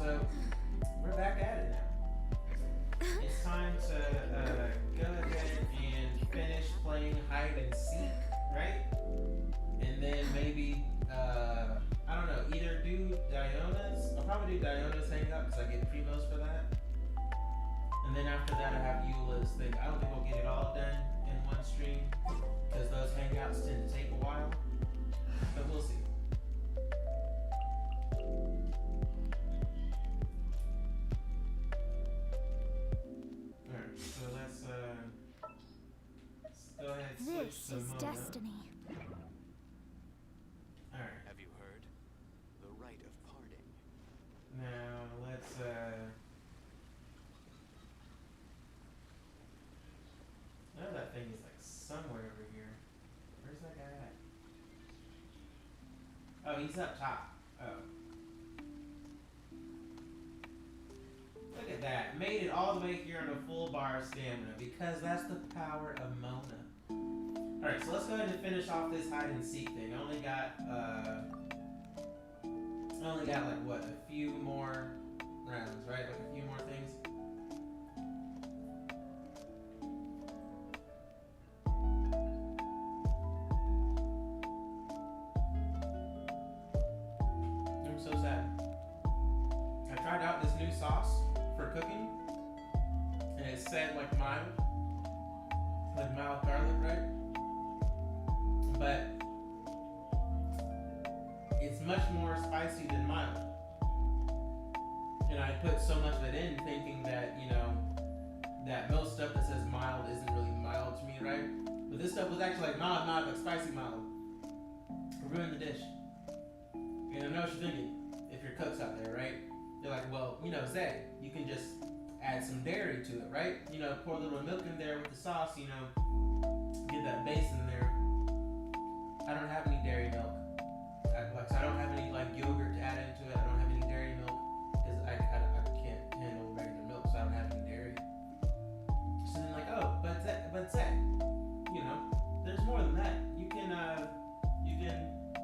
So we're back at it now. It's time to go ahead and finish playing hide and seek, right? And then maybe I don't know, either do Diona's. I'll probably do Diona's hangout because I get primos for that. And then after that, I have Eula's thing. I don't think we'll get it all done in one stream because those hangouts tend to take a while. But we'll see. Alright, so let's go ahead and switch This to is Mona. destiny. Have you heard? The rite of parting. Now let's I know that thing is like somewhere over here. Where's that guy at? Oh, he's up top. Oh. Look at that. Made it all the way here on a full bar of stamina because that's the power of Mona. Alright, so let's go ahead and finish off this hide and seek thing. I only got like what, a few more rounds, right? Like a few more things. I'm so sad. I tried out this new sauce for cooking and it said like mild garlic, right? But it's much more spicy than mild. And I put so much of it in thinking that, you know, that most stuff that says mild isn't really mild to me, right? But this stuff was actually like mild, like spicy mild. Ruined the dish. And I know what you're thinking, if you're cooks out there, right? You're like, well, you know, Zay, you can just add some dairy to it, right? You know, pour a little milk in there with the sauce, you know, get that base in there. I don't have any dairy milk. So I don't have any like yogurt to add into it. I don't have any dairy milk because I can't handle regular milk, so I don't have any dairy. So then like, oh, but Zay, you know, there's more than that. You can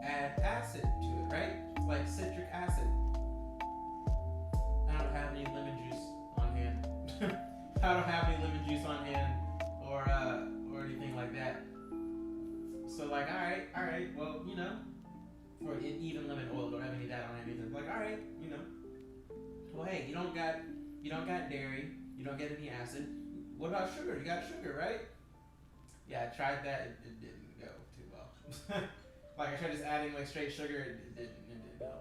add acid to it, right? Like citric acid. I don't have any lemon juice on hand. I don't have any lemon juice on hand or anything like that. So like, all right, well, you know, or even lemon oil, don't have any of that on hand either. Like, all right, you know, well, hey, you don't got dairy, you don't get any acid. What about sugar? You got sugar, right? Yeah, I tried that. It didn't go too well. Like I tried just adding like straight sugar. It didn't go.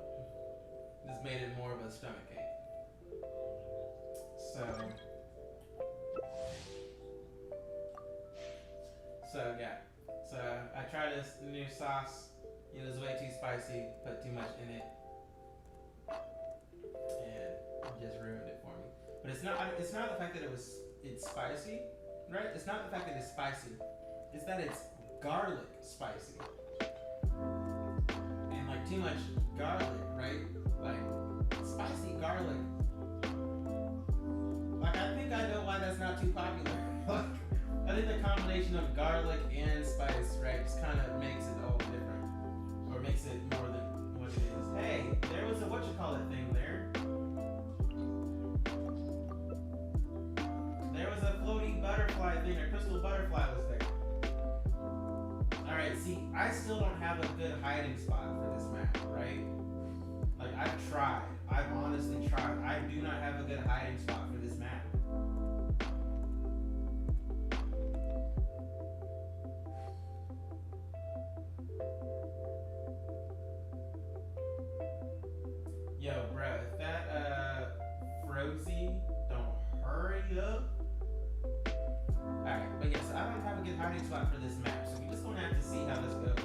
This made it more of a stomach ache. So yeah. So I tried this new sauce. It was way too spicy. Put too much in it, and it just ruined it for me. But it's not the fact that it's spicy, right? It's not the fact that it's spicy. It's that it's garlic spicy, and like too much garlic, right? Like spicy garlic. Like I think I know why that's not too popular. I think the combination of garlic and spice, right, just kind of makes it all different, or makes it more than what it is. Hey, there was a thing there. There was a floating butterfly thing, a crystal butterfly was there. All right, see, I still don't have a good hiding spot for this map, right? Like I've tried, I've honestly tried. I do not have a good hiding spot for this map. Yo, bro, if that Frozy don't hurry up. Alright, but yeah, so I don't have a good hiding spot for this map, so we're just gonna have to see how this goes.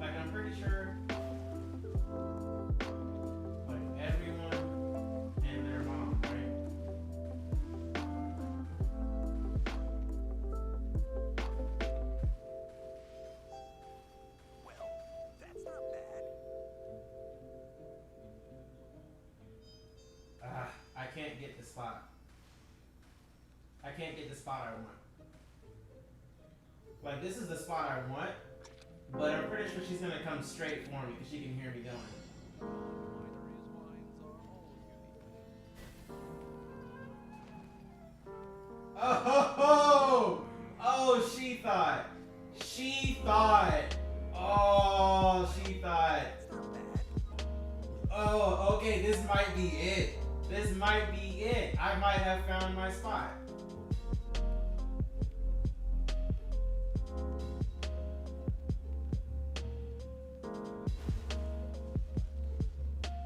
Like I'm pretty sure like everyone and their mom, right? Well, that's not bad. I can't get the spot. I can't get the spot I want. Like, this is the spot I want, but I'm pretty sure she's gonna come straight for me because she can hear me going. Oh, oh, she thought. She thought. Oh, she thought. Oh, okay, this might be it. This might be it. I might have found my spot.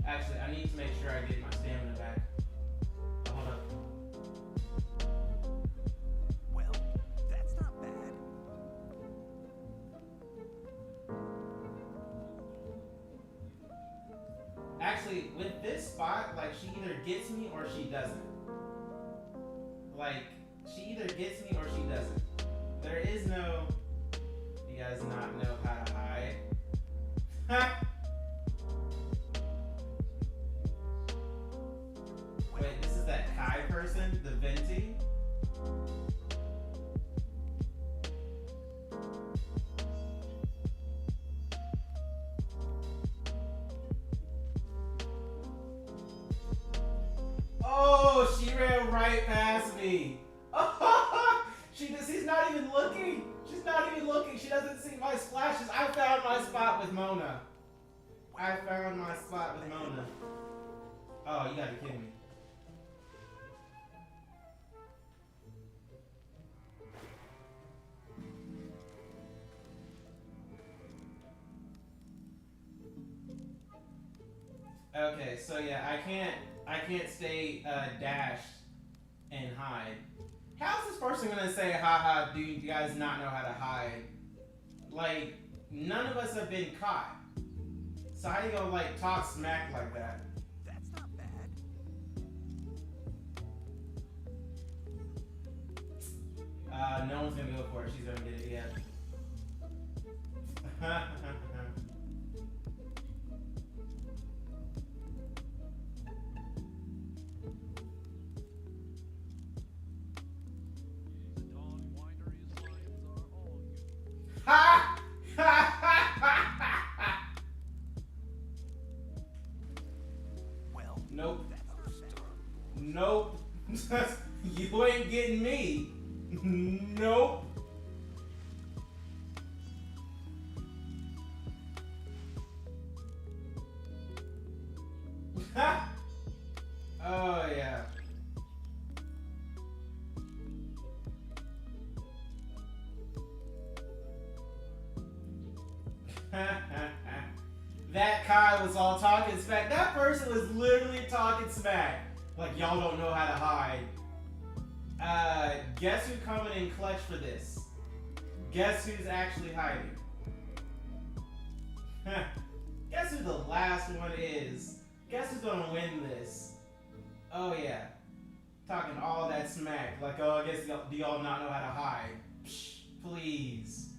Actually, I need to make sure I get my stamina back. Oh, hold up. Well, that's not bad. Actually, with this spot, like, she either gets me or she doesn't. Like, she either gets me or she doesn't. There is no... You guys not know how to hide? Ha! Wait, this is that Kai person? The Venti? Oh, she ran right past me. She's not even looking. She's not even looking. She doesn't see my splashes. I found my spot with Mona. I found my spot with Mona. Oh, you gotta be kidding me. Okay, so yeah, I can't stay dashed and hide. How's this person gonna say, haha, do you guys not know how to hide? Like, none of us have been caught. So how you gonna like talk smack like that? That's not bad. No one's gonna go for it. She's gonna get it yet. Ha! Well, Nope. that's not bad. Nope. You ain't getting me. Nope. Oh yeah. That Kai was all talking smack. That person was literally talking smack. Like, y'all don't know how to hide. Guess who coming in clutch for this? Guess who's actually hiding? Guess who the last one is? Guess who's gonna win this? Oh yeah. Talking all that smack. Like, oh, I guess do y'all not know how to hide? Psh, please.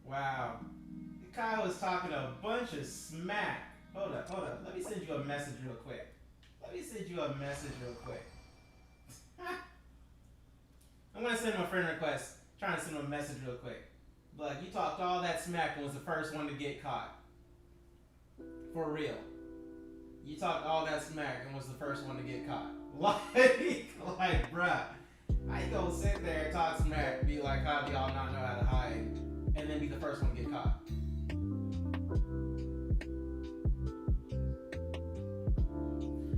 Wow. Kyle was talking a bunch of smack. Hold up, hold up. Let me send you a message real quick. Let me send you a message real quick. I'm gonna send him a friend request. Trying to send him a message real quick. But you talked all that smack and was the first one to get caught. For real. You talked all that smack and was the first one to get caught. Like, bruh. How you gonna sit there and talk smack, be like, how do y'all not know how to hide? And then be the first one to get caught.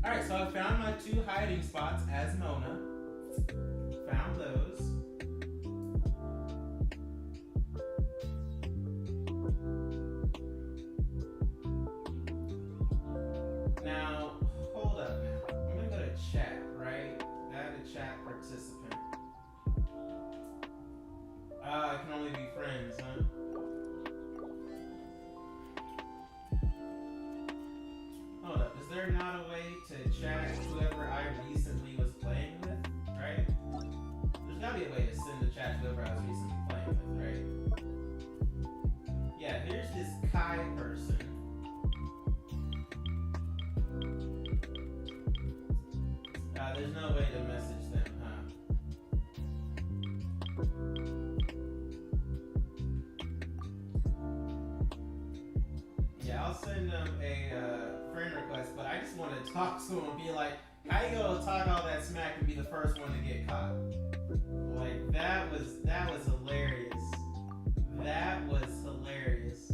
Alright, so I found my 2 hiding spots as Mona. Found those. Now, hold up now. I'm gonna go to chat, right? Add a chat participant. It can only be friends, huh? Hold up, is there not a way to chat whoever I recently was playing with? Yeah, I'll send him a friend request, but I just want to talk to him and be like, how you gonna talk all that smack and be the first one to get caught? Like, that was hilarious. That was hilarious.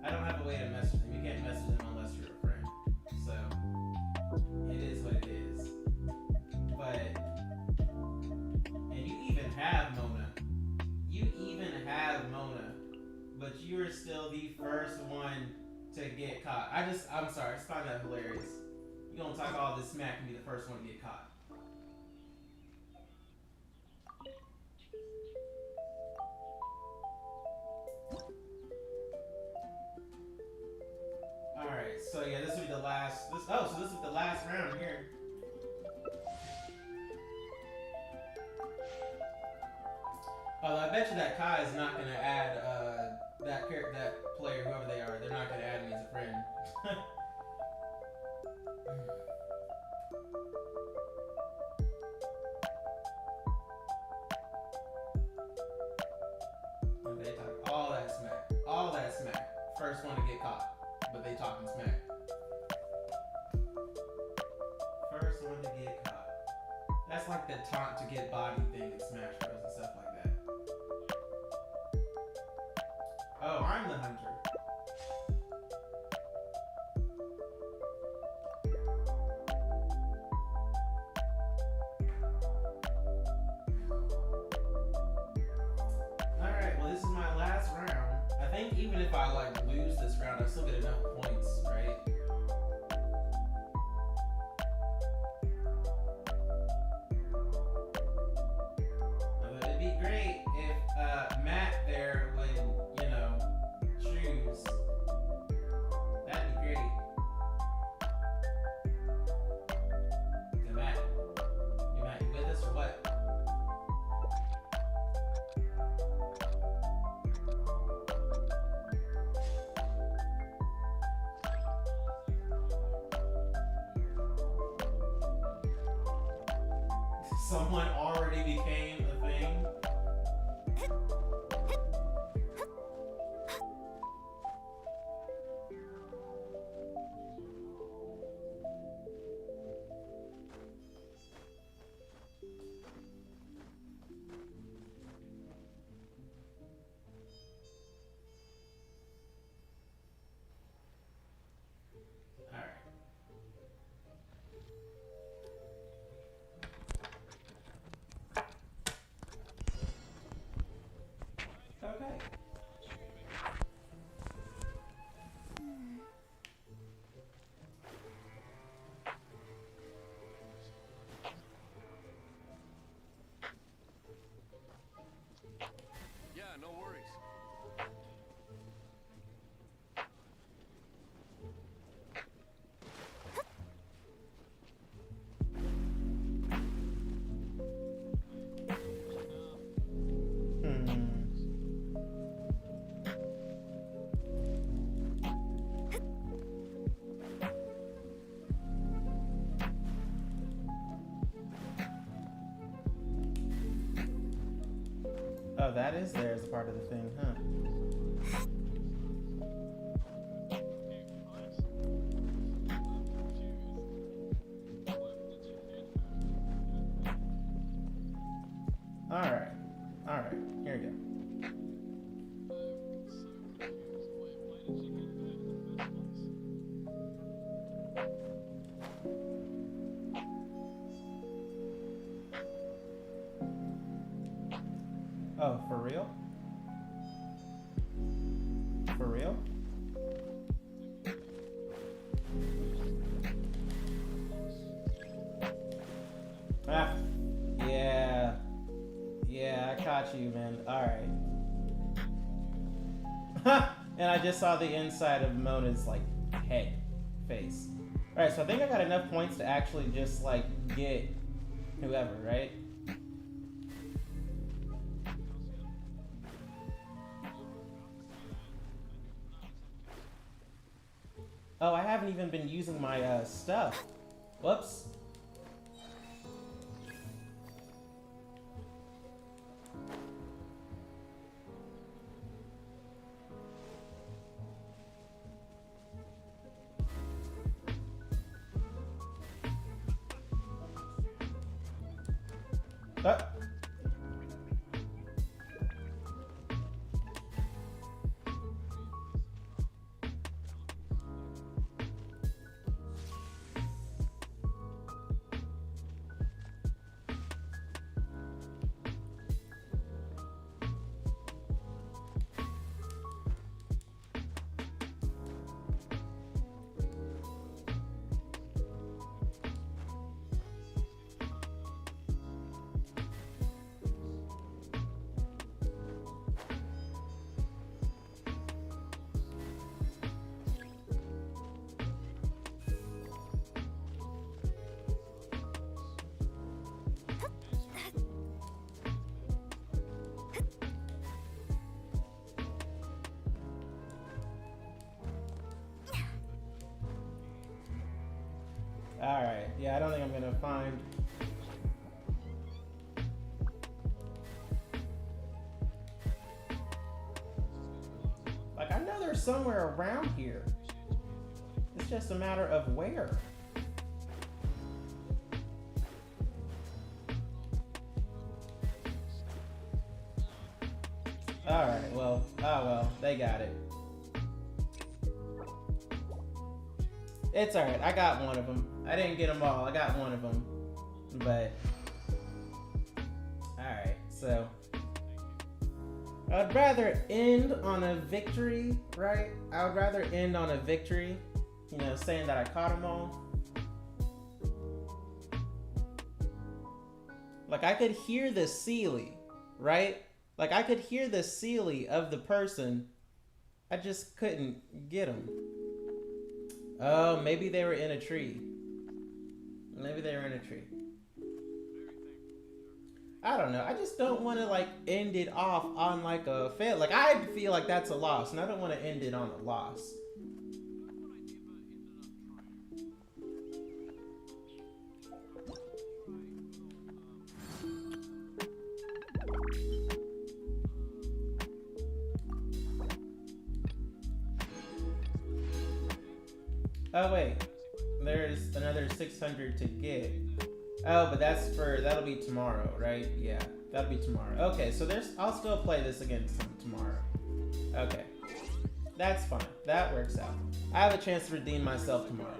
I don't have a way to message him. You can't message him unless you're a friend. So, it is what it is. But, and you even have Mona. You even have Mona. But you're still the first one to get caught. I'm sorry, I just find that hilarious. You gonna talk all this smack and be the first one to get caught. Alright, so yeah, this will be the last so this is the last round here. I bet you that Kai is not gonna add that player, whoever they are, they're not gonna add me as a friend. And they talk all that smack. First one to get caught, but they talking smack. First one to get caught. That's like the taunt to get body thing in Smash Bros and stuff like that. Oh, I'm the hunter. Alright, well this is my last round. I think even if I like lose this round, I still get enough points, right? It'd be great if Matt there would, choose. That'd be great. Matt, you with us or what? Someone already became a thing. Okay. Yeah, no worries. Oh, that is there as a part of the thing, huh? Alright, here we go. Oh, for real? For real? Ah, yeah. Yeah, I caught you, man. Alright. And I just saw the inside of Mona's, like, head, face. Alright, so I think I got enough points to actually just, like, get whoever, right? Oh, I haven't even been using my stuff. Whoops. Uh. Alright, yeah, I don't think I'm gonna find... Like, I know they're somewhere around here. It's just a matter of where. Alright, well, oh well, they got it. It's alright, I got one of them. I didn't get them all, I got one of them. But, alright, so. I'd rather end on a victory, right? I would rather end on a victory, you know, saying that I caught them all. Like, I could hear the Sealy, right? Like, I could hear the Sealy of the person. I just couldn't get them. Oh, maybe they were in a tree. Maybe they were in a tree. I don't know. I just don't want to, like, end it off on, like, a fail. Like, I feel like that's a loss, and I don't want to end it on a loss. Oh, wait. There's another 600 to get. Oh, but that'll be tomorrow, right? Yeah, that'll be tomorrow. Okay, so I'll still play this again tomorrow. Okay. That's fine. That works out. I have a chance to redeem myself tomorrow.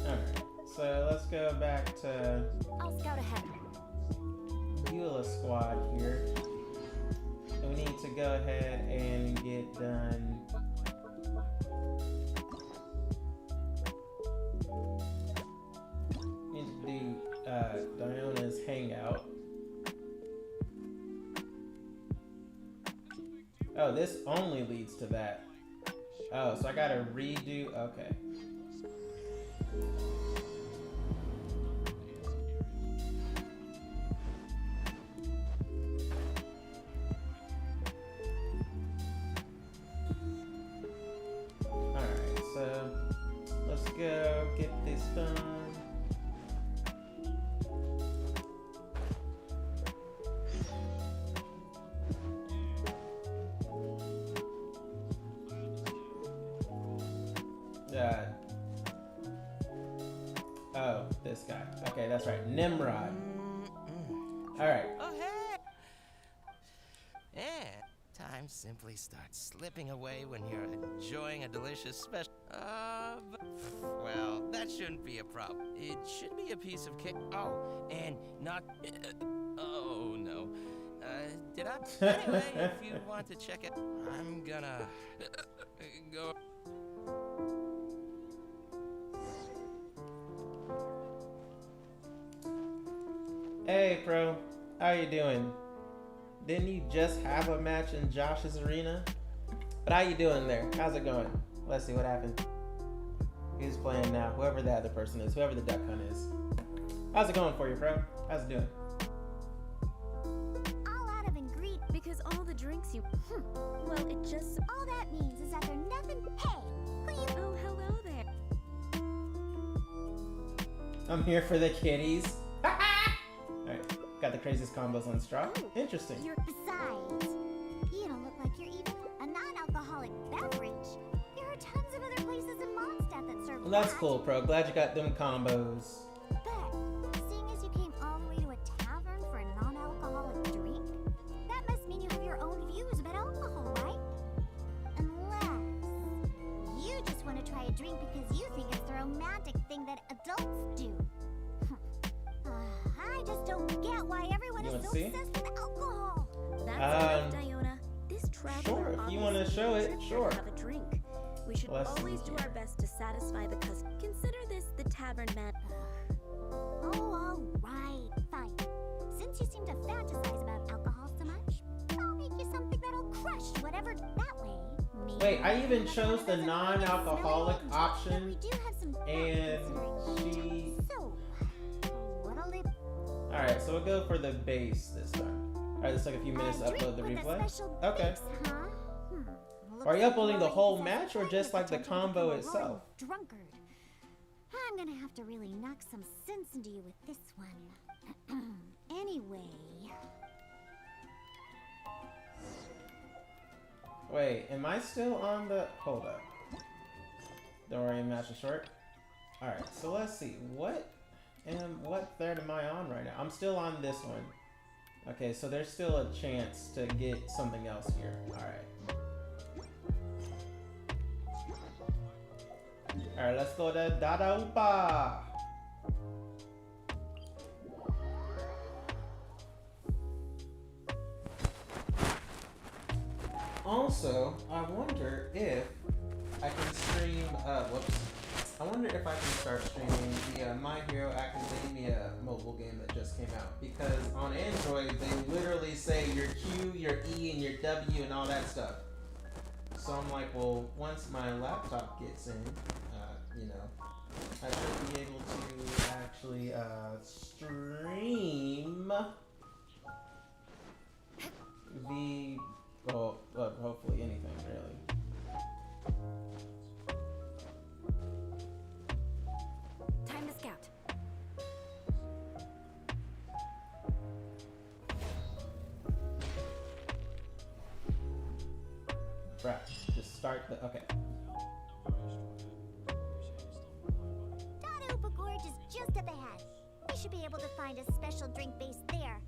Alright, so let's go back to I'll scout ahead. Eula squad here. And we need to go ahead and get done. Need to do Diona's hangout. Oh, this only leads to that. Oh, so I gotta redo. Okay. Alright, so let's go get this done. Oh, this guy. Okay, that's right. Nimrod. Alright. Oh, hey! And time simply starts slipping away when you're enjoying a delicious special. Well, that shouldn't be a problem. It should be a piece of cake. Oh, and not. Oh, no. Did I? Anyway, if you want to check it, I'm gonna go. Hey, bro. How you doing? Didn't you just have a match in Josh's arena? But how you doing there? How's it going? Let's see what happened. Who's playing now? Whoever the other person is. Whoever the duck hunt is. How's it going for you, bro? How's it doing? All out of ingredient because all the drinks you. Well, it just. All that means is that they're nothing. Hey, who you? Oh, hello there. I'm here for the kitties. Alright, got the craziest combos on straw. Oh, interesting. Besides, you don't look like you're even a non-alcoholic beverage. There are tons of other places in Mondstadt that for That's that. cool, Pro. Glad you got them combos. But seeing as you came all the way to a tavern for a non-alcoholic drink, that must mean you have your own views about alcohol, right? Unless you just want to try a drink because you think it's the romantic thing that adults do. I just don't get why everyone You is wanna so see? obsessed with alcohol. That's enough, Diona. This traveler Sure, if you wanna obviously show it, tripped sure. to have a drink. We should Let's see always do here. our best to satisfy the customer. Consider this the tavern man. Oh, all right, fine. Since you seem to fantasize about alcohol so much, I'll make you something that'll crush whatever that way. Maybe Wait, I even another chose the doesn't really non-alcoholic smell it, option, but we do have some bad and considerations. So, what'll it Alright, so we'll go for the base this time. Alright, it's like a few minutes to drink upload the with a replay. special Okay. base, huh? Are you Looks uploading like the Rory whole possesses match or plenty just of like the potential to combo become a itself? royal drunkard. I'm gonna have to really knock some sense into you with this one. Anyway, Wait, am I still on the... Hold up. Don't worry, match is short. Alright, so let's see. What thread am I on right now? I'm still on this one. Okay, so there's still a chance to get something else here. Alright. Alright, let's go to Dada Upa! Also, I wonder if I can stream, whoops. I wonder if I can start streaming the My Hero Academia mobile game that just came out. Because on Android, they literally say your Q, your E, and your W, and all that stuff. So I'm like, well, once my laptop gets in, you know, I should be able to actually stream well, hopefully anything really. Time to scout. Right, just start the, okay. Dada Gorge is just up ahead. We should be able to find a special drink base there.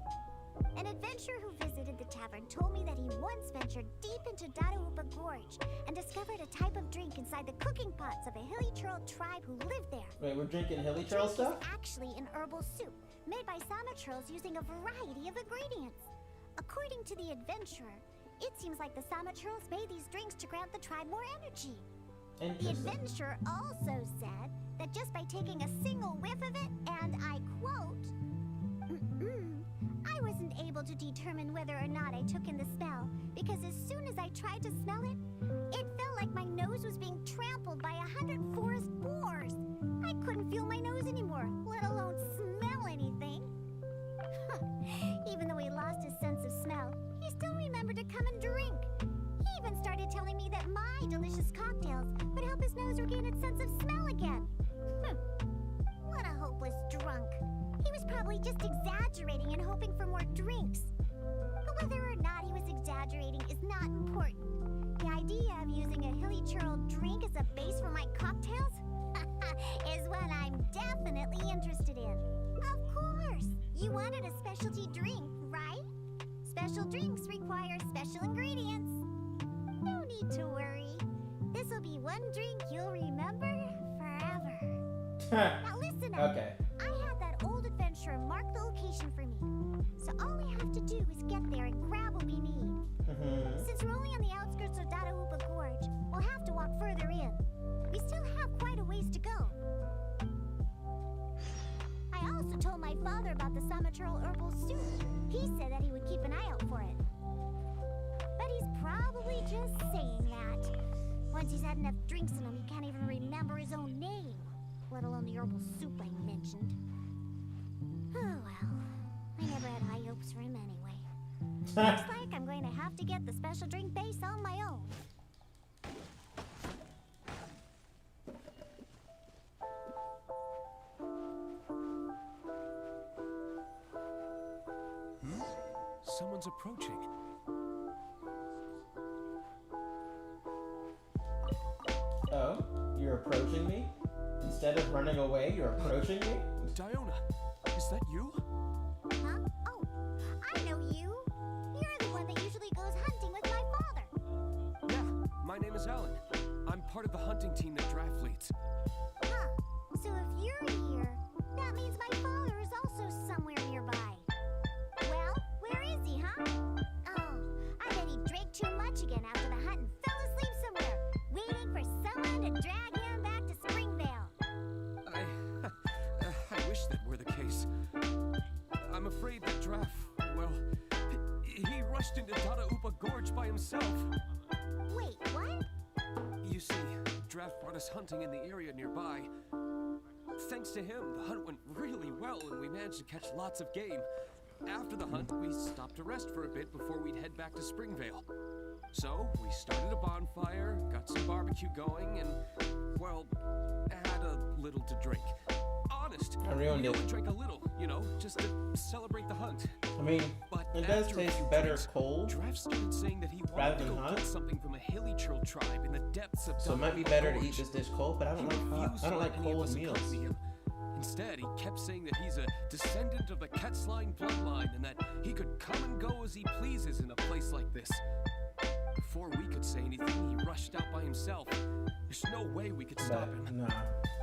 An adventurer who visited the tavern told me that he once ventured deep into Dada Gorge and discovered a type of drink inside the cooking pots of a hilly troll tribe who lived there. Wait, we're drinking hilly The trail drink stuff? is actually an herbal soup made by Sama trolls using a variety of ingredients. According to the adventurer, it seems like the Sama trolls made these drinks to grant the tribe more energy. The Interesting. adventurer also said that just by taking a single whiff of it, and I quote, I wasn't able to determine whether or not I took in the smell, because as soon as I tried to smell it, it felt like my nose was being trampled by 100 forest boars. I couldn't feel my nose anymore, let alone smell anything. Even though he lost his sense of smell, he still remembered to come and drink. He even started telling me that my delicious cocktails would help his nose regain its sense of smell again. What a hopeless drunk. He was probably just exaggerating and hoping for more drinks. But whether or not he was exaggerating is not important. The idea of using a hilly churl drink as a base for my cocktails is what I'm definitely interested in. Of course, you wanted a specialty drink, right? Special drinks require special ingredients. No need to worry. This'll be one drink you'll remember forever. Now listen up. Okay. I had that old adventurer mark the location for me. So all we have to do is get there and grab what we need. Since we're only on the outskirts of Dada Gorge, we'll have to walk further in. We still have quite a ways to go. I also told my father about the Samachurl herbal soup. He said that he would keep an eye out for it. But he's probably just saying that. Once he's had enough drinks in him, he can't even remember his own name, let alone the herbal soup I mentioned. Oh well, I never had high hopes for him anyway. Looks like I'm going to have to get the special drink base on my own. Someone's approaching. Oh, you're approaching me? instead of running away, you're approaching me? Diona, is that you? Huh? Oh, I know you. You're the one that usually goes hunting with my father. Yeah, my name is Alan. I'm part of the hunting team that Draft leads. Huh. So if you're here, that means my father is also somewhere nearby. Well, where is he, huh? Oh, I bet he drank too much again after the hunt and fell asleep somewhere, waiting for someone to drag him back to Springvale. I wish that were the case. I'm afraid that Draft, well, he rushed into Dada Upa Gorge by himself. Wait, what? You see, Draft brought us hunting in the area nearby. Thanks to him, the hunt went really well and we managed to catch lots of game. After the hunt, we stopped to rest for a bit before we'd head back to Springvale. So, we started a bonfire, got some barbecue going, and, well, had a little to drink. Honest, I ruined we it. only drank a little, just to celebrate the hunt. I mean, But it does after a taste few better drinks, cold. Draft started saying that he rather wanted to than go hot. get something from a hilly troll tribe in the depths of So it might be Dada better to Gorge. eat this dish cold, but I don't He like hot. refused I don't to like let any of cold us meals. accompany him. Instead, he kept saying that he's a descendant of the Ketzline bloodline and that he could come and go as he pleases in a place like this. Before we could say anything, he rushed out by himself. There's no way we could stop But him. nah.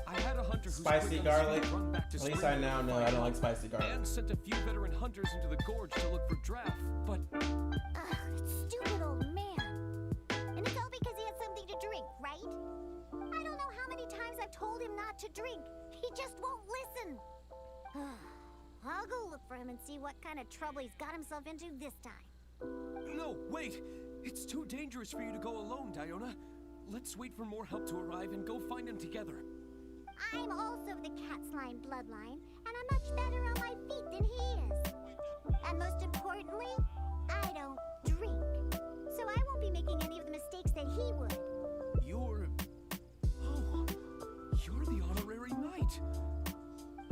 I had a hunter who's Spicy quick on his garlic. feet run back to At least I Springville now to know find I don't him, like spicy garlic. and sent a few veteran hunters into the gorge to look for Draft, but Ugh, stupid old man. And it's all because he had something to drink, right? I don't know how many times I've told him not to drink. He just won't listen. I'll go look for him and see what kind of trouble he's got himself into this time. no, wait! It's too dangerous for you to go alone, Diona. Let's wait for more help to arrive and go find him together. I'm also of the Ketzline bloodline, and I'm much better on my feet than he is. And most importantly, I don't drink. So I won't be making any of the mistakes that he would. You're the honorary knight.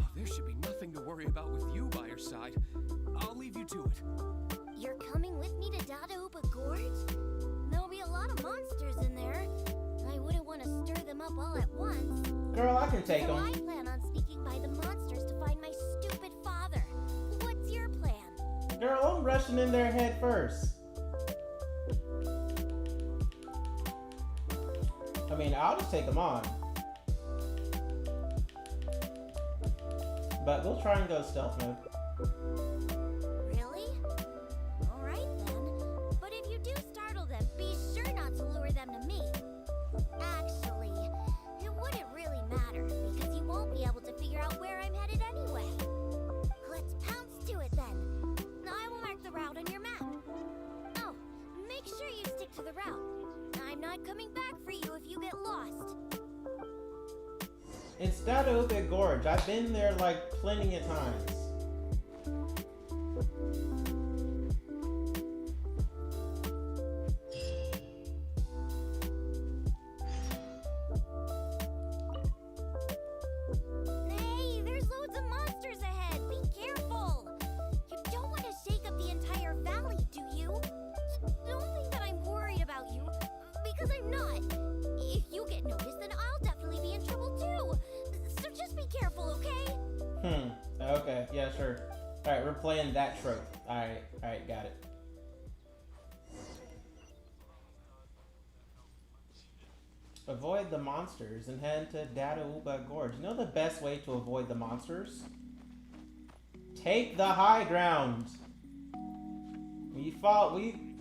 Oh, there should be nothing to worry about with you by your side. I'll leave you to it. You're coming with me to Dada Upa Gorge? There'll be a lot of monsters in there. I wouldn't want to stir them up all at once. Girl, I can take So them. I plan on sneaking by the monsters to find my stupid father. What's your plan? Girl, I'm rushing in there head first. I mean, I'll just take them on. But we'll try and go stealth mode. Really? Alright then. But if you do startle them, be sure not to lure them to me. Actually, it wouldn't really matter because you won't be able to figure out where I'm headed anyway. Let's pounce to it then. I will mark the route on your map. Oh, make sure you stick to the route. I'm not coming back for you if you get lost. It's Dada Upa Gorge. I've been there like plenty of times. Hey, there's loads of monsters ahead. Be careful. You don't want to shake up the entire valley, do you? Don't think that I'm worried about you, because I'm not. If you get noticed, then I'll definitely be in trouble too. So just be careful, okay? Okay, yeah, sure. Alright, we're playing that trope. Alright, got it. Avoid the monsters and head to Dada Upa Gorge. You know the best way to avoid the monsters? Take the high ground. We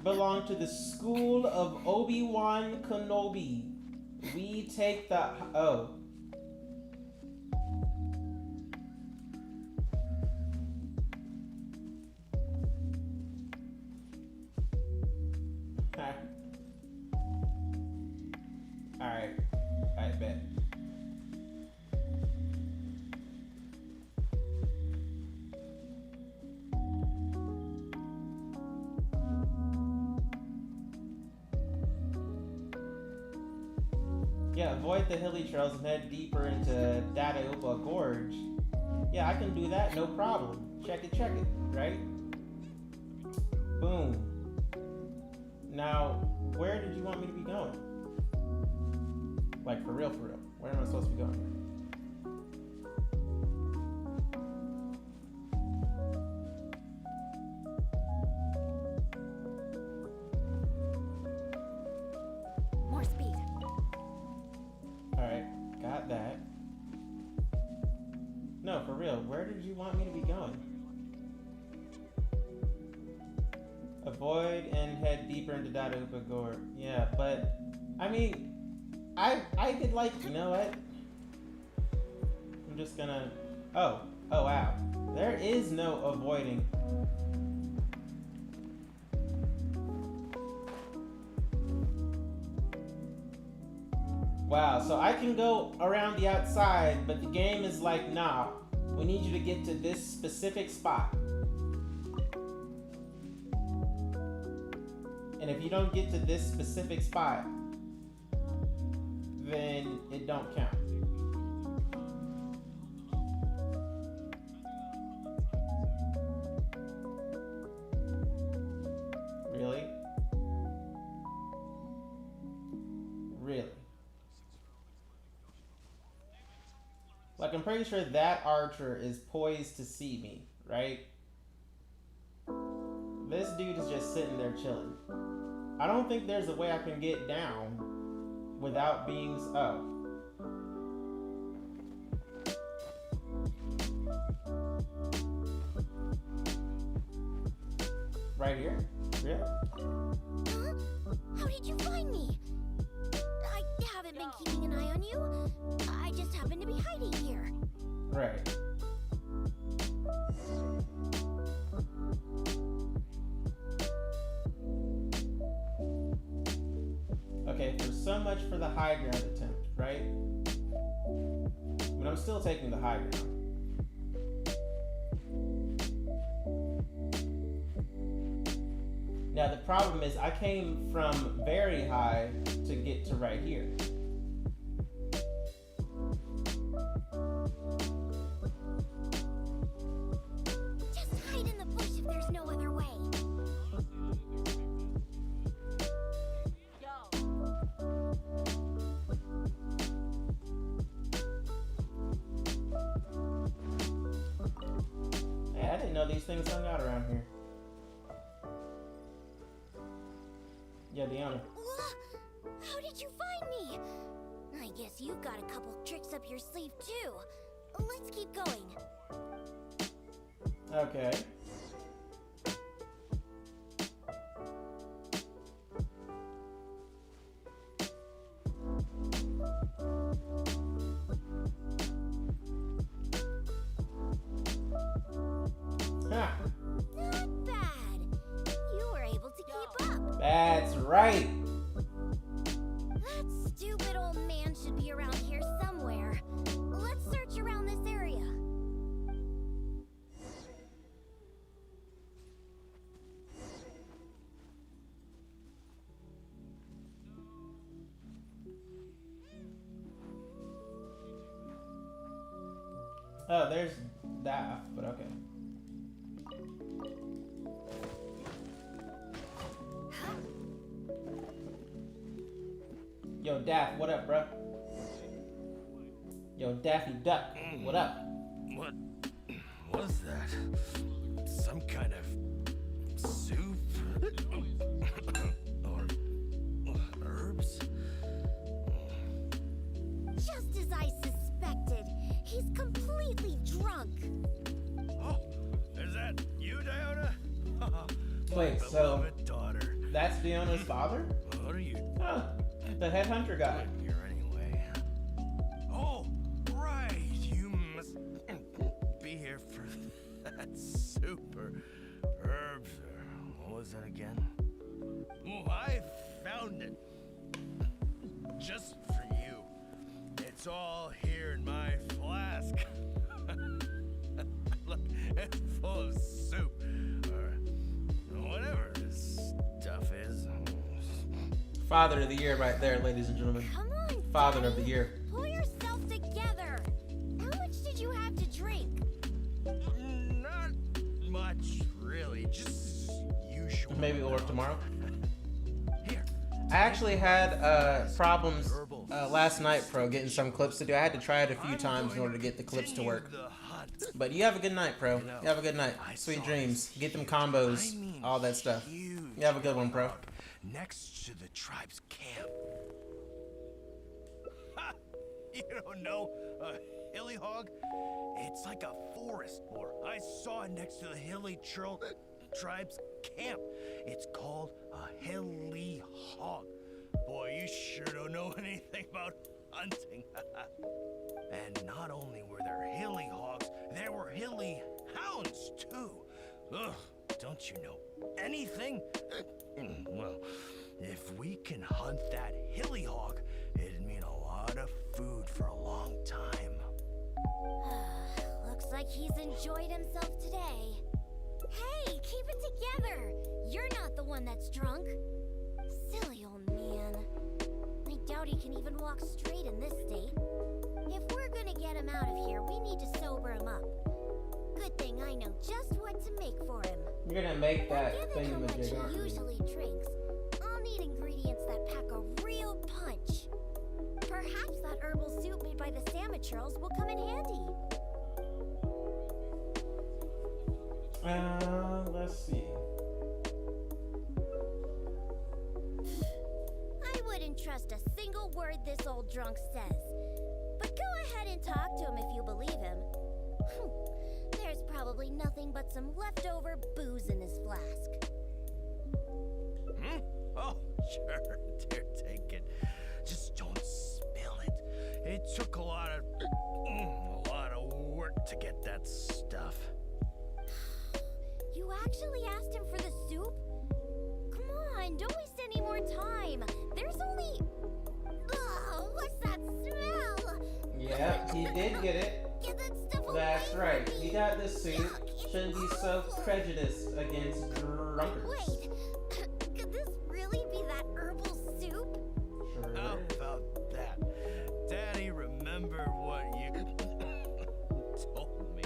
belong to the school of Obi-Wan Kenobi. We take the oh. Alright, I bet. Yeah, avoid the hilly trails and head deeper into Dada Upa Gorge. Yeah, I can do that, no problem. Check it, right? Boom. Now, where did you want me to be going? Like, for real, for real. Where am I supposed to be going? No, for real. Where did you want me to be going? Avoid and head deeper into Darupa Gore. Yeah, but I mean, I could like, you know what? I'm just gonna. Oh wow. There is no avoiding. Wow, so I can go around the outside, but the game is like, nah, we need you to get to this specific spot. And if you don't get to this specific spot, then it don't count. Really? Really? Like, I'm pretty sure that archer is poised to see me, right? This dude is just sitting there chilling. I don't think there's a way I can get down without being... Oh. Right here? Really? Huh? How did you find me? I haven't been keeping an eye on you. I just happened to be hiding here. Right. Okay, for so much for the high ground attempt, right? But I'm still taking the high ground. Now the problem is I came from very high to get to right here. Just hide in the bush if there's no other way. Hey, I didn't know these things hung out around here. Yeah, Deanna. How did you find me? I guess you've got a couple tricks up your sleeve too. Let's keep going. Okay. Ha! Not bad. You were able to keep up. That's right. That stupid old man should be around here somewhere. Let's search around this area. Oh, there's that, but okay. Yo, Daff, what up, bruh? Yo, Daffy Duck, what up? What was that? Some kind of soup? Or herbs? Just as I suspected, he's completely drunk. Oh, is that you, Diona? Wait, My so beloved daughter. that's Fiona's father? What are you Huh, the headhunter guy. doing here anyway? Oh, right. You must be here for that super herbs. Or what was that again? Oh, I found it. Just for you. It's all here in my flask. Look, it's full of soup. Or whatever this stuff is. Father of the year right there, ladies and gentlemen. Come on, Father of Daddy. the year. Pull yourself together. How much did you have to drink? Not much, really. Just usual. Maybe it'll work tomorrow. Here. I actually had problems last night, Pro, getting some clips to do. I had to try it a few times in order to get the clips to work. But you have a good night, Pro. You have a good night. Sweet dreams. Get them combos, all that stuff. You have a good one, Pro. Next to the tribe's camp. Ha! You don't know a hilly hog? It's like a forest boar. I saw it next to the hilly tribe's camp. It's called a hilly hog. Boy, you sure don't know anything about hunting. And not only were there hilly hogs, there were hilly hounds too. Ugh, don't you know anything? Well, if we can hunt that hilly hog, it'd mean a lot of food for a long time. Looks like he's enjoyed himself today. Hey, keep it together. You're not the one that's drunk. Silly old man. I doubt he can even walk straight in this state. If we're gonna get him out of here, we need to sober him up. Good thing I know just what to make for him. You're gonna make that Given how much thingamajig, he aren't you? usually drinks, I'll need ingredients that pack a real punch. Perhaps that herbal soup made by the Samaturls will come in handy. Let's see. I wouldn't trust a single word this old drunk says. But go ahead and talk to him if you believe him. There's probably nothing but some leftover booze in his flask. Hmm? Oh, sure. There, take it. Just don't spill it. It took a lot of work to get that stuff. You actually asked him for the soup? Come on, don't waste any more time. There's only... Ugh, what's that smell? Yeah, he did get it. Get that stuff away That's from right. me. He got the soup. Yuck, Shouldn't be it's so awful. prejudiced against drunkards. Wait, could this really be that herbal soup? Sure. How about that? Daddy, remember what you told me.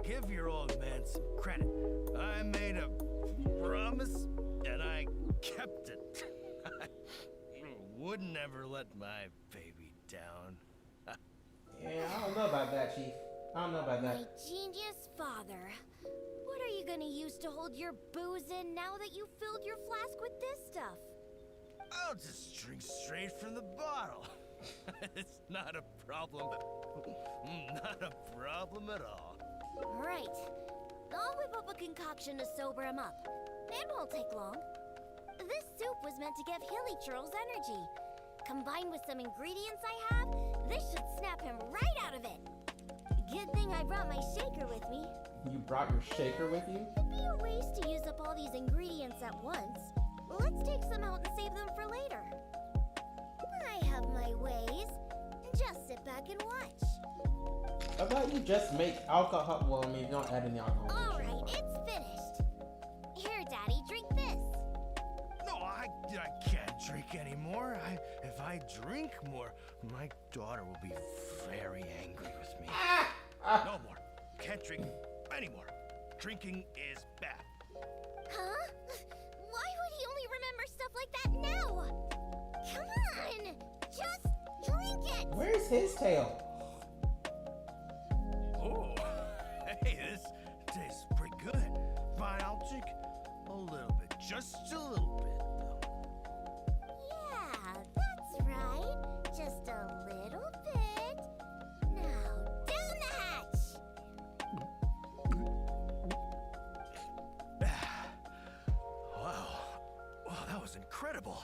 Give your old man some credit. I made a promise, and I kept it. I would never let my baby down. Yeah, I don't know about that, Chief. I don't know about My that. genius father. What are you gonna use to hold your booze in now that you filled your flask with this stuff? I'll just drink straight from the bottle. It's not a problem. Not a problem at all. Right. I'll whip up a concoction to sober him up. It won't take long. This soup was meant to give Hilly Churls energy. Combined with some ingredients I have, this should snap him right out of it. Good thing I brought my shaker with me. You brought your shaker with you? It'd be a waste to use up all these ingredients at once. Let's take some out and save them for later. I have my ways. Just sit back and watch. How about you just make alcohol? Well, I mean, you don't add any alcohol. All right, it's finished. Here, Daddy, drink this. No, I can't drink anymore. If I drink more, my daughter will be very angry with me. No more. Can't drink anymore. Drinking is bad. Huh? Why would he only remember stuff like that now? Come on, just drink it. Where's his tail? Oh, hey, this tastes pretty good. Fine, I'll drink a little bit. Just a little bit, though. Yeah, that's right. Just a little bit. Now, down the hatch. Wow, that was incredible.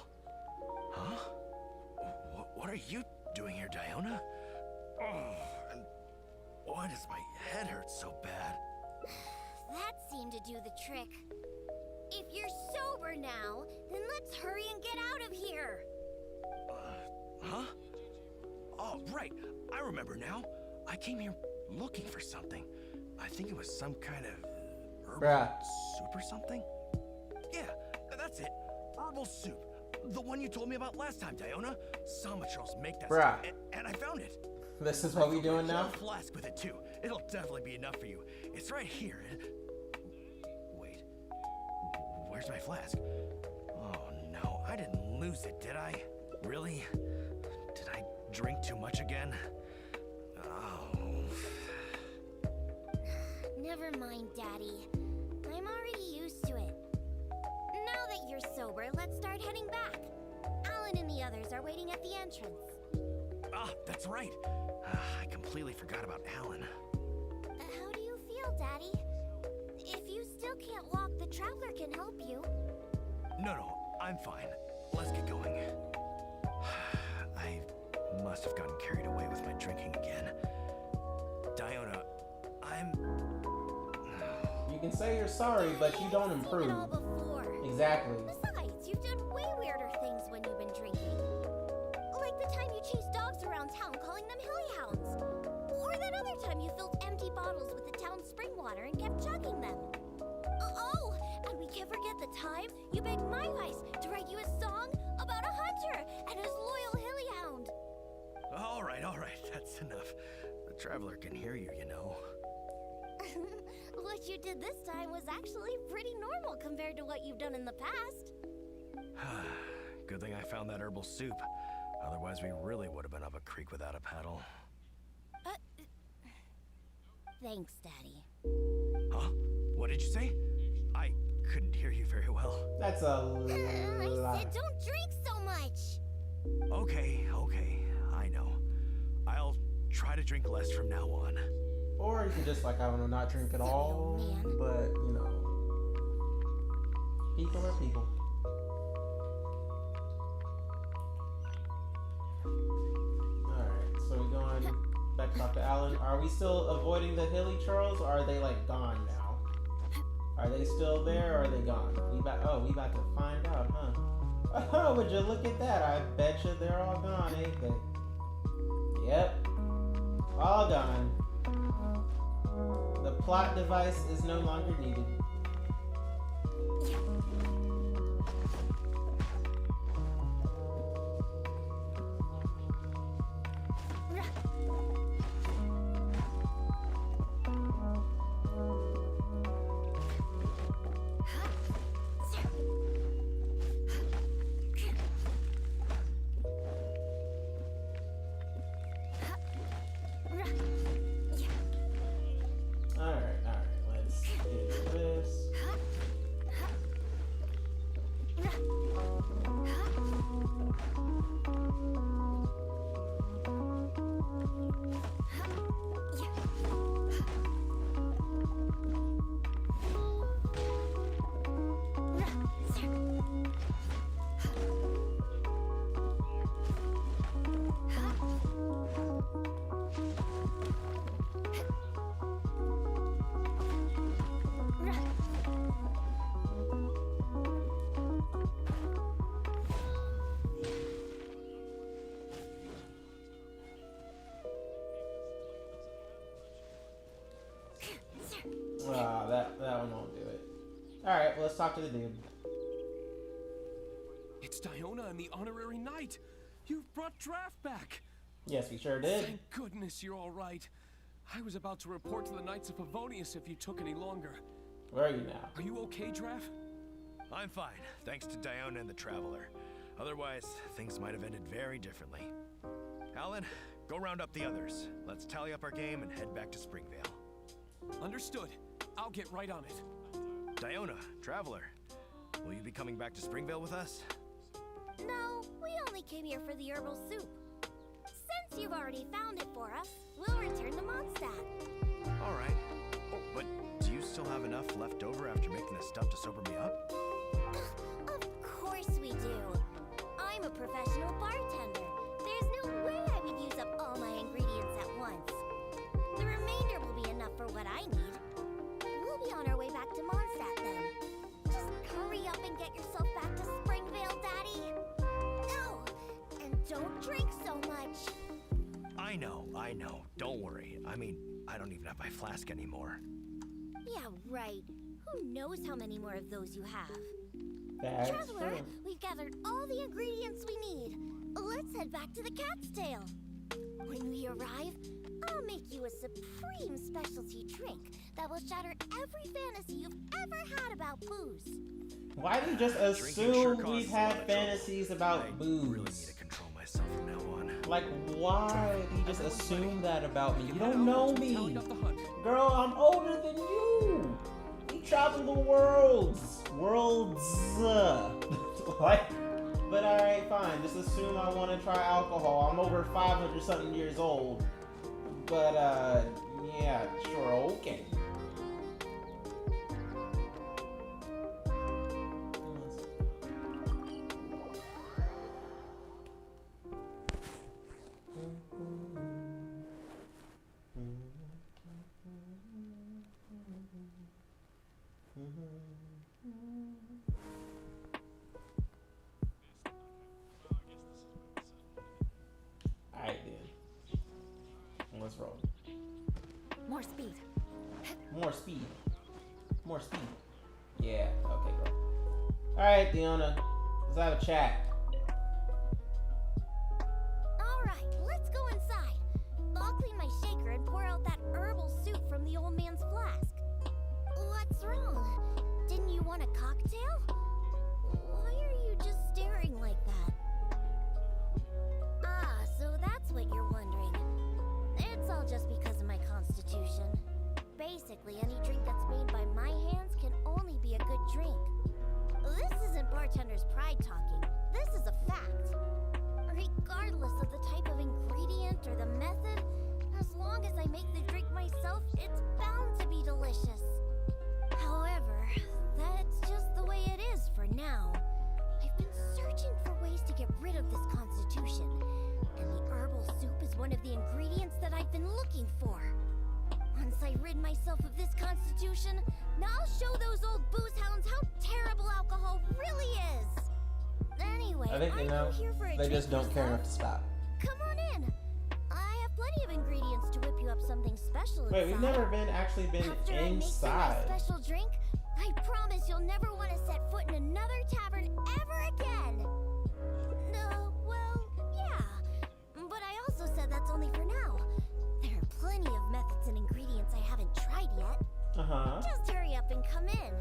Huh? What are you doing here, Diona? Oh, and why does my head hurt so bad? That seemed to do the trick. If you're sober now, then let's hurry and get out of here. Huh? Oh, right. I remember now. I came here looking for something. I think it was some kind of herbal Bruh. soup or something. Yeah, that's it. Herbal soup. The one you told me about last time, Diona. Samaturls make that Bruh. stuff, and I found it. This is what we doing A now? flask with it too. It'll definitely be enough for you. It's right here. Wait. Where's my flask? Oh no, I didn't lose it, did I? Really? Did I drink too much again? Oh. Never mind, Daddy. I'm already used to it. Now that you're sober, let's start heading back. Alan and the others are waiting at the entrance. Ah, that's right. I completely forgot about Alan. How do you feel, Daddy? If you still can't walk, the Traveler can help you. No, I'm fine. Let's get going. I must have gotten carried away with my drinking again. Diona, I'm... You can say you're sorry, but you don't I've seen improve. it all before. Exactly. Besides, you've done way weirder things when you've been drinking. Like the time you chased dogs around town calling them hilly hounds. Or that other time you filled empty bottles with the town's spring water and kept chugging them. Oh, and we can't forget the time you begged my Ice to write you a song about a hunter and his loyal hilly hound. All right, that's enough. The Traveler can hear you, you know. What you did this time was actually pretty normal compared to what you've done in the past. Good thing I found that herbal soup. Otherwise, we really would have been up a creek without a paddle. Thanks, Daddy. Huh? What did you say? I couldn't hear you very well. That's a I lot. said don't drink so much. Okay, I know. I'll try to drink less from now on. Or you can just, like, I don't know, not drink at all. man. But, you know, people are people. Alright, so we're going back to talk to Alan. Are we still avoiding the hilly churls, or are they, like, gone now? Are they still there, or are they gone? We about to find out, huh? Oh, would you look at that? I bet you they're all gone, ain't they? Yep. All gone. The plot device is no longer needed. Alright, let's do this. Ah, that one won't do it. Alright, well, let's talk to the dude. It's Diona and the honorary knight. You've brought Draft back. Yes, we sure did. Thank goodness you're all right. I was about to report to the Knights of Favonius if you took any longer. Where are you now? Are you okay, Draft? I'm fine, thanks to Diona and the Traveler. Otherwise, things might have ended very differently. Alan, go round up the others. Let's tally up our game and head back to Springvale. Understood. I'll get right on it. Diona, Traveler, will you be coming back to Springvale with us? No, we only came here for the herbal soup. Since you've already found it for us, we'll return to Mondstadt. All right. Oh, but do you still have enough left over after making the stuff to sober me up? Of course we do. I'm a professional bartender. There's no way I would use up all my ingredients at once. The remainder will be enough for what I need. We'll be on our way back to Mondstadt then. Just hurry up and get yourself back to Springvale, Daddy. No, and don't drink so much. I know. Don't worry. I mean, I don't even have my flask anymore. Yeah, right. Who knows how many more of those you have? That's Traveler, true. we've gathered all the ingredients we need. Let's head back to the Cat's Tail. When we arrive, I'll make you a supreme specialty drink that will shatter every fantasy you've ever had about booze. Why do you just Drinking sure assume causes we've a lot had of fantasies about I booze? really need to control myself from now on. Like, why do you just assume that about me? You don't know me. Tallied up the hunt. Girl, I'm older than you. We travel the worlds. Like, But alright, fine. Just assume I want to try alcohol. I'm over 500 something years old. But, yeah, sure, okay. Alright then. Let's roll. More speed. More speed. More speed. Yeah, okay, girl. Alright, Diona. Let's have a chat. Alright, let's go inside. I'll clean my shaker and pour out that herbal soup from the old man's flask. What's wrong? Didn't you want a cocktail? Why are you just staring like that? Ah, so that's what you're wondering. It's all just because of my constitution. Basically, any drink that's made by my hands can only be a good drink. This isn't bartender's pride talking. This is a fact. Regardless of the type of ingredient or the method, as long as I make the drink myself, it's bound to be delicious. However, that's just the way it is for now. I've been searching for ways to get rid of this constitution, and the herbal soup is one of the ingredients that I've been looking for. Once I rid myself of this constitution, now I'll show those old booze hounds how terrible alcohol really is. Anyway, I think, you know, here for a they drink just don't care myself. enough to stop. Come on in. I have plenty of ingredients to whip you up something special inside. Wait, we've never actually been After I make inside. my special drink, I promise you'll never want to set foot in another tavern ever again. No, well, yeah. But I also said that's only for now. There are plenty of methods and ingredients I haven't tried yet. Uh-huh. Just hurry up and come in.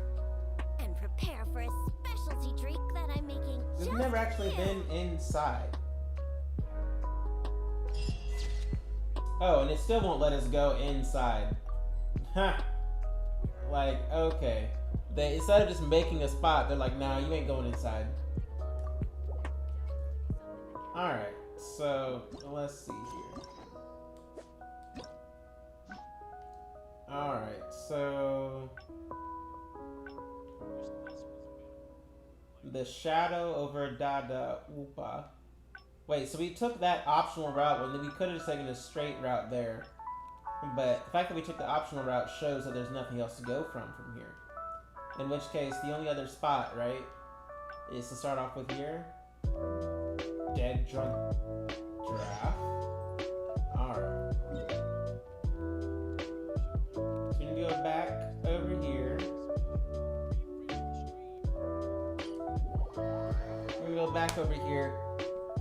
And prepare for a specialty drink that I'm making We've just never actually for you. been inside. Oh, and it still won't let us go inside. Ha! Like, okay. They, instead of just making a spot, they're like, nah, you ain't going inside. Alright, so let's see here. Alright, so the shadow over Dada Upa. Wait, so we took that optional route when we could have just taken a straight route there. But the fact that we took the optional route shows that there's nothing else to go from here. In which case, the only other spot, right, is to start off with here. Dead drunk giraffe. Alright. So we're gonna go back over here. We're gonna go back over here.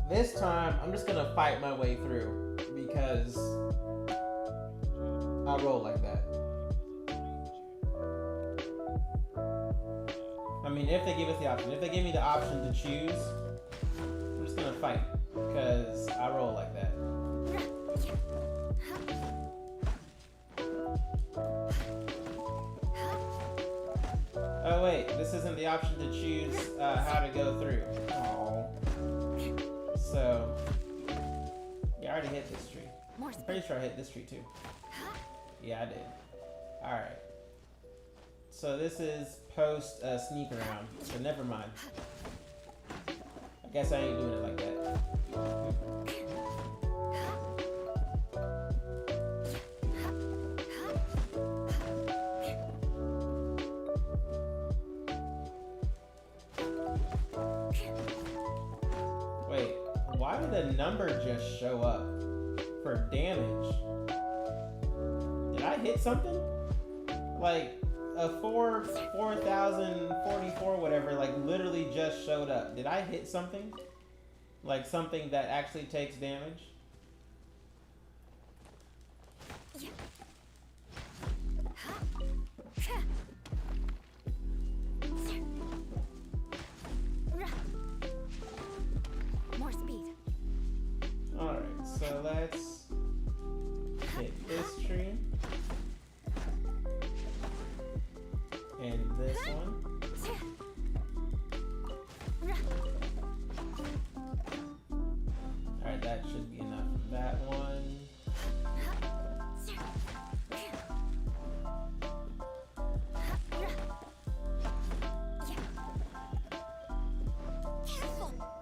This time, I'm just gonna fight my way through because I roll like that. I mean, if they give us the option. If they give me the option to choose, I'm just gonna fight because I roll like that. Oh wait, this isn't the option to choose how to go through. Oh. So, yeah, I already hit this tree. I'm pretty sure I hit this tree too. Yeah, I did. Alright. So this is post sneak around, so never mind. I guess I ain't doing it like that. Wait, why did a number just show up for damage? Did I hit something? Like a 4044 whatever, like literally just showed up. Did I hit something? Like something that actually takes damage? More speed. Alright, so let's hit this tree. And this one.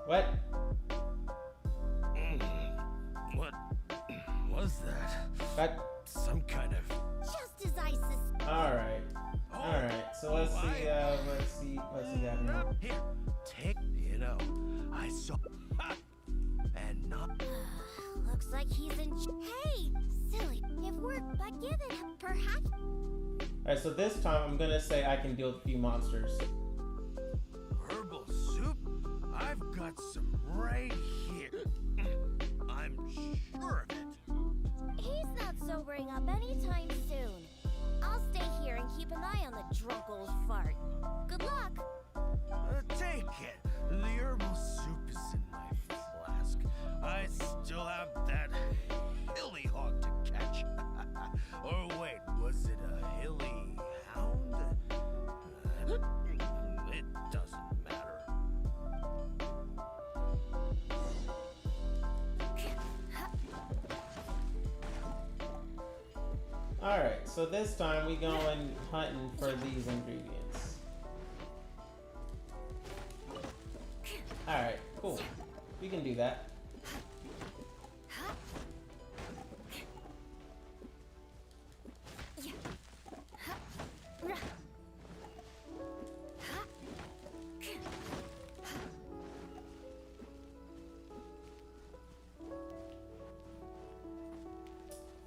What? What was that? That. Some kind of... Just as I suspected. Alright. Alright, so let's see that here. Here, take, you know, I saw... Ha! And not... Looks like he's in. Hey, silly. It worked, but give it. Perhaps. Alright, so this time I'm gonna say I can deal with a few monsters. Herbal soup? I've got some right here. I'm sure of it. He's not sobering up anytime soon. I'll stay here and keep an eye on the drunk old fart. Good luck. Take it. The herbal soup is in my flask. I still have that hilly hog to catch. Or wait, was it a hilly hound? It doesn't matter. Alright, so this time we going hunting for these ingredients. Alright, cool. We can do that.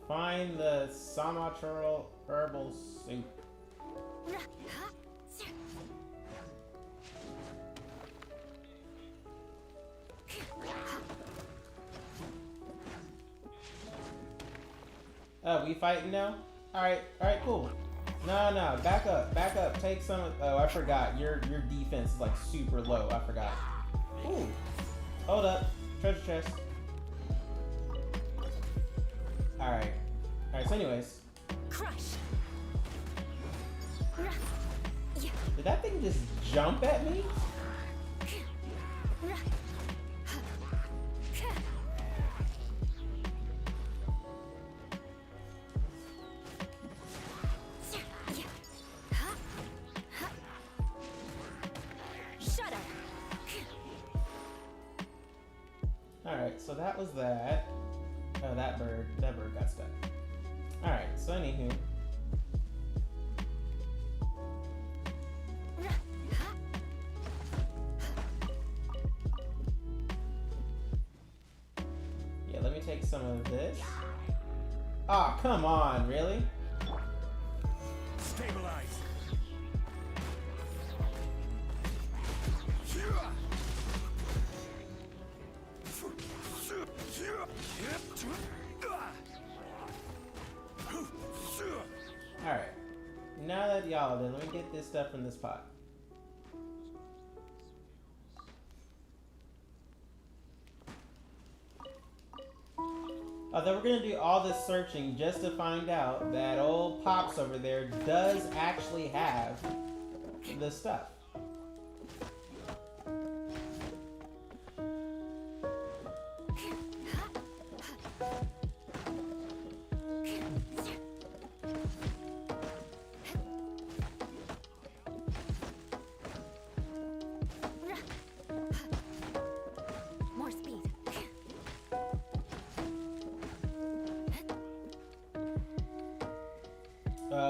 Find the Samachurl herbal soup. Oh, we fighting now? Alright, cool. No, back up, take some of, oh, I forgot, your defense is like super low, I forgot. Ooh, hold up, treasure chest. Alright, so anyways. Crush. Did that thing just jump at me? Alright, so that was that. Oh, that bird got stuck. Alright, so anywho. Yeah, let me take some of this. Ah, oh, come on, really? Stabilize. Alright. Now that y'all done, let me get this stuff in this pot. Then we're gonna do all this searching just to find out that old Pops over there does actually have the stuff.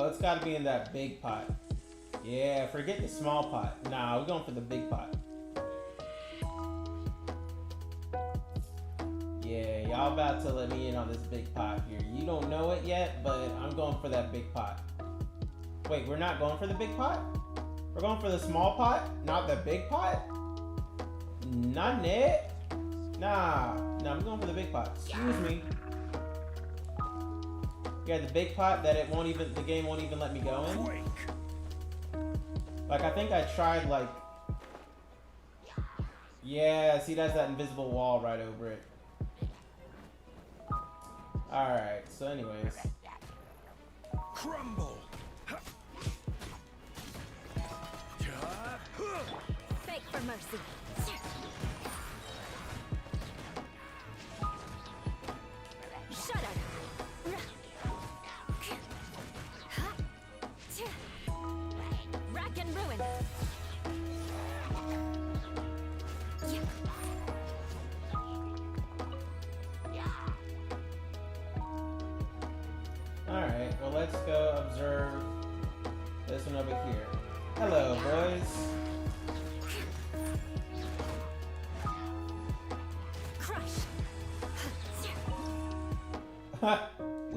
It's gotta be in that big pot. Yeah, forget the small pot. Nah, we're going for the big pot. Yeah, y'all about to let me in on this big pot here. You don't know it yet, but I'm going for that big pot. Wait, we're not going for the big pot? We're going for the small pot, not the big pot? Not it? Nah, I'm going for the big pot. Excuse me. Yeah, the big pot that the game won't even let me go in. Like, I think I tried, like... Yeah, see, that's that invisible wall right over it. Alright, so anyways. Crumble. Beg for mercy. Shut up. Rack and ruin. let's go observe this one over here. Hello, boys. Crush. Nah,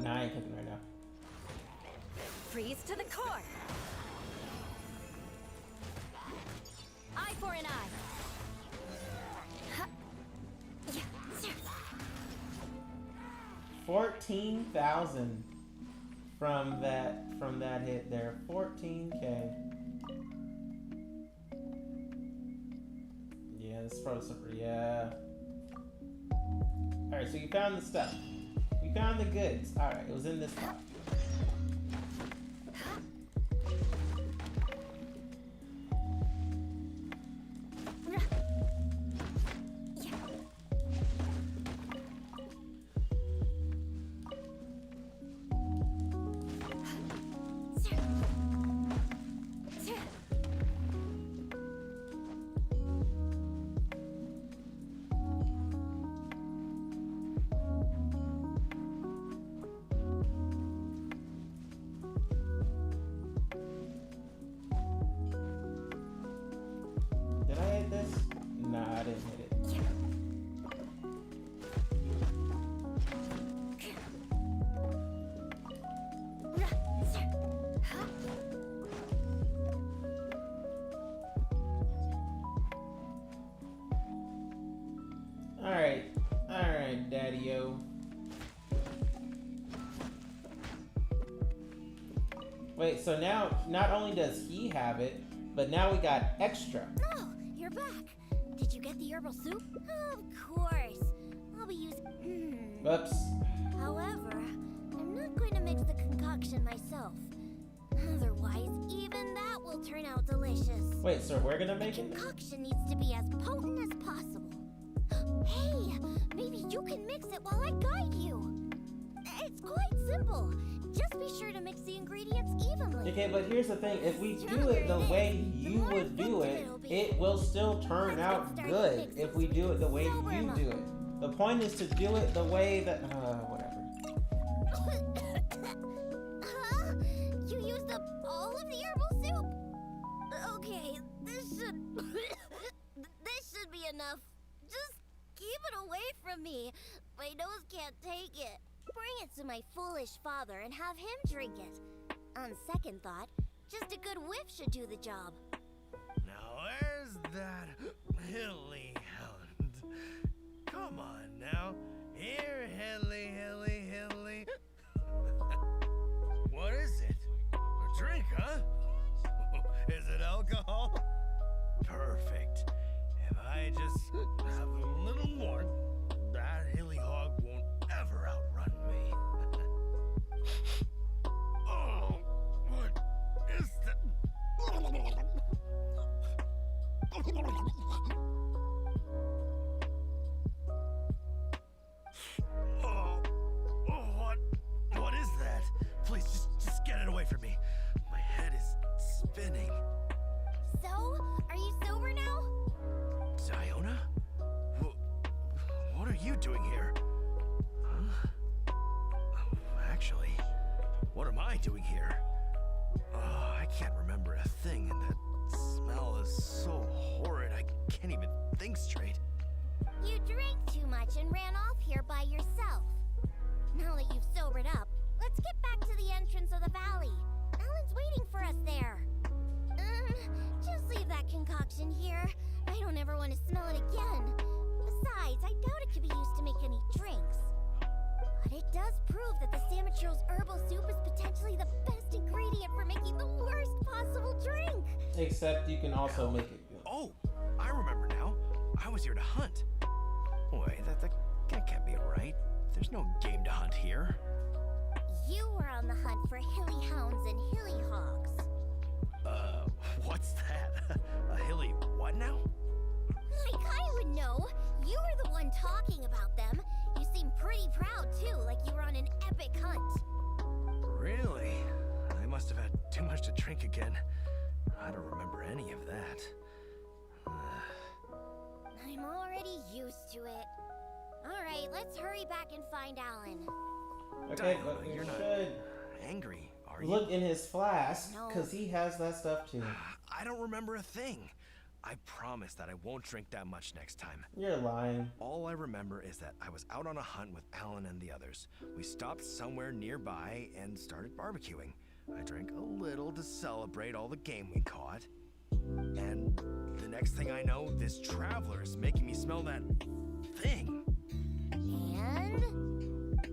I ain't cooking right now. Freeze to the core. Eye for an eye. 14,000 from that hit there. 14K. Yeah, this is probably super. Yeah. All right, so you found the stuff. You found the goods. All right, it was in this spot. Did I hit this? Nah, I didn't hit it. Alright, Daddy-o. Wait, so now, not only does he have it, but now we got extra. Oh, you're back. Did you get the herbal soup? Of course. I'll be using. Whoops. However, I'm not going to mix the concoction myself. Otherwise, even that will turn out delicious. Wait, so we're gonna make it? Concoction needs to be as potent as possible. Hey, maybe you can mix it while I guide you. It's quite simple. Just be sure to mix the ingredients evenly. Okay, but here's the thing. If we do it the way you would do it, it will still turn out good if we do it the way you do it. The point is to do it the way that... whatever. Huh? You used up all of the herbal soup? Okay, this should... this should be enough. Just keep it away from me. My nose can't take it. Bring it to my foolish father and have him drink it. On second thought, just a good whiff should do the job. Now where's that hilly hound? Come on now. Here, hilly. What is it? A drink, huh? Is it alcohol? Perfect. If I just have a little more, that hilly hog won't ever outrun me. Oh, what is that? What is that? Please, just get it away from me. My head is spinning. So, are you sober now? Ziona? What are you doing here? Huh? Actually, what am I doing here? Oh, I can't remember a thing, and that smell is so horrid I can't even think straight. You drank too much and ran off here by yourself. Now that you've sobered up, let's get back to the entrance of the valley. Alan's waiting for us there. Just leave that concoction here. I don't ever want to smell it again. Besides, I doubt it could be used to make any drinks. But it does prove that the Samatro's herbal soup is potentially the best ingredient for making the worst possible drink. Except you can also make it good. Oh, I remember now. I was here to hunt. Wait, that can't be right. There's no game to hunt here. You were on the hunt for hilly hounds and hilly hogs. What's that? A hilly what now? Like I would know. You were the one talking about them. You seem pretty proud too, like you were on an epic hunt. Really? I must have had too much to drink again. I don't remember any of that. I'm already used to it. Alright, let's hurry back and find Alan. Okay, Diana, but we you're not should... angry, Are you? look in his flask, because he has that stuff too. I don't remember a thing. I promise that I won't drink that much next time. You're lying. All I remember is that I was out on a hunt with Alan and the others. We stopped somewhere nearby and started barbecuing. I drank a little to celebrate all the game we caught. And the next thing I know, this traveler is making me smell that thing.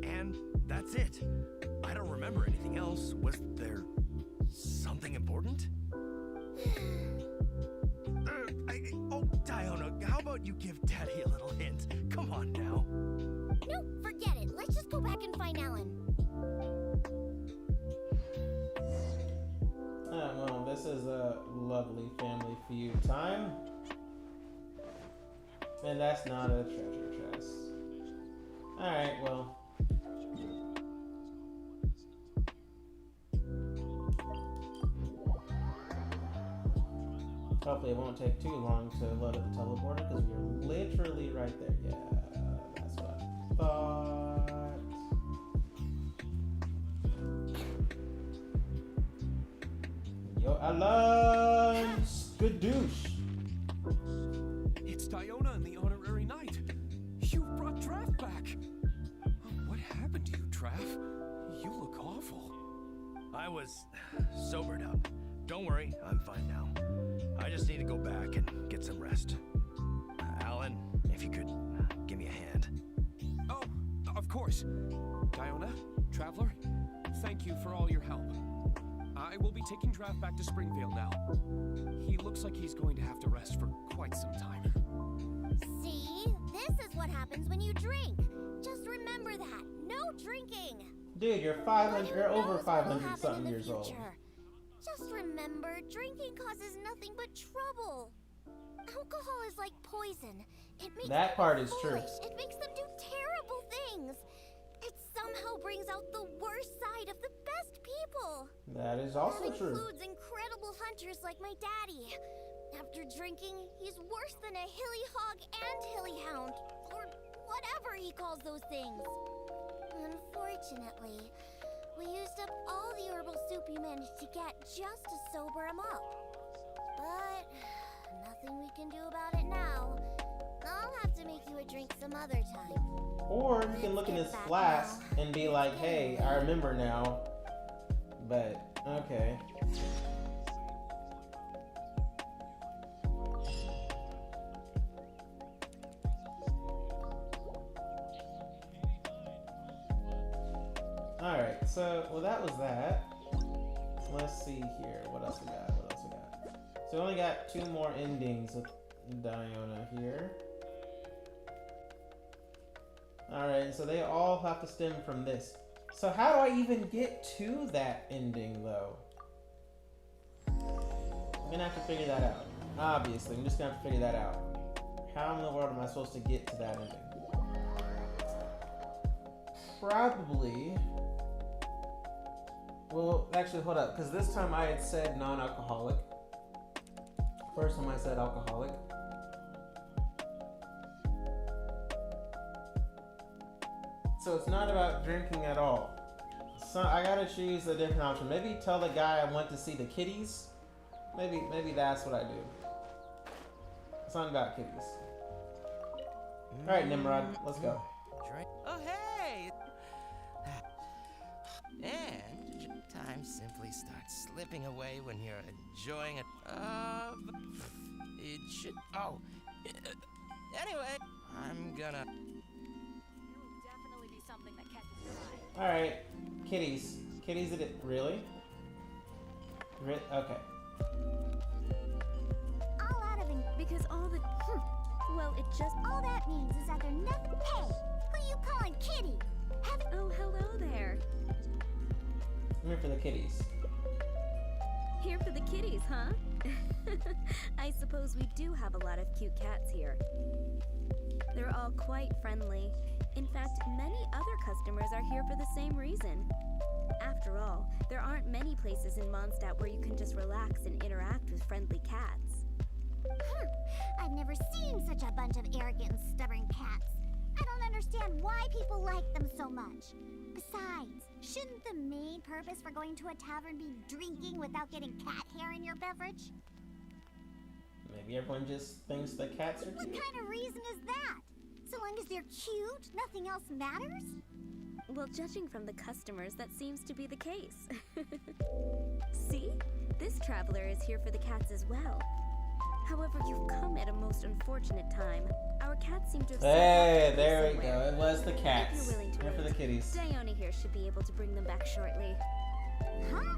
And that's it. I don't remember anything else. Was there something important? Oh, Diona, how about you give Daddy a little hint? Come on now. No, forget it. Let's just go back and find Alan. Oh, well, this is a lovely family feud time. And that's not a treasure chest. Alright, well. Hopefully it won't take too long to load up the teleporter because we're literally right there. Yeah, that's what I thought. Yo, Alan! Skadoosh! It's Diona and the Honorary Knight. You brought Trav back. What happened to you, Trav? You look awful. I was sobered up. Don't worry, I'm fine now. I just need to go back and get some rest. Alan, if you could give me a hand. Oh, of course. Diona, Traveler, thank you for all your help. I will be taking Trav back to Springvale now. He looks like he's going to have to rest for quite some time. See? This is what happens when you drink. Just remember that. No drinking. Dude, you're over 500 something years old. Just remember, drinking causes nothing but trouble. Alcohol is like poison. It makes That part is true. foolish. It makes them do terrible things. It somehow brings out the worst side of the best people. That is also That true. includes incredible hunters like my daddy. After drinking, he's worse than a hilly hog and hilly hound, or whatever he calls those things. Unfortunately, we used up all the herbal soup you managed to get just to sober him up. But nothing we can do about it now. I'll have to make you a drink some other time. Or you can look in his flask and be like, hey, I remember now. But, okay. Alright, so, well, that was that. Let's see here. What else we got? What else we got? So, we only got 2 more endings with Diona here. Alright, so they all have to stem from this. So how do I even get to that ending, though? I'm gonna have to figure that out. Obviously, I'm just gonna have to figure that out. How in the world am I supposed to get to that ending? Probably... Well, actually, hold up, because this time I had said non-alcoholic. First time I said alcoholic. So it's not about drinking at all. So I gotta choose a different option. Maybe tell the guy I went to see the kitties. Maybe that's what I do. It's not about kitties. All right, Nimrod, let's go. Drink. Oh, hey! And time simply starts slipping away when you're enjoying it. It should. Oh. Anyway, I'm gonna. Definitely be something that catches your eye. All right, kitties. Kitties, did it really? Okay. All out of it. Because all the... Well, it just... All that means is that they're nothing. Hey, who you calling kitty? Oh, hello there. I'm here for the kitties. Here for the kitties, huh? I suppose we do have a lot of cute cats here. They're all quite friendly. In fact, many other customers are here for the same reason. After all, there aren't many places in Mondstadt where you can just relax and interact with friendly cats. I've never seen such a bunch of arrogant and stubborn cats. I don't understand why people like them so much. Besides, shouldn't the main purpose for going to a tavern be drinking without getting cat hair in your beverage? Maybe everyone just thinks the cats are What cute. kind of reason is that? So long as they're cute, nothing else matters? Well, judging from the customers, that seems to be the case. See? This traveler is here for the cats as well. However, you've come at a most unfortunate time. Our cats seem to have Hey, there we somewhere. go. It was the If cats. you're willing to Here for the wait, kitties. Dione here should be able to bring them back shortly. Huh?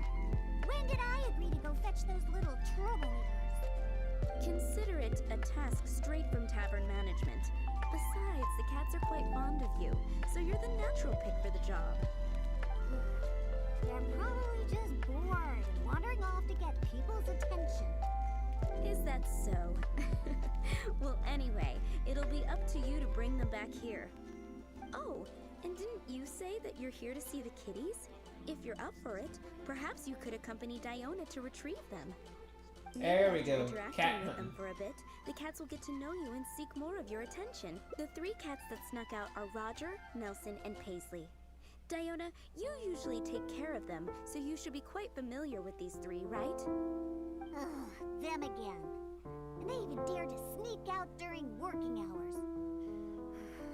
When did I agree to go fetch those little troublemakers? Consider it a task straight from tavern management. Besides, the cats are quite fond of you, so you're the natural pick for the job. They're probably just bored and wandering off to get people's attention. Is that so? Well, anyway, it'll be up to you to bring them back here. Oh, and didn't you say that you're here to see the kitties? If you're up for it, perhaps you could accompany Diona to retrieve them. Maybe There we after go. interacting Cat with hunting. them for a bit, the cats will get to know you and seek more of your attention. The 3 cats that snuck out are Roger, Nelson, and Paisley. Diona, you usually take care of them, so you should be quite familiar with these 3, right? Ugh, them again. And they even dare to sneak out during working hours.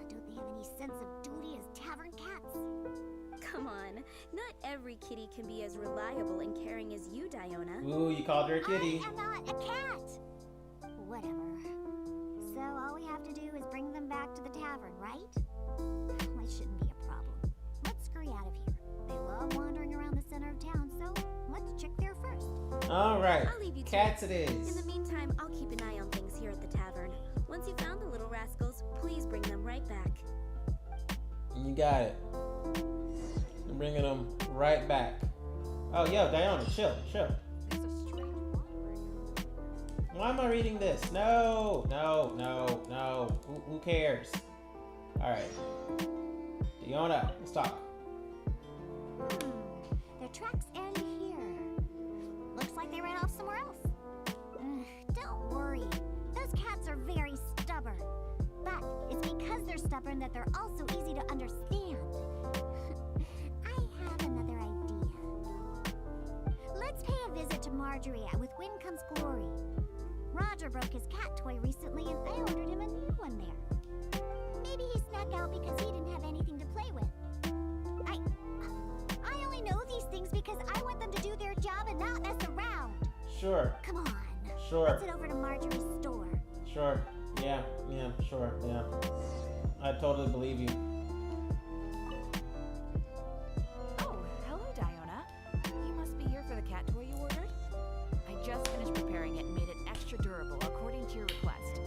Don't they have any sense of duty as tavern cats? Come on, not every kitty can be as reliable and caring as you, Diona. Ooh, you called her a kitty. I am not a cat. Whatever. So all we have to do is bring them back to the tavern, right? Well, it shouldn't be a problem. Let's scurry out of here. They love wandering around the center of town, so let's check there first. All right. I'll leave you to Cats it In is. the meantime, I'll keep an eye on things here at the tavern. Once you found the little rascals, please bring them right back. You got it. I'm bringing them right back. Oh, yo, Diona, chill. There's a strange word. Why am I reading this? No. Who cares? All right. Diona, let's talk. Their tracks end here. Looks like they ran off somewhere else. Don't worry. Those cats are very stubborn. But it's because they're stubborn that they're also easy to understand. I have another idea. Let's pay a visit to Marjorie at With Wind Comes Glory. Roger broke his cat toy recently and I ordered him a new one there. Maybe he snuck out because he didn't have anything to play with. I only know these things because I want them to do their job and not mess around. Sure. Come on. Sure. Let's head over to Marjorie's store. Sure. Yeah, sure. Yeah. I totally believe you. Oh, hello, Diona. You must be here for the cat toy you ordered? I just finished preparing it and made it extra durable according to your request.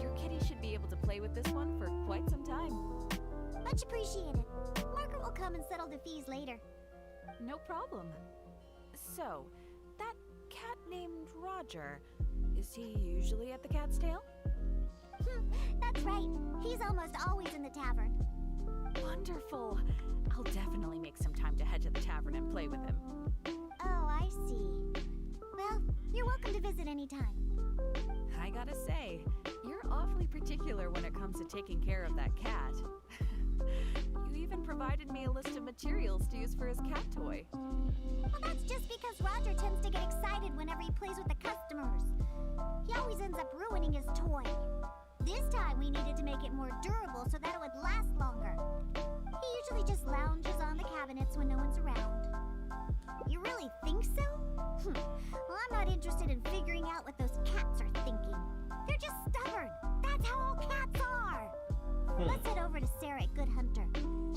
Your kitty should be able to play with this one for quite some time. Much appreciated. Margaret will come and settle the fees later. No problem. So, that cat named Roger, is he usually at the Cat's Tail? That's right. He's almost always in the tavern. Wonderful. I'll definitely make some time to head to the tavern and play with him. Oh, I see. Well, you're welcome to visit anytime. I gotta say, you're awfully particular when it comes to taking care of that cat. You even provided me a list of materials to use for his cat toy. Well, that's just because Roger tends to get excited whenever he plays with the customers. He always ends up ruining his toy. This time we needed to make it more durable so that it would last longer. He usually just lounges on the cabinets when no one's around. You really think so? Well, I'm not interested in figuring out what those cats are thinking. They're just stubborn. That's how all cats are. Let's head over to Sarah at Good Hunter.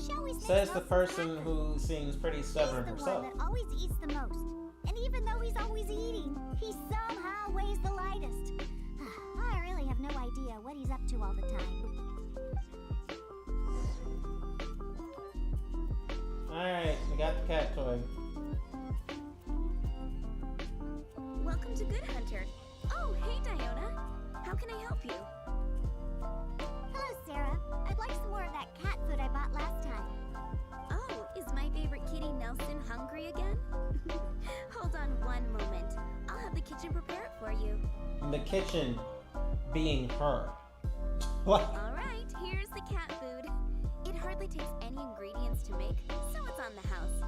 She always makes Says the most of person happen. who seems pretty stubborn He's the herself. one that always eats the most. And even though he's always eating, he somehow weighs the lightest. I really have no idea what he's up to all the time. Alright, we got the cat toy. Welcome to Good Hunter. Oh, hey, Diona. How can I help you? Hello, Sarah. I'd like some more of that cat food I bought last time. Oh, is my favorite kitty Nelson hungry again? Hold on one moment. I'll have the kitchen prepare it for you. In the kitchen being her. What? All right, here's the cat food. to make, so it's on the house.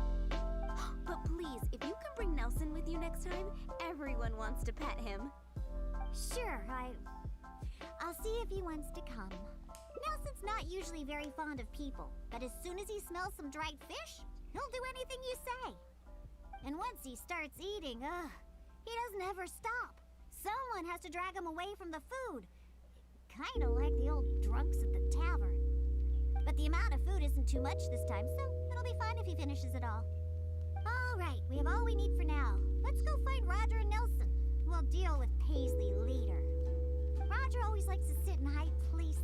But please, if you can bring Nelson with you next time, everyone wants to pet him. Sure, I'll see if he wants to come. Nelson's not usually very fond of people, but as soon as he smells some dried fish, he'll do anything you say. And once he starts eating, he doesn't ever stop. Someone has to drag him away from the food. Kind of like the old drunks at the tavern. But the amount of food isn't too much this time, so it'll be fine if he finishes it all. All right, we have all we need for now. Let's go find Roger and Nelson. We'll deal with Paisley later. Roger always likes to sit in high places.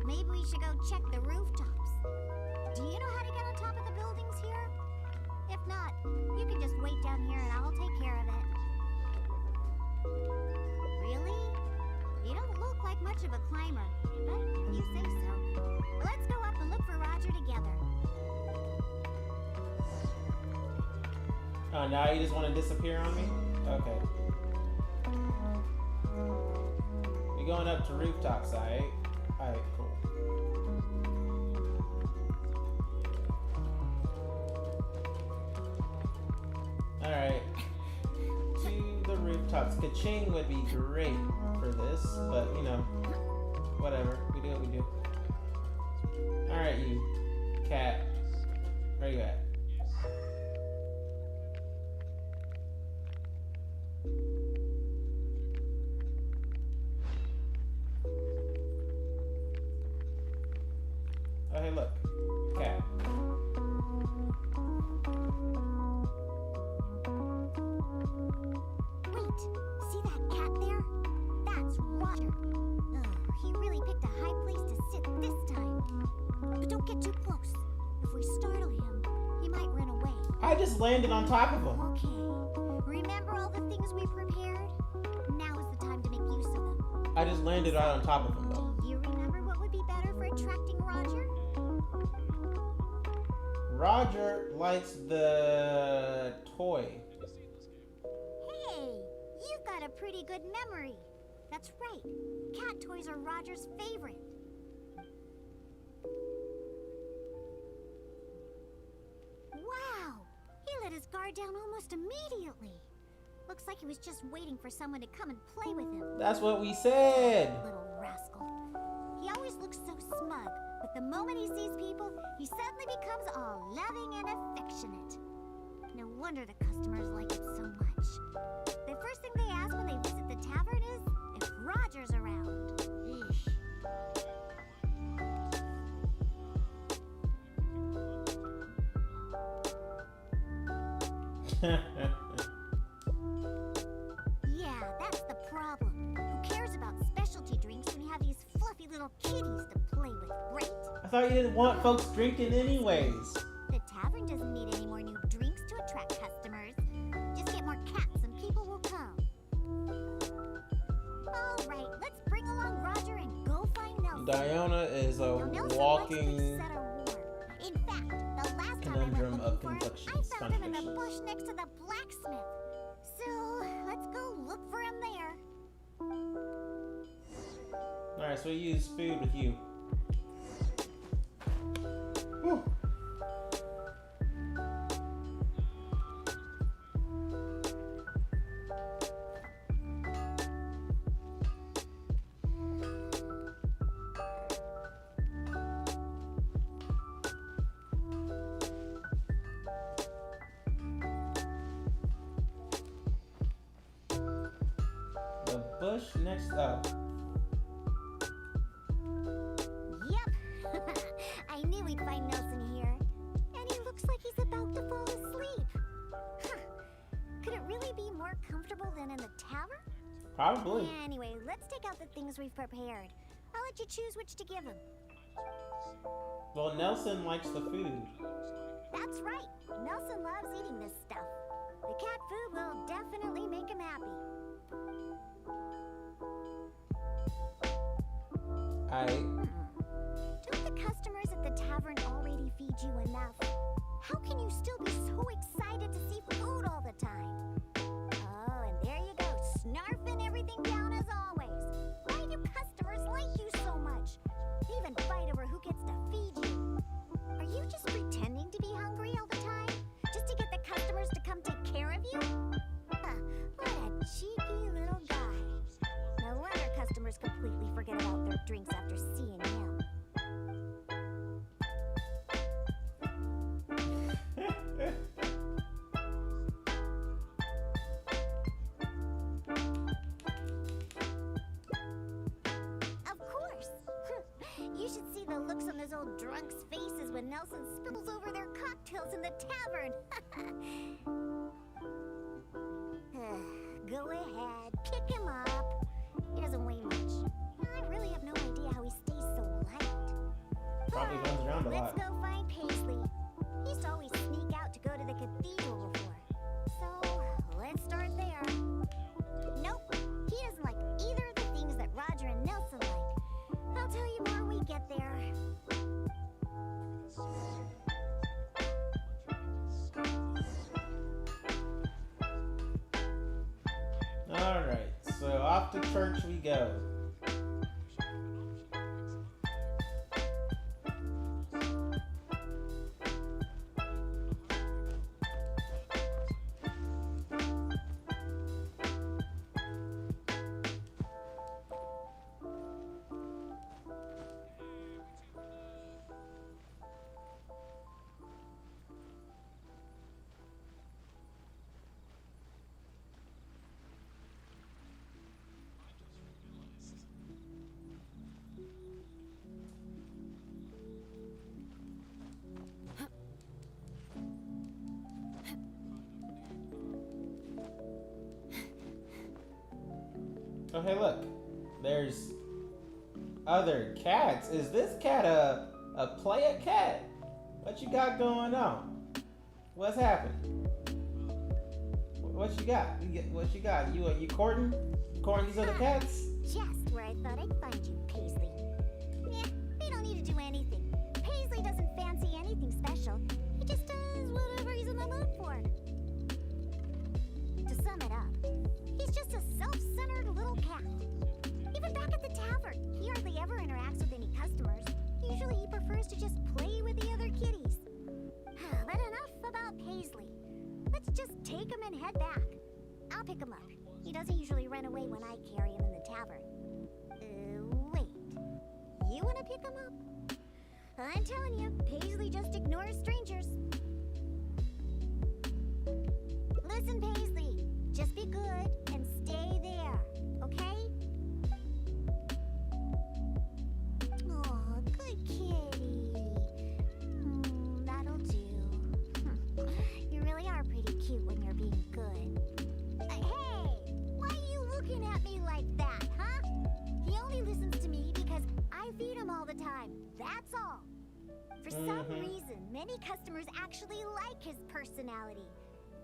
Maybe we should go check the rooftops. Do you know how to get on top of the buildings here? If not, you can just wait down here and I'll take care of it. Really? You don't look like much of a climber, but you say so. Let's go up and look for Roger together. Oh, now you just want to disappear on me? Okay. We're going up to rooftops, alright? Alright, cool. Alright. To the rooftops. Ka-ching would be great for this, but you know, whatever. We do what we do. Alright, you cat. Where you at? Oh, hey, look. Cat. Wait, see that cat there? That's Roger. He really picked a high place to sit this time. But don't get too close. If we startle him, he might run away. I just landed on top of him. Okay. Remember all the things we prepared? Now is the time to make use of them. I just landed right on top of him, though. Do you remember what would be better for attracting Roger? Roger likes the toy. Hey, you've got a pretty good memory. That's right. Cat toys are Roger's favorite. Wow! He let his guard down almost immediately. Looks like he was just waiting for someone to come and play with him. That's what we said. Little rascal. He always looks so smug, but the moment he sees people, he suddenly becomes all loving and affectionate. No wonder the customers like it so much. The first thing they ask when they visit the tavern is if Roger's around. Eesh. Yeah, that's the problem. Who cares about specialty drinks when you have these fluffy little kitties to play with, right? I thought you didn't want folks drinking anyways. The tavern doesn't need any more new drinks to attract customers. Just get more cats and people will come. All right, let's bring along Roger and go find Nelson. Diona is Now, a Nelson walking likes to set a war. In fact, the last time I went conundrum of looking for him, I complexions. found him in the bush next to the blacksmith. So, let's go look for him there. Alright, so we use food with you. Whew. The bush next up. Yep. I knew we'd find Nelson here. And he looks like he's about to fall asleep. Huh. Could it really be more comfortable than in the tavern? Probably. Anyway, let's take out the things we've prepared. I'll let you choose which to give him. Well, Nelson likes the food. That's right. Nelson loves eating this stuff. The cat food will definitely make him happy. Don't the customers at the tavern already feed you enough? How can you still be so excited to see food all the time? Oh, and there you go, snarfing everything down as always. Why do customers like you so much? They even fight over who gets to feed you. old drunks' faces when Nelson spills over their cocktails in the tavern. Go ahead, pick him up. He doesn't weigh much. I really have no idea how he stays so light. Probably runs around a lot. Let's go find Paisley. He used to always sneak out to go to the cathedral before. So, let's start there. Nope, he doesn't like either of the things that Roger and Nelson like. I'll tell you more when we get there. Alright, so off to church we go. Oh, hey, look. There's other cats. Is this cat a player cat? What you got going on? What's happening? What you got? What you got? You courting? Courting these other cats? Just where I thought I'd find you, Paisley. We don't need to do anything. Paisley doesn't fancy anything special. He just does whatever he's in the mood for. To sum it up, he's just a self-centered little cat. Even back at the tavern, he hardly ever interacts with any customers. Usually he prefers to just play with the other kitties. But enough about Paisley. Let's just take him and head back. I'll pick him up. He doesn't usually run away when I carry him in the tavern. Wait. You want to pick him up? I'm telling you, Paisley just ignores strangers. Listen, Paisley. Just be good and stay there, okay? Oh, good kitty. That'll do. You really are pretty cute when you're being good. Hey, why are you looking at me like that, huh? He only listens to me because I feed him all the time. That's all. For some reason, many customers actually like his personality.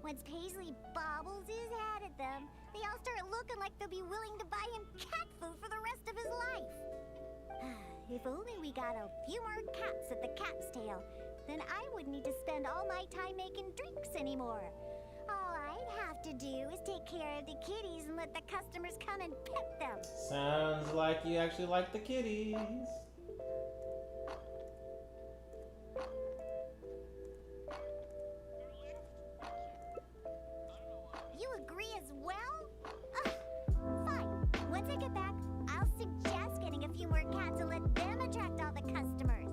Once Paisley bobbles his head at them, they all start looking like they'll be willing to buy him cat food for the rest of his life. If only we got a few more cats at the cat's tail, then I wouldn't need to spend all my time making drinks anymore. All I'd have to do is take care of the kitties and let the customers come and pet them. Sounds like you actually like the kitties. You agree as well? Fine. Once I get back, I'll suggest getting a few more cats and let them attract all the customers.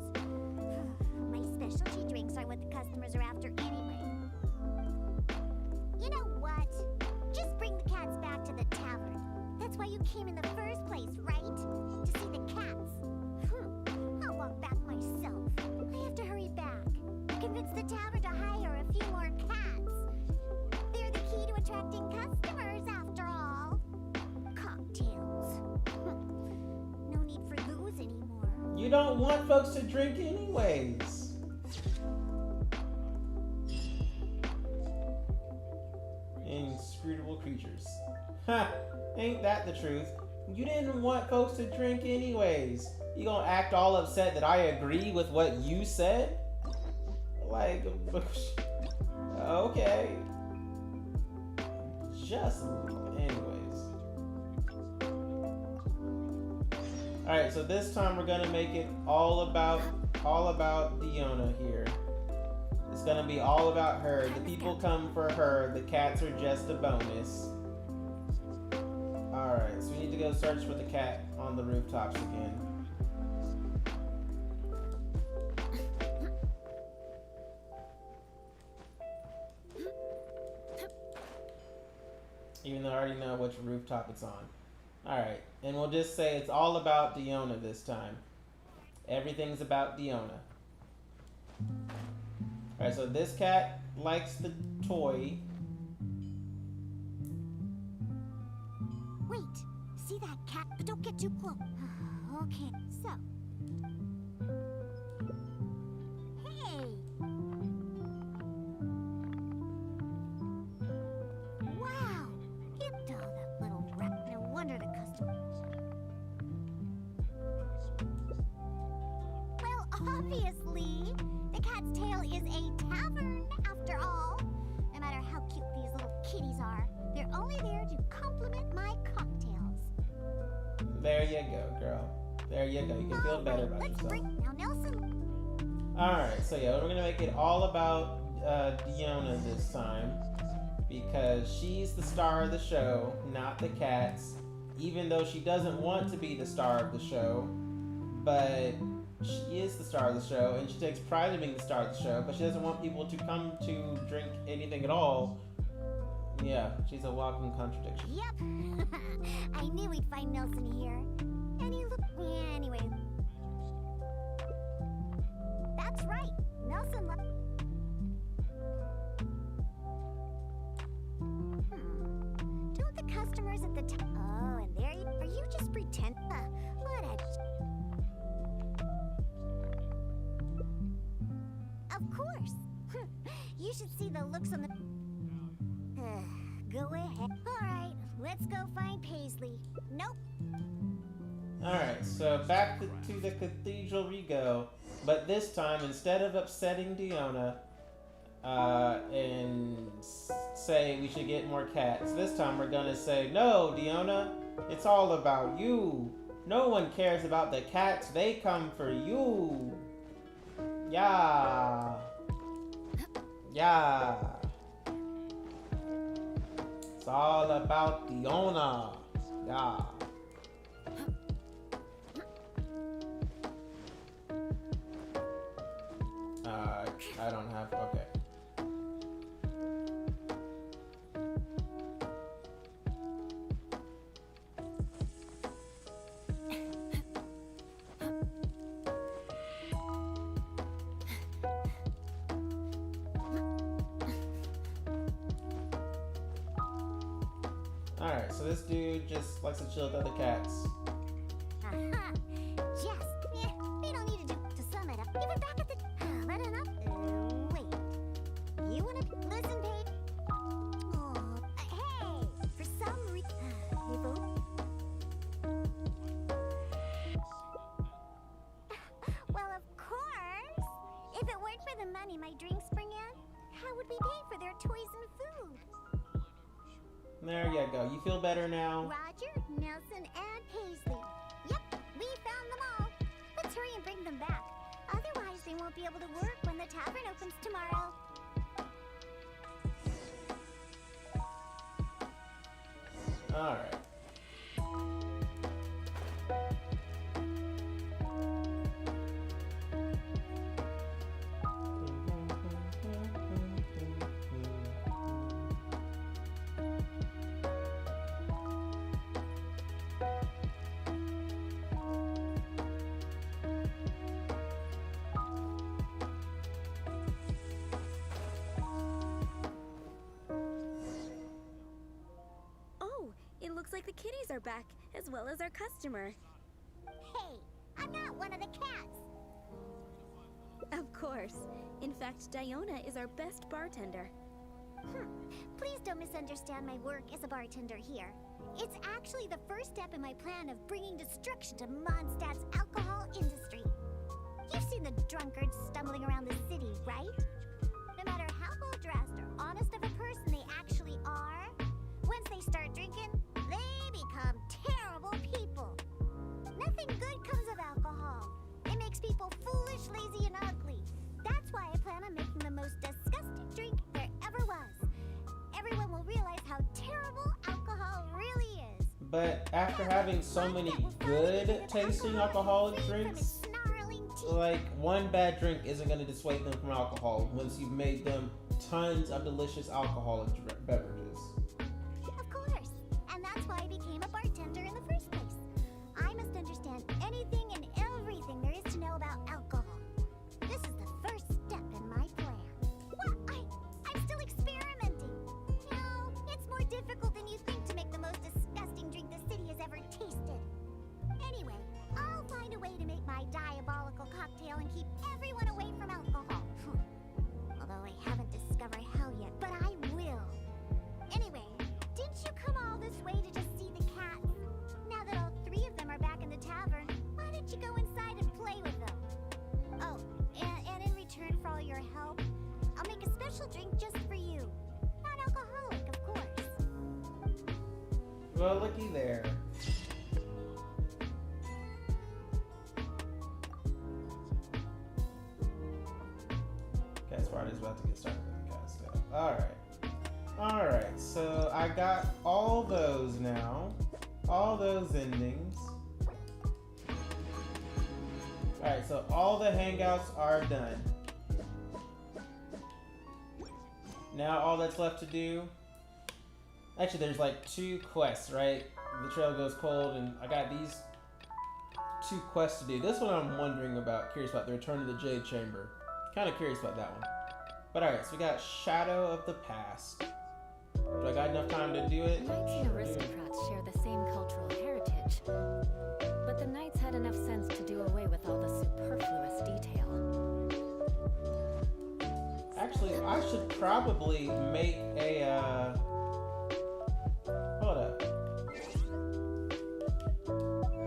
My specialty drinks are what the customers are after anyway. You know what? Just bring the cats back to the tavern. That's why you came in the first place, right? To see the cats. I'll walk back myself. I have to hurry back. Convince the tavern to hire a few more cats. They're the key to attracting customers, after all. Cocktails. No need for those anymore. You don't want folks to drink anyways. Inscrutable creatures. Ha! Ain't that the truth? You didn't want folks to drink anyways. You gonna act all upset that I agree with what you said? Like, okay. Just, anyways. Alright, so this time we're gonna make it all about Diona here. It's gonna be all about her. The people come for her. The cats are just a bonus. Alright, so we need to go search for the cat on the rooftops again. Even though I already know which rooftop it's on. Alright, and we'll just say it's all about Diona this time. Everything's about Diona. Alright, so this cat likes the toy. Wait, see that cat? But don't get too close. Okay, so. Hey! Wow! Get all that little rat. No wonder the customer. Well, obviously, the cat's tail is a tavern, after all. No matter how cute these little kitties are, they're only there to compliment my cocktails. There you go, girl. There you go. You can feel better about Let's yourself. bring now, Nelson. Alright, so yeah, we're gonna make it all about Diona this time. Because she's the star of the show, not the cats. Even though she doesn't want to be the star of the show. But she is the star of the show, and she takes pride in being the star of the show. But she doesn't want people to come to drink anything at all. Yeah, she's a walking contradiction. Yep. I knew we'd find Nelson here. And he looked. Yeah, anyway. That's right. Nelson left. Don't the customers at the oh, and there you are. You just pretend. What a. Of course. You should see the looks on the. Go ahead. Alright, let's go find Paisley. Nope. Alright, so back to the cathedral we go. But this time, instead of upsetting Diona and say we should get more cats, this time we're gonna say, no, Diona, it's all about you. No one cares about the cats, they come for you. Yeah. Yeah. It's all about Diona. Yeah. I don't have. Okay. Alright, so this dude just likes to chill with other cats. Aha! Just. Yeah, we don't need to do. To sum it up, even back at the. Let enough. Wait. You wanna listen, Paige? Oh, hey! For some reason. Hey, boo. Well, of course. If it weren't for the money my drinks bring in, how would we pay for their toys and food? There you go. You feel better now? Roger, Nelson, and Paisley. Yep, we found them all. Let's hurry and bring them back. Otherwise, they won't be able to work when the tavern opens tomorrow. Alright. It looks like the kitties are back, as well as our customer. Hey, I'm not one of the cats. Of course. In fact, Diona is our best bartender. Please don't misunderstand my work as a bartender here. It's actually the first step in my plan of bringing destruction to Mondstadt's alcohol industry. You've seen the drunkards stumbling around the city, right? No matter how well-dressed or honest of a person they actually are, once they start drinking, they become terrible people. Nothing good comes of alcohol. It makes people foolish, lazy, and ugly. That's why I plan on making the most disgusting drink there ever was. Everyone will realize how terrible alcohol really is. But after having so many good tasting alcoholic drinks, like one bad drink isn't going to dissuade them from alcohol once you've made them tons of delicious alcoholic beverages. Of course. And that's why I became a bartender in the first place. I must understand anything and everything there is to know about keep everyone away from alcohol. Although I haven't discovered how yet, but I will. Anyway, didn't you come all this way to just see the cats? Now that all three of them are back in the tavern, why don't you go inside and play with them? Oh, and in return for all your help, I'll make a special drink just for you. Non-alcoholic, of course. Well, looky there. Cast party is about to get started with the cast out. Alright, so I got all those now. All those endings. Alright, so all the hangouts are done. Now all that's left to do... Actually, there's like 2 quests, right? The trail goes cold, and I got these 2 quests to do. This one I'm wondering about, curious about, the Return to the Jade Chamber. Kind of curious about that one. But alright, so we got Shadow of the Past. Do I got enough time to do it? Knights and aristocrats share the same cultural heritage, but the knights had enough sense to do away with all the superfluous detail. Actually, I should probably make a, hold up.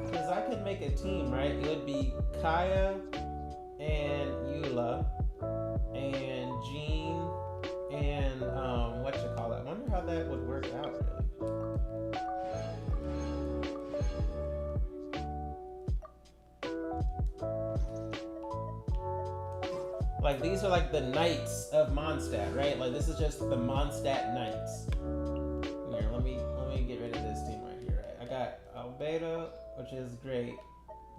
Because I could make a team, right? It would be Kaya and Eula and Jean and, whatchamacallit. I wonder how that would work out, really. Like, these are like the Knights of Mondstadt, right? Like, this is just the Mondstadt Knights. Here, let me get rid of this team right here, right? I got Albedo, which is great.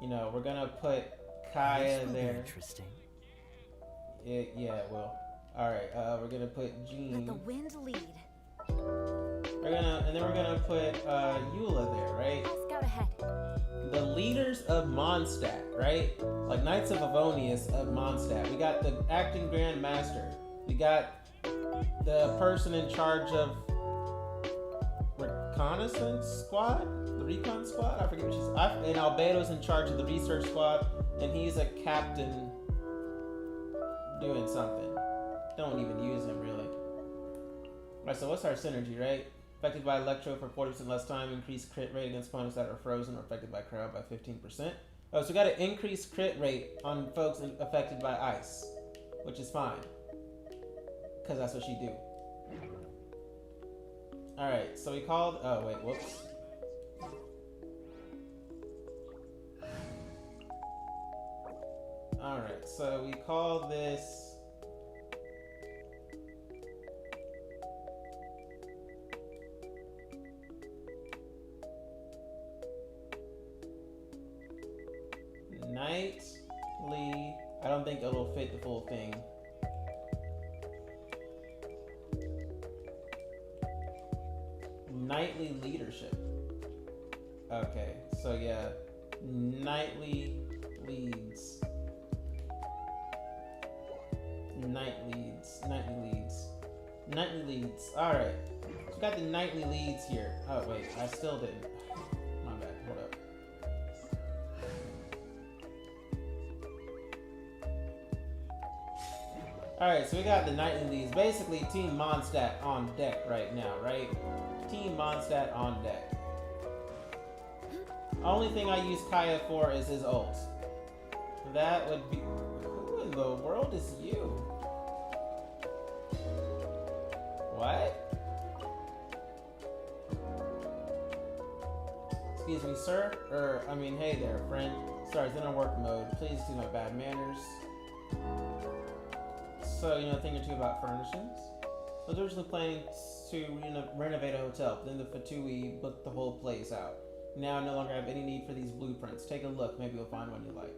You know, we're gonna put Kaya there. Interesting. Yeah, it will. Alright, we're gonna put Jean. Let the wind lead. And then we're gonna put Eula there, right? I'll scout ahead. The leaders of Mondstadt, right? Like Knights of Avonius of Mondstadt. We got the acting Grand Master. We got the person in charge of Reconnaissance Squad? The Recon Squad? I forget what she's... And Albedo's in charge of the Research Squad. And he's a captain doing something. Don't even use him, really. Alright, so what's our synergy, right? Affected by Electro for 40% less time, increased crit rate against opponents that are frozen or affected by crowd by 15%. Oh, so we got an increased crit rate on folks affected by ice, which is fine. Because that's what she do. Alright, so we called... Oh, wait, whoops. Alright, so we call this... Nightly. I don't think it'll fit the full thing. Nightly leadership. Okay, so yeah. Nightly leads. Nightly leads. Alright. So we got the nightly leads here. Oh, wait. I still didn't. My bad. Hold up. Alright, so we got the nightly leads. Basically, Team Mondstadt on deck right now, right? Team Mondstadt on deck. Only thing I use Kaya for is his ult. That would be... Who in the world is you? What? Excuse me, sir? Hey there, friend. Sorry, it's in a work mode. Please excuse my bad manners. So, you know a thing or two about furnishings? I was originally planning to renovate a hotel, but then the Fatui booked the whole place out. Now I no longer have any need for these blueprints. Take a look, maybe you'll find one you like.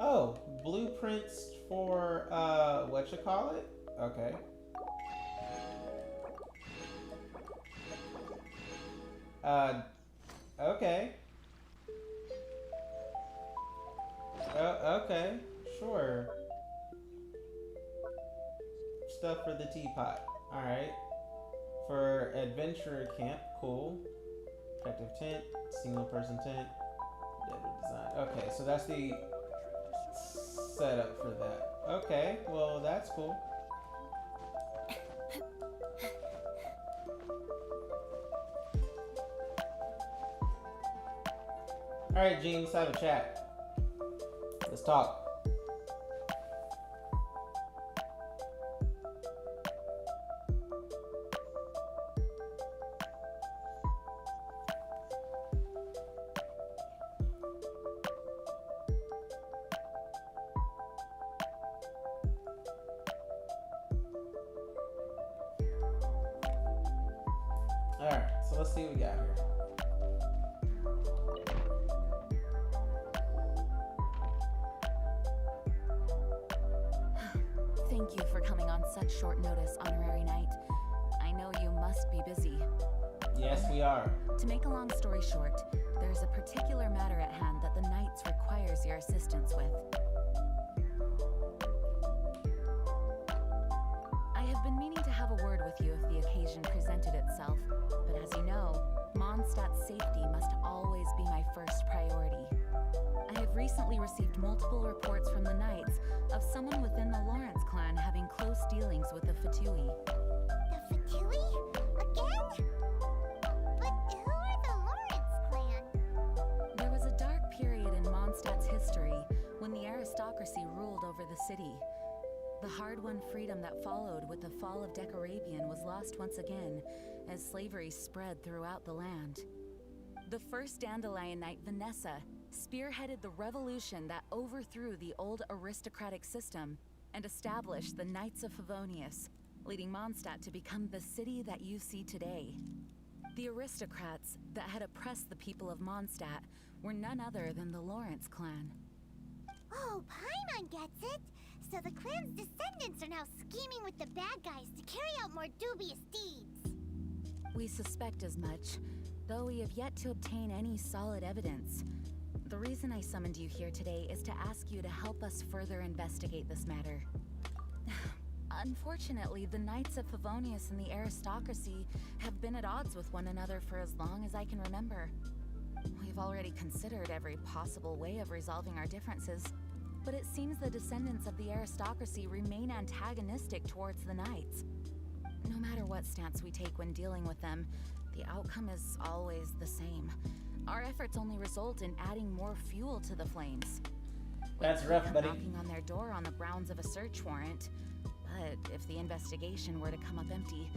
Oh, blueprints for, whatchamacallit? Okay. Okay. Okay, sure. Stuff for the teapot. Alright. For adventurer camp, cool. Protective tent, single person tent. Deadwood design. Okay, so that's the setup for that. Okay, well that's cool. Alright, Gene, let's have a chat. Let's talk. Alright, so let's see what we got here. Thank you for coming on such short notice, Honorary Knight. I know you must be busy. Yes, we are. To make a long story short, there's a particular matter at hand that the Knights requires your assistance with. I have been meaning to have a word with you if the occasion presented itself, but as you know, Mondstadt's safety must always be my first priority. I have recently received multiple reports from the Knights of someone within the Lawrence clan having close dealings with the Fatui. The Fatui? Again? But who are the Lawrence clan? There was a dark period in Mondstadt's history when the aristocracy ruled over the city. The hard-won freedom that followed with the fall of Decorabian was lost once again as slavery spread throughout the land. The first Dandelion Knight, Vanessa, spearheaded the revolution that overthrew the old aristocratic system and established the Knights of Favonius, leading Mondstadt to become the city that you see today. The aristocrats that had oppressed the people of Mondstadt were none other than the Lawrence clan. Oh, Paimon gets it. So the clan's descendants are now scheming with the bad guys to carry out more dubious deeds. We suspect as much, though we have yet to obtain any solid evidence. The reason I summoned you here today is to ask you to help us further investigate this matter. Unfortunately, the Knights of Favonius and the aristocracy have been at odds with one another for as long as I can remember. We've already considered every possible way of resolving our differences, but it seems the descendants of the aristocracy remain antagonistic towards the Knights. No matter what stance we take when dealing with them, the outcome is always the same. Our efforts only result in adding more fuel to the flames. That's rough, buddy. Knocking on their door on the grounds of a search warrant, but if the investigation were to come up empty,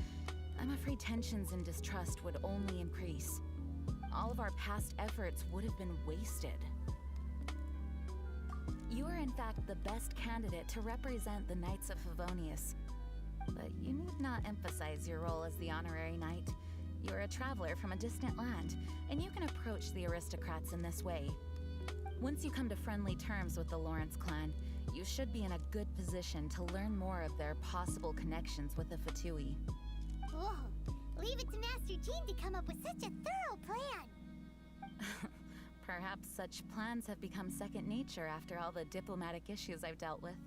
I'm afraid tensions and distrust would only increase. All of our past efforts would have been wasted. You are in fact the best candidate to represent the Knights of Favonius. But you need not emphasize your role as the honorary knight. You're a traveler from a distant land, and you can approach the aristocrats in this way. Once you come to friendly terms with the Lawrence clan, you should be in a good position to learn more of their possible connections with the Fatui. Whoa. Leave it to Master Jean to come up with such a thorough plan. Perhaps such plans have become second nature after all the diplomatic issues I've dealt with.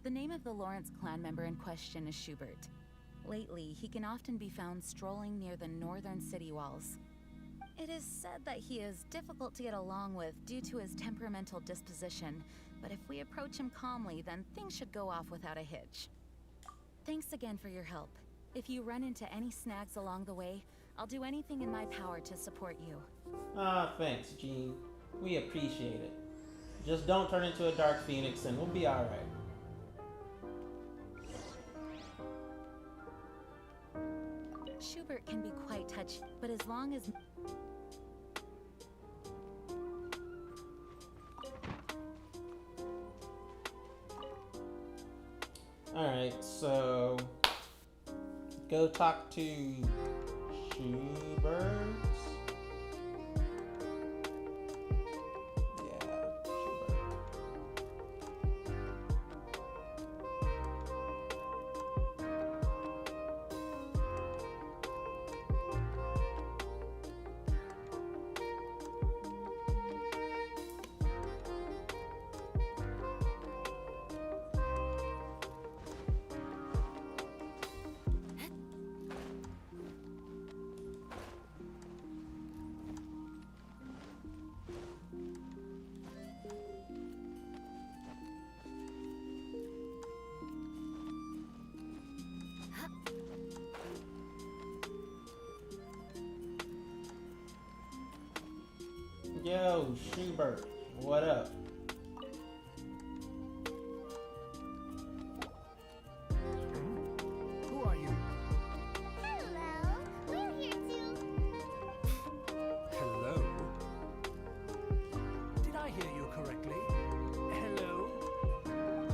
The name of the Lawrence clan member in question is Schubert. Lately, he can often be found strolling near the northern city walls. It is said that he is difficult to get along with due to his temperamental disposition, but if we approach him calmly, then things should go off without a hitch. Thanks again for your help. If you run into any snags along the way, I'll do anything in my power to support you. Thanks, Jean. We appreciate it. Just don't turn into a Dark Phoenix and we'll be alright. Schubert can be quite touchy, but as long as... Alright, so... go talk to... Schubert? Yeah, Schubert. Yo, Schubert, what up? Who are you? Hello. We're here too. Hello? Did I hear you correctly? Hello?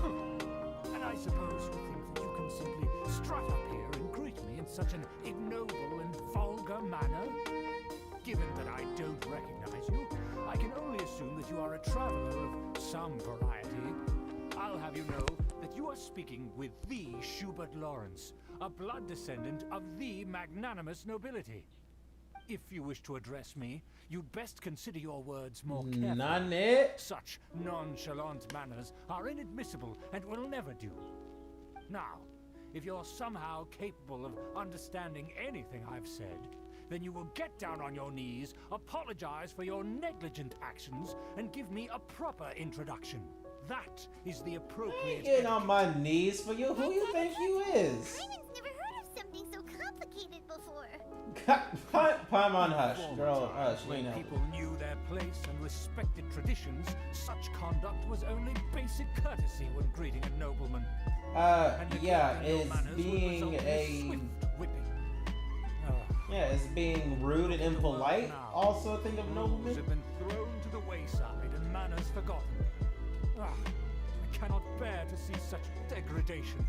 Huh. And I suppose you think that you can simply strut up here and greet me in such an ignoble and vulgar manner? Given that I don't recognize you, I can only assume that you are a traveler of some variety. I'll have you know that you are speaking with the Schubert Lawrence, a blood descendant of the magnanimous nobility. If you wish to address me, you'd best consider your words more carefully. None. Such nonchalant manners are inadmissible and will never do. Now, if you're somehow capable of understanding anything I've said, then you will get down on your knees, apologize for your negligent actions, and give me a proper introduction. That is the appropriate. Getting on my knees for you. Who you think you is? Simon's never heard of something so complicated before. Paimon, hush, girl, hush. We When know. people knew their place and respected traditions, such conduct was only basic courtesy when greeting a nobleman. Yeah, neglecting your is manners would being result in a swift whipping. yeah, is being rude and impolite Now, also a thing of rules nobleman? have been thrown to the wayside and manners forgotten. I cannot bear to see such degradation.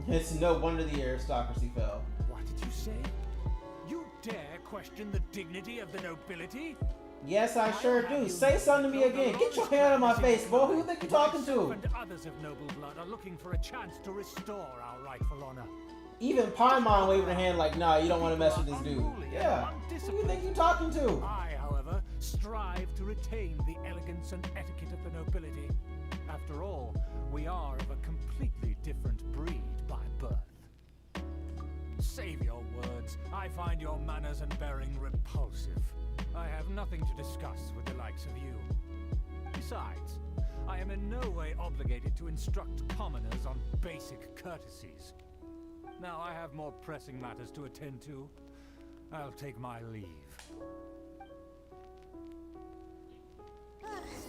It's no wonder the aristocracy fell. What did you say? You dare question the dignity of the nobility? Yes, I sure do. Say something to me again. Get your hand on my face, boy. Who you think you're talking Myself to? and others of noble blood are looking for a chance to restore our rightful honor. Even Paimon waving her hand like, nah, you don't want to mess with this dude. Yeah. Who you think you're talking to? I, however, strive to retain the elegance and etiquette of the nobility. After all, we are of a completely different breed by birth. Save your words. I find your manners and bearing repulsive. I have nothing to discuss with the likes of you. Besides, I am in no way obligated to instruct commoners on basic courtesies. Now I have more pressing matters to attend to. I'll take my leave.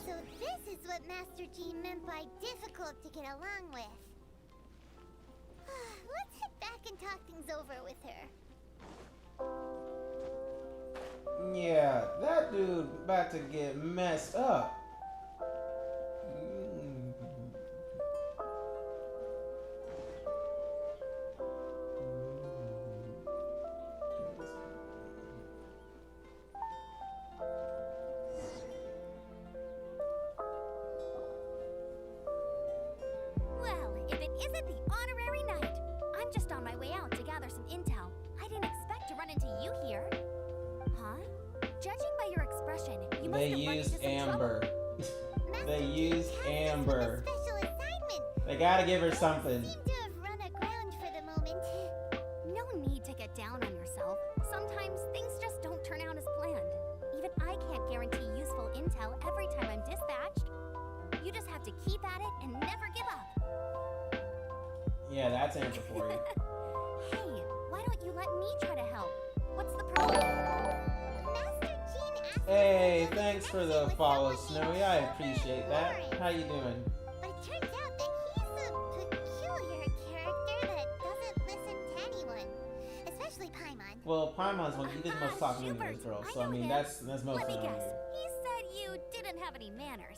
So this is what Master G meant by difficult to get along with. Let's head back and talk things over with her. Yeah, that dude about to get messed up. Well, if it isn't the honorary knight, I'm just on my way out to gather some intel. I didn't expect to run into you here. Huh? Judging by your expression, you must They have run used into some Amber. trouble. They used Master G has us Amber. with a special assignment. They gotta give her something. Seem to have run aground for the moment. No need to get down on yourself. Sometimes things just don't turn out as planned. Even I can't guarantee useful intel every time I'm dispatched. You just have to keep at it and never give up. Yeah, that's Amber for you. Hey, why don't you let me try to help? What's the problem? Master Jean asked Hey, me to thanks for connect the you with follow, someone Snowy. named I Robert appreciate that. Lawrence. How you doing? But it turns out that he's a peculiar character that doesn't listen to anyone, especially Paimon. Well, Paimon's one. He did the most talking to Schubert, this girl, I so I know mean him. that's most Let me of guess. them. He said you didn't have any manners.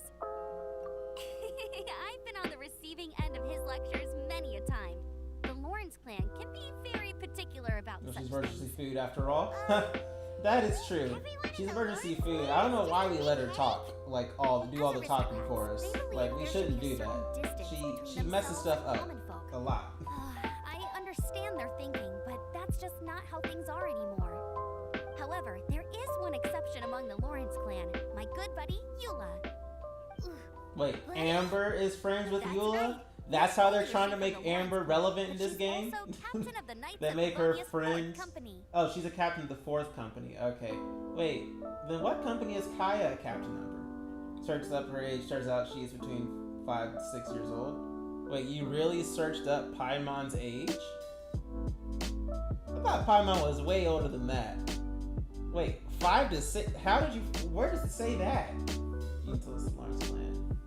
I've been on the receiving end of his lectures many a time. The Lawrence clan can be very particular about Well, such she's things. emergency food after all. That is true. Everyone She's in the emergency Lawrence food. clan I don't know is why we let her different. talk, like do all the talking for us. Like we shouldn't do that. She messes stuff up a lot. I understand their thinking, but that's just not how things are anymore. However, there is one exception among the Lawrence clan, my good buddy, Eula. Wait, Amber is friends with That's Eula? right. That's how they're She's trying to from make the Lawrence Amber clan, relevant in but this she's game? also captain of the Knights They of make her Melodious Fourth friends? Company. Oh, she's a captain of the 4th company. Okay. Wait, then what company is Kaya a captain under? Searched up her age. Turns out she's between 5 to 6 years old. Wait, you really searched up Paimon's age? I thought Paimon was way older than that. Wait, 5 to 6. How did you? Where does it say that? You until the Lawrence clan.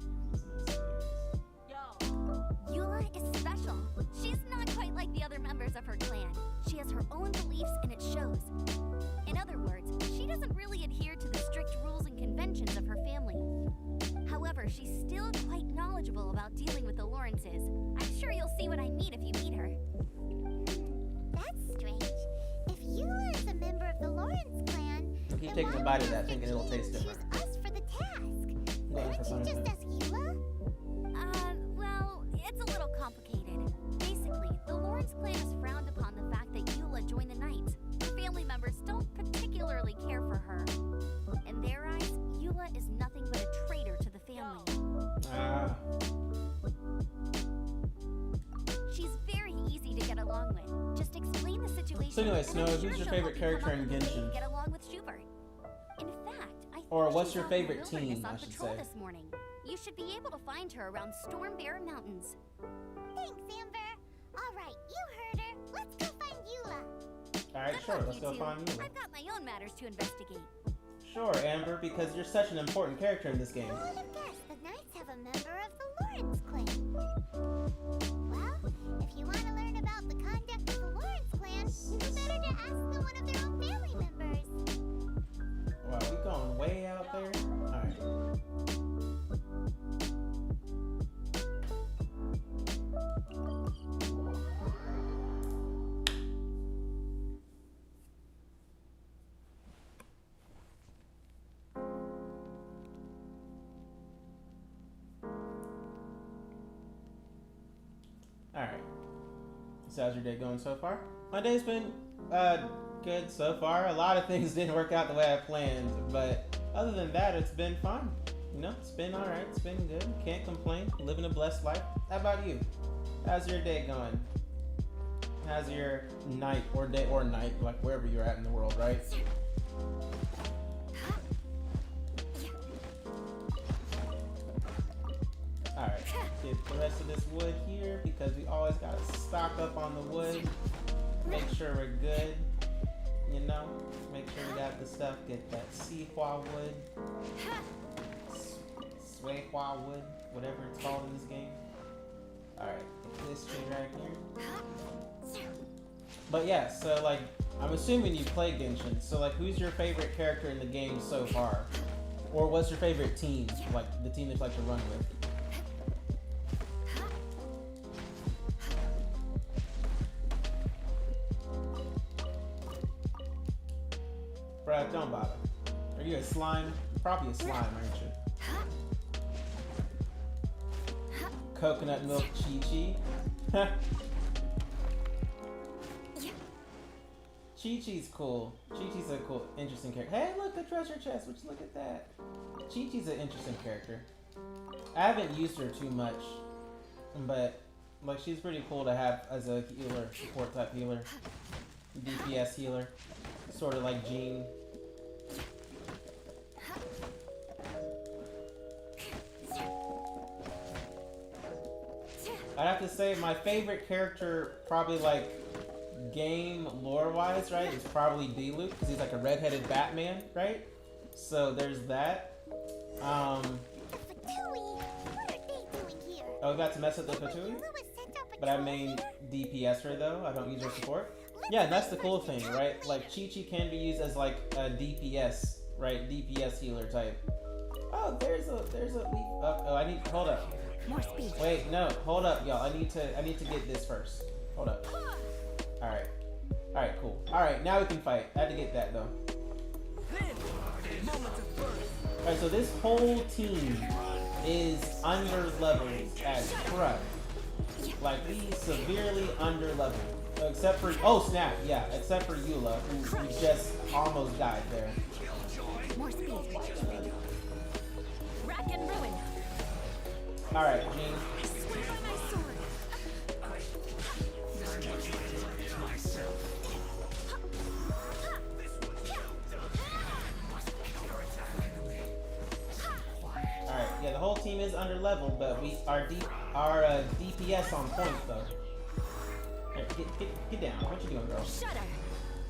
Eula is special. She's not quite like the other members of her clan. She has her own beliefs and it shows. In other words, she doesn't really adhere to the strict rules and conventions of her family. However, she's still quite knowledgeable about dealing with the Lawrences. I'm sure you'll see what I mean if you meet her. That's strange. If Eula is a member of the Lawrence clan, I keep then taking why a bite would of that, Mr. thinking it'll King taste different. choose us for the task? Going Why for don't you just punishment. ask Eula? Well, it's a little complicated. Basically, the Lawrence clan is frowned upon the fact that Eula joined the Knights. Her family members don't particularly care for her. In their eyes, Eula is nothing but a traitor to the family. Ah. She's very easy to get along with. Just explain the situation. So anyway, and Snow, I'm who's sure your she'll favorite help you come character up in with a way to Genshin? Get along with Schubert. In fact, I think Or what's she's your out in the favorite team, wilderness on I should patrol say. this morning. You should be able to find her around Storm Bear Mountains. Thanks, Amber. All right, you heard her. Let's go find Eula. Alright, Good sure. luck, Let's you go two. find you. I've got my own matters to investigate. Sure, Amber, because you're such an important character in this game. Who would have guessed the Knights have a member of the Lawrence clan? Well, if you want to learn about the conduct of the Lawrence clan, who better to ask than one of their own family members? Wow, we going way out there? Alright. Alright. So how's your day going so far? My day's been good so far. A lot of things didn't work out the way I planned, but other than that, it's been fine. You know, it's been alright, it's been good. Can't complain. Living a blessed life. How about you? How's your day going? How's your night or day or night, like wherever you're at in the world, right? Alright, get the rest of this wood here because we always gotta stock up on the wood. Make sure we're good, you know? Make sure we got the stuff. Get that Sihua wood. Suihua wood, whatever it's called in this game. Alright, get this tree right here. But yeah, so like, I'm assuming you play Genshin, so like, who's your favorite character in the game so far? Or what's your favorite team? Like, the team that you like to run with? Bruh, don't bother. Are you a slime? Probably a slime, aren't you? Coconut milk Chi-Chi. Chi-Chi's cool. Chi-Chi's a cool, interesting character. Hey, look, the treasure chest. Would you look at that? Chi-Chi's an interesting character. I haven't used her too much, but like she's pretty cool to have as a healer, support type healer, DPS healer, sort of like Jean. I'd have to say my favorite character, probably like game lore wise, right, is probably D-Luke, because he's like a redheaded Batman, right? So there's that. Fatui, what are they doing here? Oh, we got to mess up the Fatui? Eula was sent up But I patrol main here? DPS her though, I don't use her support. Yeah, that's the cool thing, right? Like Chi-Chi can be used as like a DPS, right? DPS healer type. Oh, there's a leaf. Oh, I need, hold up. More speed. Wait, no, hold up, y'all. I need to get this first. Hold up. Alright. Alright, cool. Alright, now we can fight. I had to get that though. Alright, so this whole team is under leveled as crud. Like, we severely under leveled. Except for, oh snap, yeah, except for Eula, who just almost died there. More speed. Rack and ruin. Alright, Jean. I swear by my sword. Alright, yeah, the whole team is under leveled, but we our DPS on point though. Alright, get down. What you doing, girl? Shudder.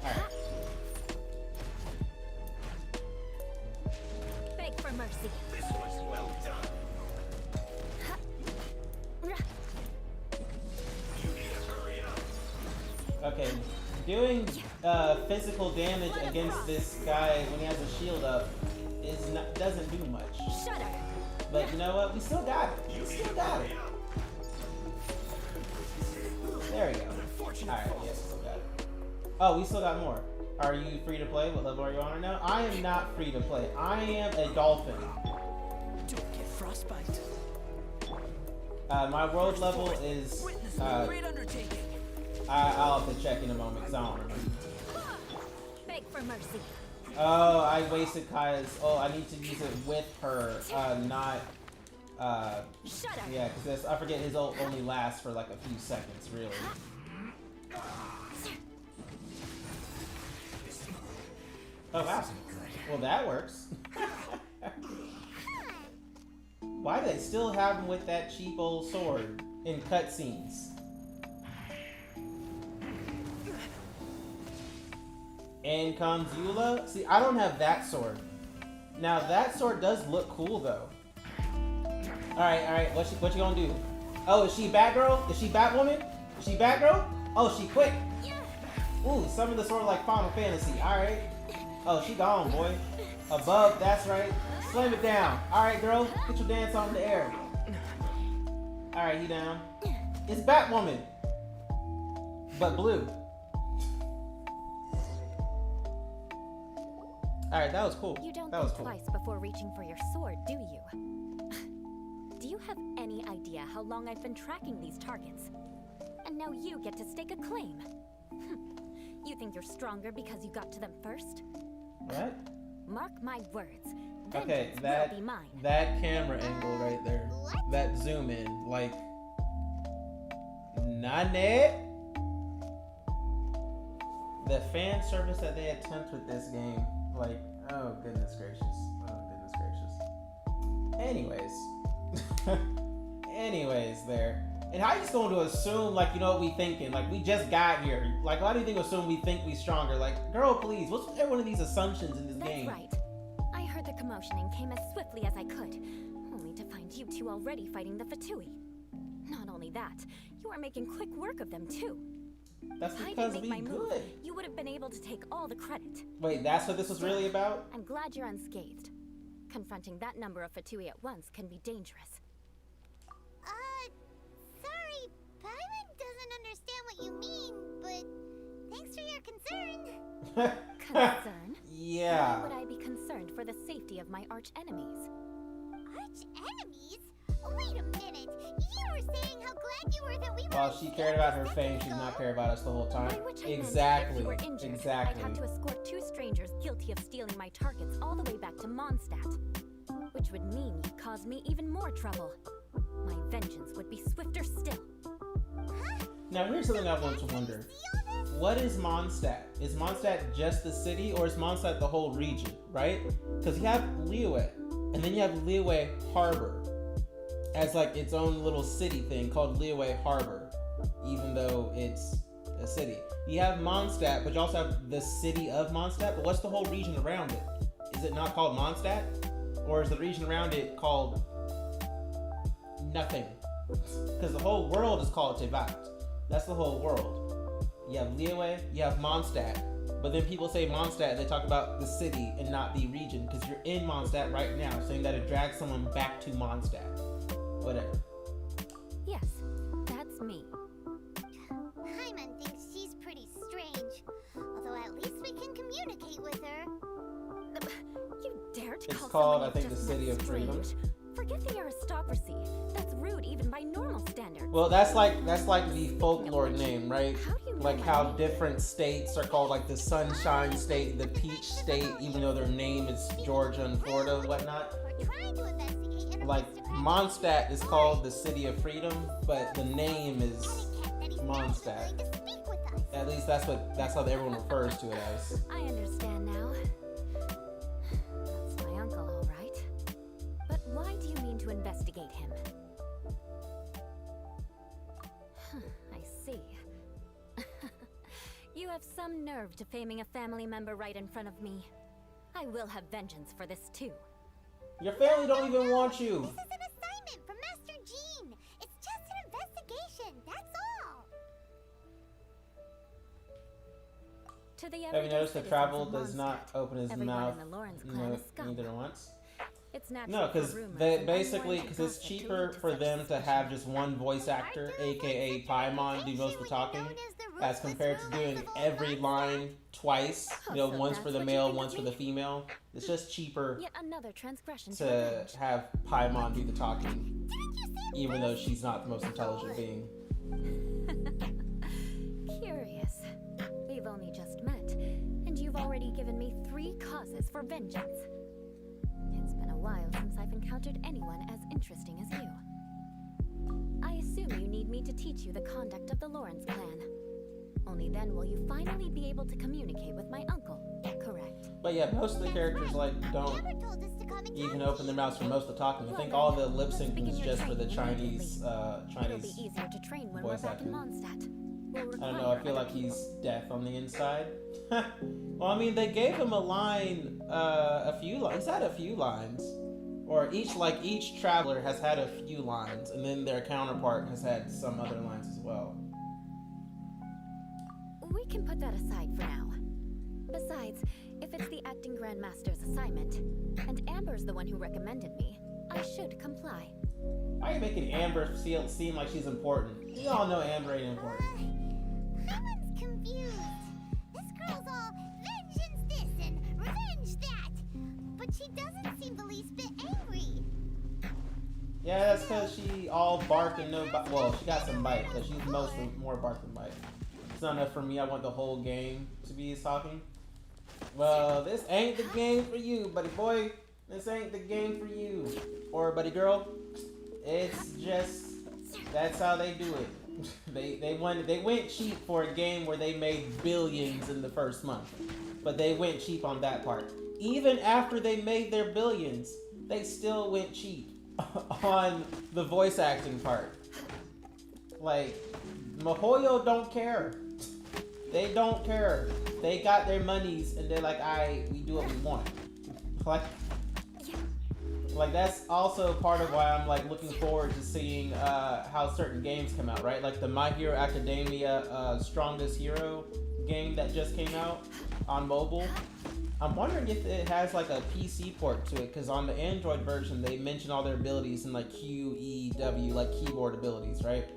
Alright. mercy. This was well done. You need to hurry up. Okay, doing physical damage against this guy when he has a shield up doesn't do much. Shudder. But you know what? We still got it. We still got it. There we go. Alright, yes, we still got it. Oh, we still got more. Are you free to play? What level are you on right now? I am not free to play. I am a dolphin. Don't get frostbite. My world level is... Witness the great undertaking. I'll have to check in a moment because I don't remember. Beg for mercy. Oh, I wasted Kaya's... Oh, I need to use it with her, not... Shudder. Yeah, because I forget his ult only lasts for like a few seconds, really. Oh, wow. Well, that works. Why do they still have him with that cheap old sword in cutscenes? And comes Eula. See, I don't have that sword. Now, that sword does look cool, though. Alright, what you gonna do? Oh, is she Batgirl? Is she Batwoman? Is she Batgirl? Oh, she quick. Ooh, some of the sword like Final Fantasy. Alright. Oh, she gone, boy. Above, that's right. Slam it down. Alright, girl. Get your dance on in the air. Alright, he down. It's Batwoman. But blue. Alright, that was cool. You don't That was think cool. twice before reaching for your sword, do you? Do you have any idea how long I've been tracking these targets? And now you get to stake a claim. You think you're stronger because you got to them first? What? Mark my words. Okay, Vengeance will be mine. that camera angle right there. What? That zoom in, like... Nane? The fan service that they attempt with this game, like, oh goodness gracious. Oh goodness gracious. Anyways, there. And how you just going to assume, like, you know what we thinking? Like, we just got here. Like, why do you think assume we think we stronger? Like, girl, please, what's with every one of these assumptions in this That's game? right. I heard the commotion and came as swiftly as I could, only to find you two already fighting the Fatui. Not only that, you are making quick work of them too. That's If I because didn't we make my move, good. you would have been able to take all the credit. Wait, that's what this was really about? I'm glad you're unscathed. Confronting that number of Fatui at once can be dangerous. Sorry, Paimon doesn't understand what you mean, but thanks for your concern. Concern? Yeah. Why would I be concerned for the safety of my arch enemies? Arch enemies? Wait a minute. You were saying how glad you were that we were. While she cared about her fame, she's not cared about us the whole time. By which I meant Exactly. if you were injured, Exactly. I'd have to escort two strangers guilty of stealing my targets all the way back to Mondstadt. Which would mean you'd cause me even more trouble. My vengeance would be swifter still. Now, here's something I want to wonder. What is Mondstadt? Is Mondstadt just the city, or is Mondstadt the whole region, right? Because you have Liyue, and then you have Liyue Harbor as like its own little city thing called Liyue Harbor, even though it's a city. You have Mondstadt, but you also have the city of Mondstadt, but what's the whole region around it? Is it not called Mondstadt? Or is the region around it called nothing? Because the whole world is called Tevat. That's the whole world. You have Liyue, you have Mondstadt, but then people say Mondstadt, they talk about the city and not the region, because you're in Mondstadt right now, so you gotta drag someone back to Mondstadt. Whatever. Yes, that's me. Paimon thinks she's pretty strange, although at least we can communicate with her. You dare to It's call called, someone I think, you've the just City met of Freedom. strange? Forget the aristocracy. That's rude even by normal standards. Well, that's like the folklore name, right? How do you know Like my how name? different states are called, like the Sunshine State, the Peach State, even though their name is Georgia and Florida and whatnot. We're trying to investigate an Like Mondstadt is called the City of Freedom, but the name is Mondstadt. At least that's how everyone refers to it as. I understand now. That's my uncle, all right. But why do you mean to investigate him? I see. You have some nerve defaming a family member right in front of me. I will have vengeance for this too. Your family don't even want you. This is an assignment from Master Jean. It's just an investigation, that's all. To the Have you everyday noticed that citizens travel of does not Mondstadt, open his everyone mouth in the Lawrence clan is scum. neither once? It's natural No, for because rumors they and basically, unwarranted because it's gossip to cheaper lead to for such them to suspicion. have just one voice actor, aka Paimon, do most of the talking, as compared to doing every line twice. You know, So once for that's the what you male, think once of for the me? female. It's just cheaper Yet another transgression to to revenge. have Paimon do the talking, Didn't you say even though she's not the most intelligent being. Curious. We've only just met, and you've already given me 3 causes for vengeance. It's been a while since I've encountered anyone as interesting as you. I assume you need me to teach you the conduct of the Lawrence clan. Only then will you finally be able to communicate with my uncle, correct? But yeah, most of the characters like don't Amber told us to come and even talk open to their you. mouths for most of the talking. I Well think then, all the lip let's syncing begin is your just for the training Chinese, It'll be Chinese. easier to train when voice we're back in acting. Mondstadt. We'll I don't require know. I feel other like he's people. deaf on the inside. Well, I mean, they gave him a line, a few lines. He's had a few lines, or each traveler has had a few lines, and then their counterpart has had some other lines as well. We can put that aside for now. Besides, if it's the acting grandmaster's assignment, and Amber's the one who recommended me, I should comply. Why are you making Amber seem like she's important? You all know Amber ain't important. Someone's confused. This girl's all vengeance this and revenge that. But she doesn't seem the least bit angry. Yeah, that's because she all bark and no bite. Well, she got some bite, but she's mostly more bark than bite. It's not enough for me. I want the whole game to be talking. Well, this ain't the game for you, buddy boy. This ain't the game for you. Or buddy girl. It's just, that's how they do it. They went cheap for a game where they made billions in the first month. But they went cheap on that part. Even after they made their billions, they still went cheap on the voice acting part. Like, Mihoyo don't care. They don't care. They got their monies and they're like, we do what we want. Like that's also part of why I'm like looking forward to seeing how certain games come out, right? Like the My Hero Academia Strongest Hero game that just came out on mobile. I'm wondering if it has like a PC port to it, because on the Android version they mention all their abilities in like Q, E, W, like keyboard abilities, right?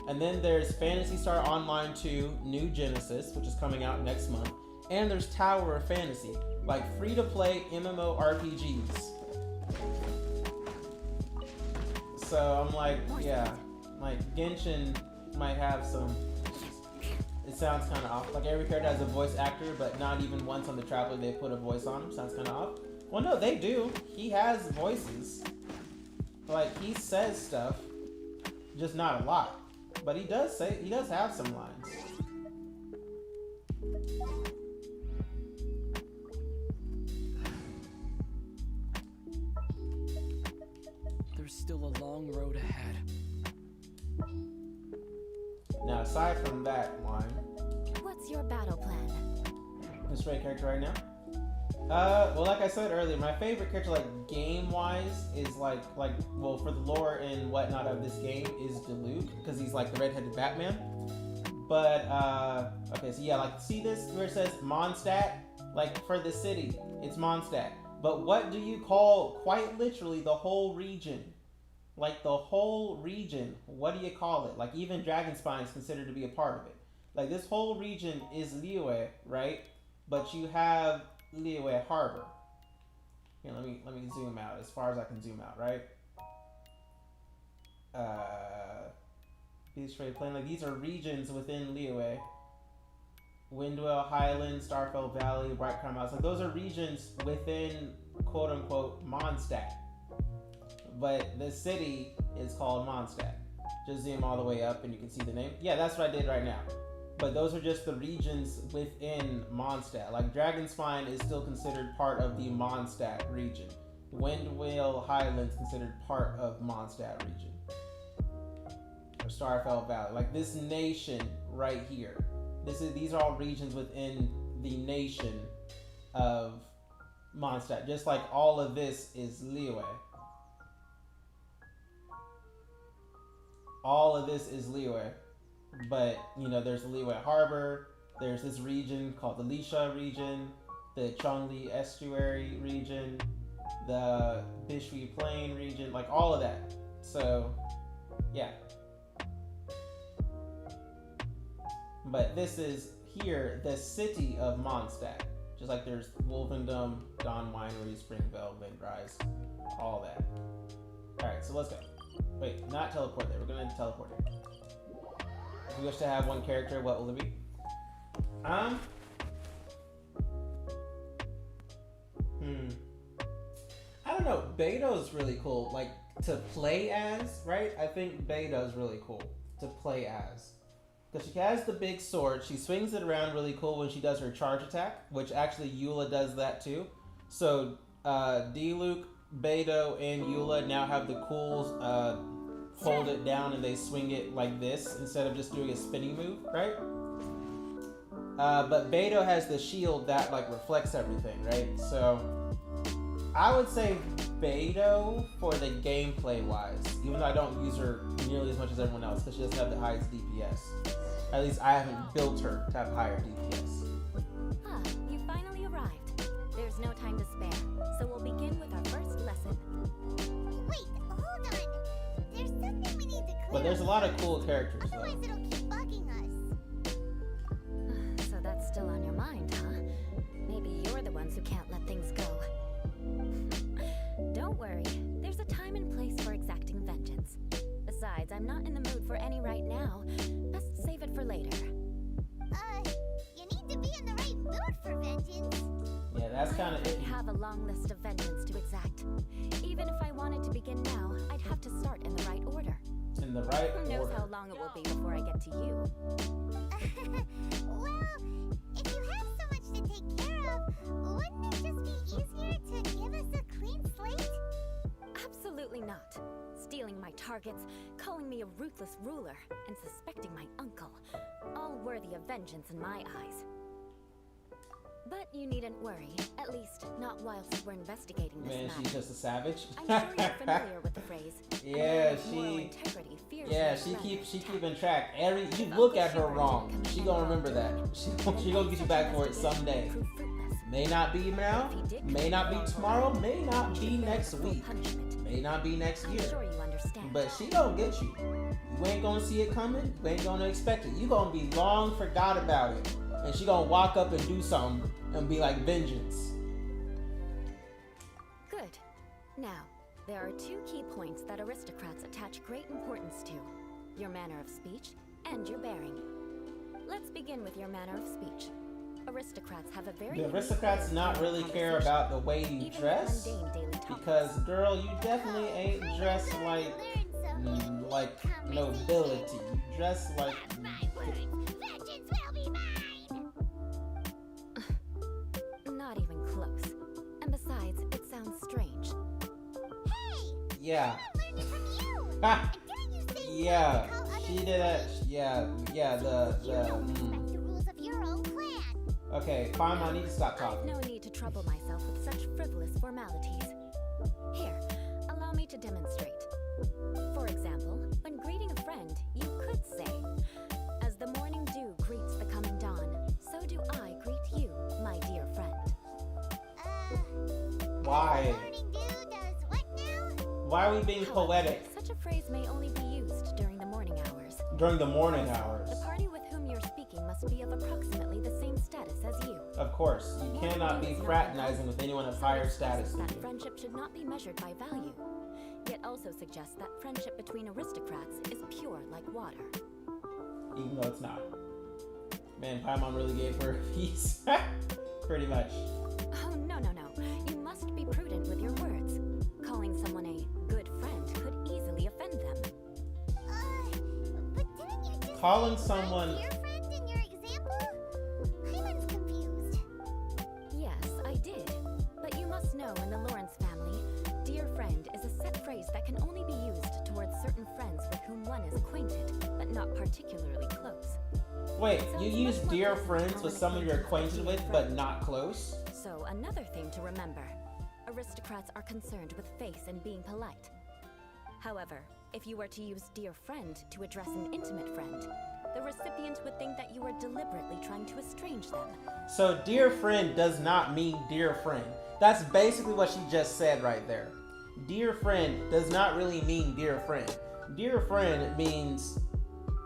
And then there's Phantasy Star Online 2 New Genesis, which is coming out next month. And there's Tower of Fantasy, like free-to-play MMORPGs. So I'm like, yeah, like Genshin might have some, it sounds kind of off. Like every character has a voice actor, but not even once on the Traveler they put a voice on him. Sounds kind of off. Well, no, they do. He has voices. Like he says stuff, just not a lot. But he does have some lines. There's still a long road ahead. Now, aside from that line, What's your battle plan? this right character right now. Well, like I said earlier, my favorite character, like game-wise, is like, well, for the lore and whatnot of this game, is Diluc, because he's like the red-headed Batman. But okay, so yeah, like see this where it says Mondstadt, like for the city, it's Mondstadt. But what do you call quite literally the whole region? Like the whole region, what do you call it? Like even Dragonspine is considered to be a part of it. Like this whole region is Liyue, right? But you have Liyue Harbor. Here, let me zoom out as far as I can zoom out, right? Be straight plain. Like these are regions within Liyue. Windwell, Highland, Starfell Valley, Bright Crown Mountains. Like those are regions within quote unquote Mondstadt. But the city is called Mondstadt. Just zoom all the way up and you can see the name. Yeah, that's what I did right now. But those are just the regions within Mondstadt. Like Dragonspine is still considered part of the Mondstadt region. Windwell Highlands considered part of Mondstadt region. Or Starfell Valley. Like this nation right here. These are all regions within the nation of Mondstadt, just like all of this is Liyue. All of this is Liyue. But, you know, there's the Liyue Harbor, there's this region called the Lisha region, the Chongli Estuary region, the Bishui Plain region, like all of that. So, yeah. But this is here, the city of Mondstadt. Just like there's Wolfendom, Dawn Winery, Springvale, Vindrise, all that. Alright, so let's go. Wait, not teleport there. We're gonna teleport there. If we wish to have one character, what will it be? I don't know. Beto's really cool. Like, to play as, right? I think Beto's really cool to play as. Because she has the big sword. She swings it around really cool when she does her charge attack, which actually Eula does that too. So, D-Luke, Beto, and Eula now have the cools hold it down and they swing it like this instead of just doing a spinning move, right? But Beto has the shield that like reflects everything, right? So I would say Beto for the gameplay wise, even though I don't use her nearly as much as everyone else because she doesn't have the highest DPS. At least I haven't built her to have higher DPS. Ah, you finally arrived. There's no time to spare, so we'll begin with our first lesson. Wait, hold on. There's something we need to clear. But there's a lot of cool characters though. Otherwise it'll keep bugging us. So that's still on your mind, huh? Maybe you're the ones who can't let things go. Don't worry, there's a time and place for exacting vengeance. Besides, I'm not in the mood for any right now. Best save it for later. You need to be in the right mood for vengeance. Yeah, that's kind of I it. have a long list of vengeance to exact. Even if I wanted to begin now, I'd have to start in the right order. In the right Who knows order. how long it will be before I get to you? Well, if you have so much to take care of, wouldn't it just be easier to give us a clean slate? Absolutely not. Stealing my targets, calling me a ruthless ruler, and suspecting my uncle. All worthy of vengeance in my eyes. But you needn't worry. At least, not whilst we're investigating this Man, matter. she's just a savage. I'm sure you're familiar with the phrase. "A man Yeah, of moral she. integrity fears Yeah, no she threat keeps of attack." keeping track. You look at her wrong, she gonna remember that. She gonna get you back for it someday. Prove fruitless. May not be now, may not be tomorrow, may not be next week, may not be next I'm year. sure you understand. But she gonna get you. You ain't gonna see it coming. You ain't gonna expect it. You gonna be long forgot about it, and she gonna walk up and do something and be like vengeance. Good. Now, there are two key points that aristocrats attach great importance to: your manner of speech and your bearing. Let's begin with your manner of speech. Aristocrats have a very The unique aristocrats way not of really care conversation, about the way you even dress, mundane daily topics. because girl, you definitely ain't dressed like nobility. You dress like My words, vengeance will be mine. Not even close. And besides, it sounds strange. Hey, yeah. I learned it from you. Ha! And didn't you say you Yeah, had to call others she did names? it. Yeah. You don't respect the rules of your own clan. Okay, fine. I need to stop I've talking. no need to trouble myself with such frivolous formalities. Here, allow me to demonstrate. For example, when greeting a friend, you could say, "As the morning dew greets the coming dawn, so do I greet you, my dear friend." Why? Morning dew does what now? Why are we being However, poetic such a phrase may only be used during the morning hours. during the morning hours? The party with whom you're speaking must be of approximately the same status as you. Of course, you cannot be fraternizing with anyone of So higher it status stresses than that you. friendship should not be measured by value. Yet also suggests that friendship between aristocrats is pure like water. Even though it's not. Man, Paimon really gave her a piece. Pretty much. Oh, no. You must be prudent with your words. Calling someone a good friend could easily offend them. But didn't you just Calling say someone- my dear friend in your example? Paimon's confused. Yes, I did. But you must know in the Lawrence family, dear friend is a set phrase that can only be used towards certain friends with whom one is acquainted, but not particularly close. Wait, It you sounds use much more dear pleasant friends than with an someone you're acquaintance acquainted with a with dear but friend. not close? So, another thing to remember. Aristocrats are concerned with face and being polite. However, if you were to use dear friend to address an intimate friend, the recipient would think that you were deliberately trying to estrange them. So dear friend does not mean dear friend. That's basically what she just said right there. Dear friend does not really mean dear friend. Dear friend means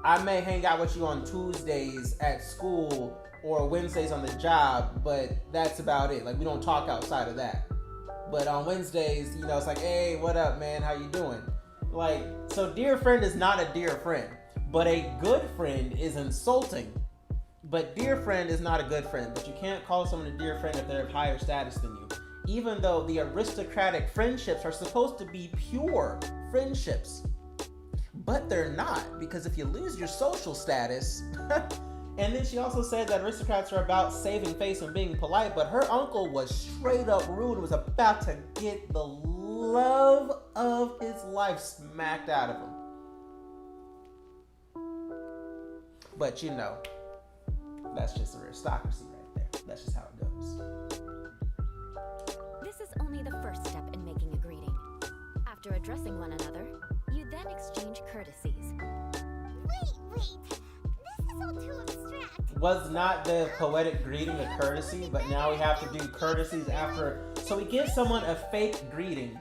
I may hang out with you on Tuesdays at school or Wednesdays on the job, but that's about it. Like, we don't talk outside of that. But on Wednesdays, you know, it's like, hey, what up, man? How you doing? Like, so dear friend is not a dear friend, but a good friend is insulting. But dear friend is not a good friend. But you can't call someone a dear friend if they're of higher status than you. Even though the aristocratic friendships are supposed to be pure friendships. But they're not, because if you lose your social status... And then she also said that aristocrats are about saving face and being polite, but her uncle was straight up rude and was about to get the love of his life smacked out of him. But you know, that's just aristocracy right there. That's just how it goes. This is only the first step in making a greeting. After addressing one another, you then exchange courtesies. Wait. This is all too abstract. Was not the poetic greeting a courtesy, but now we have to do courtesies after. So we give someone a fake greeting,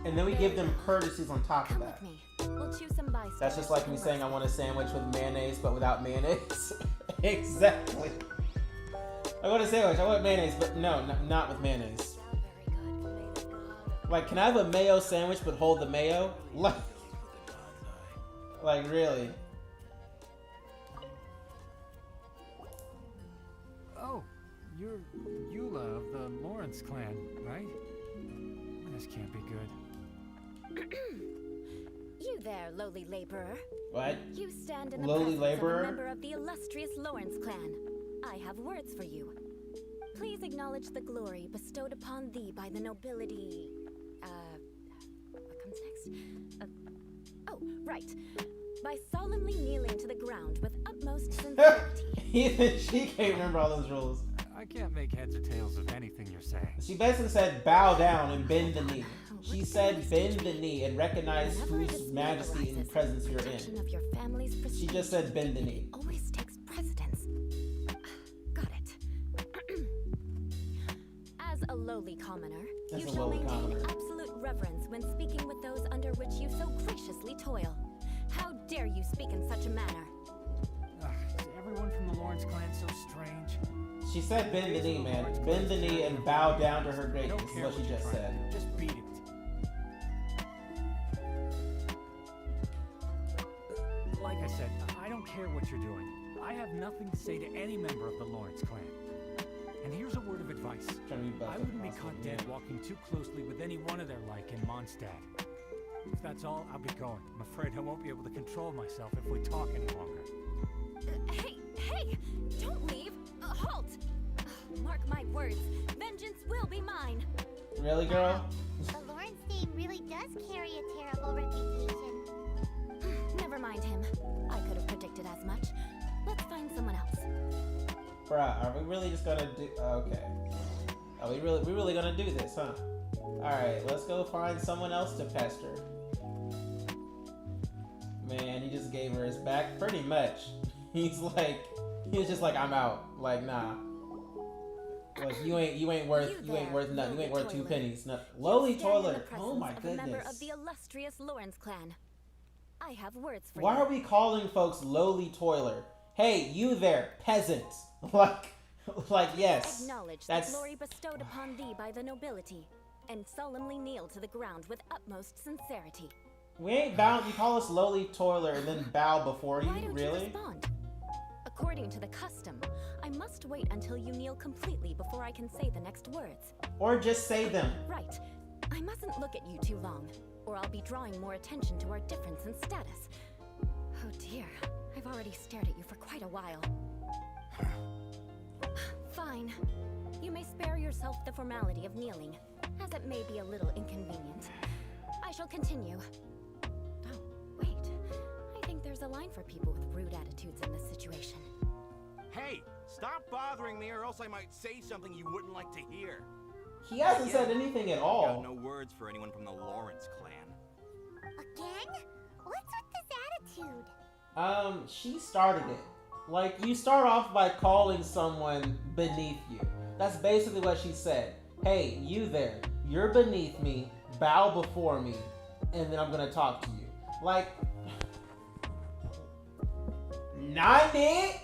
and then we give them courtesies on top of Come that. with me. We'll choose some bystanders. That's just like me saying I want a sandwich with mayonnaise, but without mayonnaise. Exactly. I want a sandwich. I want mayonnaise, but no, not with mayonnaise. Like, can I have a mayo sandwich but hold the mayo? Like really? Oh, you're Eula of the Lawrence clan, right? This can't be good. You there, lowly laborer. What? You stand in the Lowly presence laborer? of a member of the illustrious Lawrence clan. I have words for you. Please acknowledge the glory bestowed upon thee by the nobility. What comes next? Oh, right. By solemnly kneeling to the ground with utmost sincerity. Even she can't remember all those rules. I can't make heads or tails of anything you're saying. She basically said bow down and bend the knee. She said bend the knee and recognize Whenever it whose is majesty and realizes presence you're protection in. of your family's She prestige, just said bend the knee. it always takes precedence. Got it. As a lowly commoner, As you a shall lowly maintain commoner. absolute reverence when speaking with those under which you so graciously toil. How dare you speak in such a manner? Is everyone from the Lawrence clan so strange? She said bend the knee, man. Bend the knee and bow down to her I greatness don't is care what she you're just trying said. to do. Just beat it. Like I said, I don't care what you're doing. I have nothing to say to any member of the Lawrence clan. And here's a word of advice. Trying to be buff I as wouldn't be possible, caught dead yeah. walking too closely with any one of their like in Mondstadt. If that's all, I'll be going. I'm afraid I won't be able to control myself if we talk any longer. Hey! Don't leave! Halt! Mark my words, vengeance will be mine! Really, girl? The Lawrence name really does carry a terrible reputation. Never mind him. I could have predicted as much. Let's find someone else. Bruh, are we really just gonna do... Okay. Are we really gonna do this, huh? Alright, let's go find someone else to pester. Man, he just gave her his back pretty much. He was just like, I'm out. Like, nah. Like, you ain't worth nothing. You ain't worth 2 pennies. Nothing. Lowly Stand in the toilet. Oh my presence of a member of goodness. the illustrious Lawrence clan. I have words for Why you. are we calling folks lowly toiler? Hey, you there, peasant. Like yes. Acknowledge That's the glory bestowed upon thee by the nobility, and solemnly kneel to the ground with utmost sincerity. we ain't bound. You call us lowly toiler and then bow before you. Why don't you Really? respond? According to the custom, I must wait until you kneel completely before I can say the next words. Or just say them. Right. I mustn't look at you too long, or I'll be drawing more attention to our difference in status. Oh dear, I've already stared at you for quite a while. Fine. You may spare yourself the formality of kneeling, as it may be a little inconvenient. I shall continue. Oh, wait. I think there's a line for people with rude attitudes in this situation. Hey, stop bothering me or else I might say something you wouldn't like to hear. He hasn't said anything at Got all. no words for anyone from the Lawrence clan. Again? What's with this attitude? She started it. Like, you start off by calling someone beneath you. That's basically what she said. Hey, you there. You're beneath me. Bow before me. And then I'm gonna talk to you. Like, not it.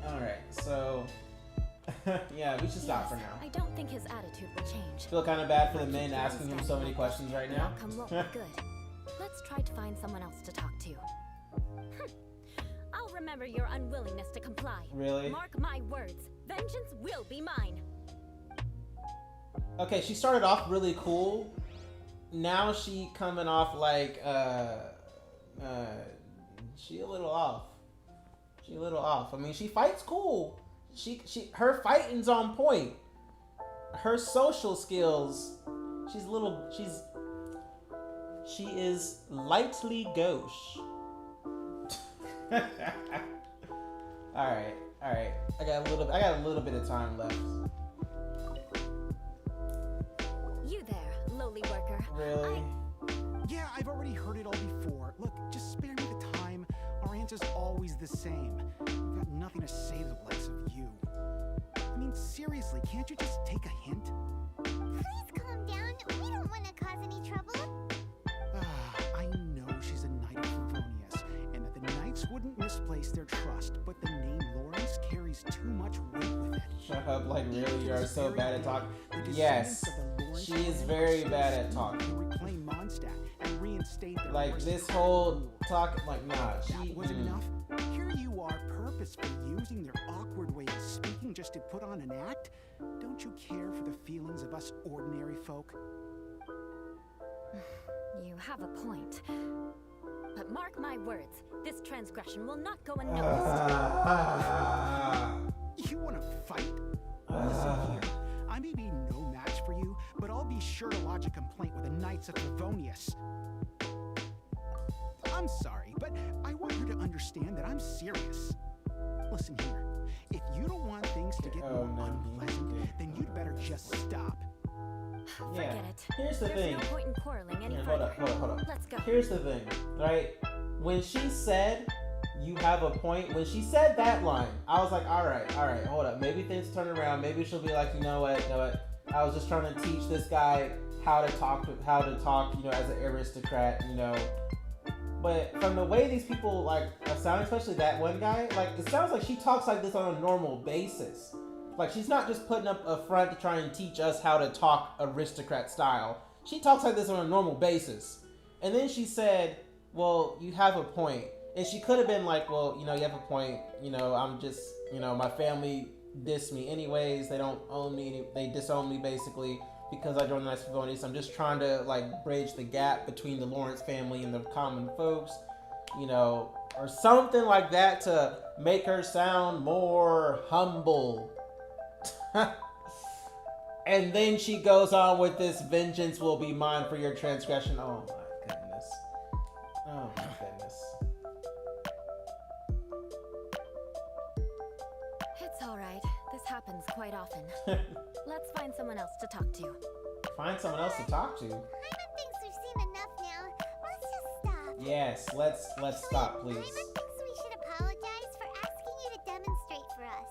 Alright, so yeah, we should stop for now. I don't think his attitude will change. Feel kind of bad for the men asking him so many questions right The now. outcome won't be good. Let's try to find someone else to talk to. I'll remember your unwillingness to comply. Really? Mark my words. Vengeance will be mine. Okay, she started off really cool. Now she coming off like she a little off. She a little off. I mean, she fights cool. Her fighting's on point. Her social skills, she is lightly gauche. Alright. I got a little bit of time left. You there, lowly worker. Really? Yeah, I've already heard it all before. Look, just spare me the time. Our answer's always the same. We've got nothing to say to the likes of you. I mean, seriously, can't you just take a hint? Please calm down. We don't want to cause any trouble. I know she's a knight of Favonius, and that the knights wouldn't misplace their trust, but the name Lawrence carries too much weight with it. Shut up, like really, you are so bad at talking. The Yes, descendants of the Lawrence she is clan very are bad at to talking. reclaim Mondstadt and reinstate their Like worst this power. whole talk, like nah, she. That wasn't enough. Here you are, purposefully using their awkward way of speaking just to put on an act. Don't you care for the feelings of us ordinary folk? You have a point. But mark my words, this transgression will not go unnoticed. You want to fight? Listen here. I may be no match for you, but I'll be sure to lodge a complaint with the Knights of Favonius. I'm sorry, but I want you to understand that I'm serious. Listen here. If you don't want things to get more unpleasant, then you'd better just stop. Forget it. Here's the There's thing. no point in quarreling any Here, further. hold up. Let's go. Here's the thing, right? When she said, you have a point, when she said that line, I was like, all right, hold up. Maybe things turn around. Maybe she'll be like, you know what? I was just trying to teach this guy how to talk, as an aristocrat, But from the way these people, sound, especially that one guy, it sounds like she talks like this on a normal basis. Like, she's not just putting up a front to try and teach us how to talk aristocrat style. She talks like this on a normal basis. And then she said, well, you have a point. And she could have been like, well, you have a point. I'm just, my family diss me anyways. They don't own me. They disown me, basically, because I joined the Knights of Favonius. I'm just trying to, bridge the gap between the Lawrence family and the common folks, or something like that to make her sound more humble. And then she goes on with this, vengeance will be mine for your transgression. Oh my goodness. It's all right. This happens quite often. Let's find someone else to talk to. Find someone else to talk to? Paimon thinks we've seen enough now. Let's just stop. Yes, let's stop, please. Paimon thinks we should apologize for asking you to demonstrate for us.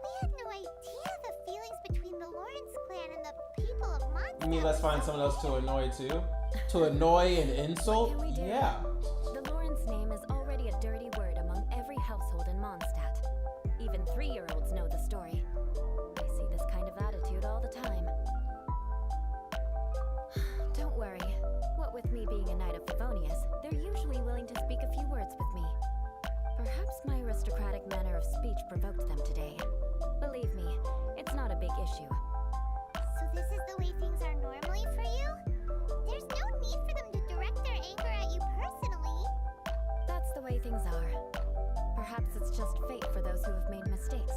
We had no idea the feelings between the Lawrence clan and the people of Mondstadt. You mean let's find someone else to annoy too? To annoy and insult? Can we do Yeah. The Lawrence name is already a dirty word among every household in Mondstadt. Even 3-year-olds know the story. I see this kind of attitude all the time. Don't worry. What with me being a Knight of Favonius, they're usually willing to speak a few words with me. Perhaps my aristocratic manner of speech provoked them today. Believe me, it's not a big issue. So this is the way things are normally for you? There's no need for them to direct their anger at you personally. That's the way things are. Perhaps it's just fate for those who have made mistakes.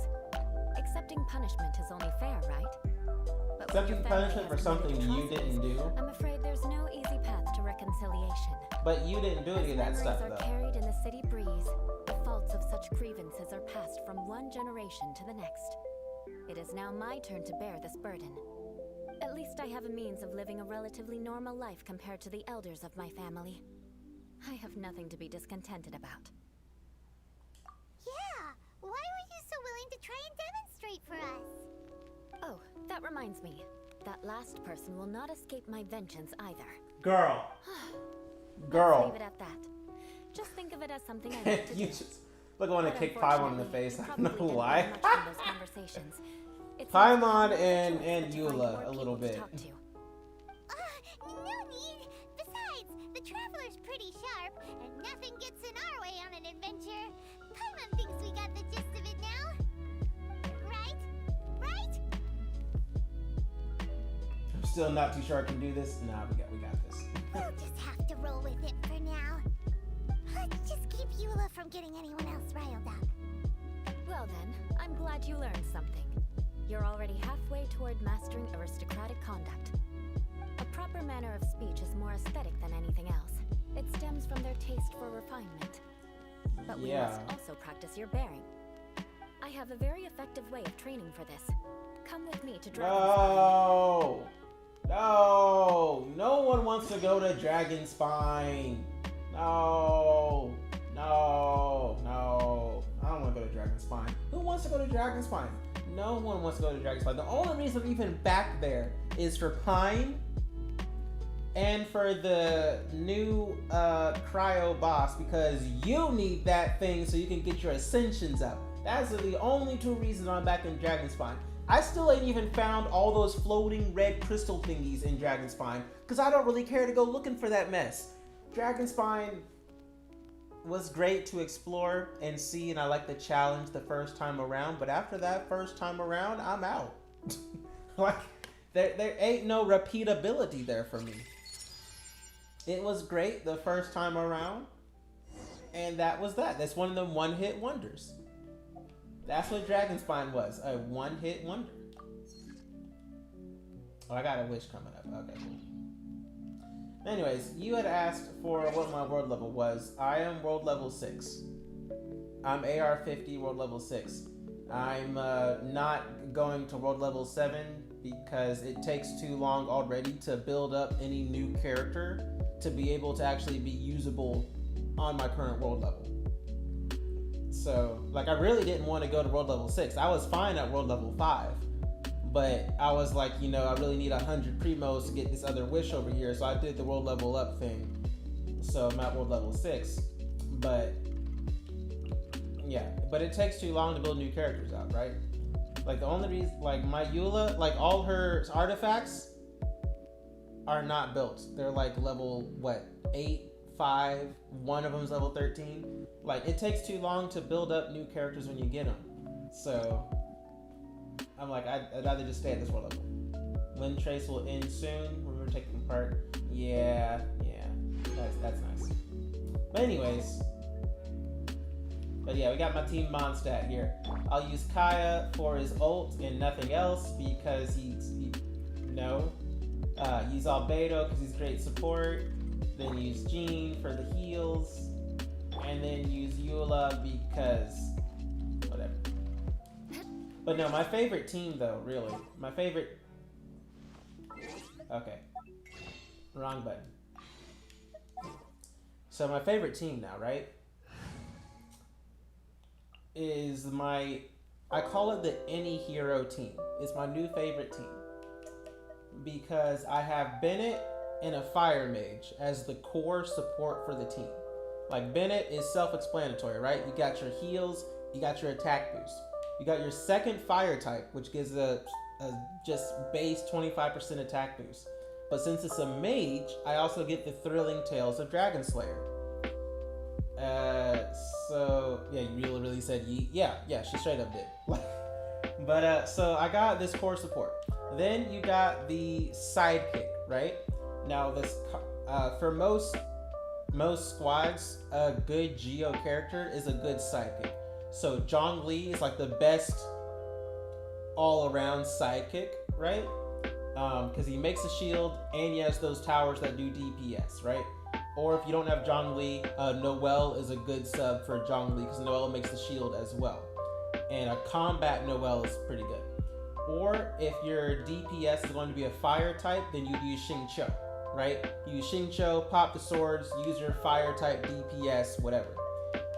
Accepting punishment is only fair, right? But when Accepting your family punishment has for something committed you didn't atrocities, do? I'm afraid there's no easy path to reconciliation. But you didn't do any of that As stuff, memories are though. carried in the city breeze, the faults of such grievances are passed from one generation to the next. It is now my turn to bear this burden. At least I have a means of living a relatively normal life compared to the elders of my family. I have nothing to be discontented about. Yeah, why were you so willing to try and demonstrate for us? Oh, that reminds me. That last person will not escape my vengeance either. Girl. Let's Girl. leave it at that. Just think of it as something I need to You do. just look, I want to But kick Paimon in the unfortunately, face. you I don't know probably didn't why. learn much from those conversations. It seems Paimon like I have no and choice but to find Eula more a little people to bit. talk to. No need. Besides, the Traveler's pretty sharp, and nothing gets in our way on an adventure. Paimon thinks we got the gist of it now. Right? Right? I'm still not too sure I can do this. Nah, we got this. We'll just have to roll with it for now. Let's just keep Eula from getting anyone else riled up. Well then, I'm glad you learned something. You're already halfway toward mastering aristocratic conduct. A proper manner of speech is more aesthetic than anything else. It stems from their taste for refinement. But we must also practice your bearing. I have a very effective way of training for this. Come with me to Dragonspine. No! No one wants to go to Dragonspine. No. I don't want to go to Dragonspine. Who wants to go to Dragonspine? No one wants to go to Dragonspine. The only reason I'm even back there is for Pine and for the new cryo boss, because you need that thing so you can get your ascensions up. That's the only two reasons I'm back in Dragonspine. I still ain't even found all those floating red crystal thingies in Dragonspine because I don't really care to go looking for that mess. Dragonspine was great to explore and see, and I like the challenge the first time around, but after that first time around, I'm out. Like, there ain't no repeatability there for me. It was great the first time around, and that was that. That's one of them one-hit wonders. That's what Dragonspine was, a one-hit wonder. Oh, I got a wish coming up. Okay, cool. Anyways, you had asked for what my world level was. I am world level 6. I'm AR 50 world level 6. I'm not going to world level 7 because it takes too long already to build up any new character to be able to actually be usable on my current world level. So, like, I really didn't want to go to world level 6. I was fine at world level 5. But I was like, you know, I really need 100 primos to get this other wish over here. So I did the world level up thing. So I'm at world level 6. But, yeah. But it takes too long to build new characters out, right? Like, the only reason, like, my Eula, like, all her artifacts are not built. They're, like, level, what, 8, 5, one of them's level 13. Like, it takes too long to build up new characters when you get them. So I'm like, I'd rather just stay at this world level. Wind Trace will end soon. Remember taking part. Yeah. That's nice. But anyways. But yeah, we got my team Mondstadt here. I'll use Kaya for his ult and nothing else because use Albedo because he's great support. Then use Jean for the heals. And then use Eula because whatever. But no, my favorite team though, really. My favorite... Okay. Wrong button. So my favorite team now, right? Is my... I call it the Any Hero team. It's my new favorite team. Because I have Bennett and a Fire Mage as the core support for the team. Like, Bennett is self-explanatory, right? You got your heals, you got your attack boost. You got your second fire type, which gives a just base 25% attack boost. But since it's a mage, I also get the Thrilling Tales of Dragon Slayer. So yeah, you really said yeet. Yeah, she straight up did. But so I got this core support. Then you got the sidekick, right? Now this for most squads, a good Geo character is a good sidekick. So Zhongli is like the best all-around sidekick, right? because he makes a shield and he has those towers that do DPS, right? Or if you don't have Zhongli, Noelle is a good sub for Zhongli because Noelle makes the shield as well. And a combat Noelle is pretty good. Or if your DPS is going to be a fire type, then you'd use Xingqiu, right? You use Xingqiu, pop the swords, use your fire type DPS, whatever.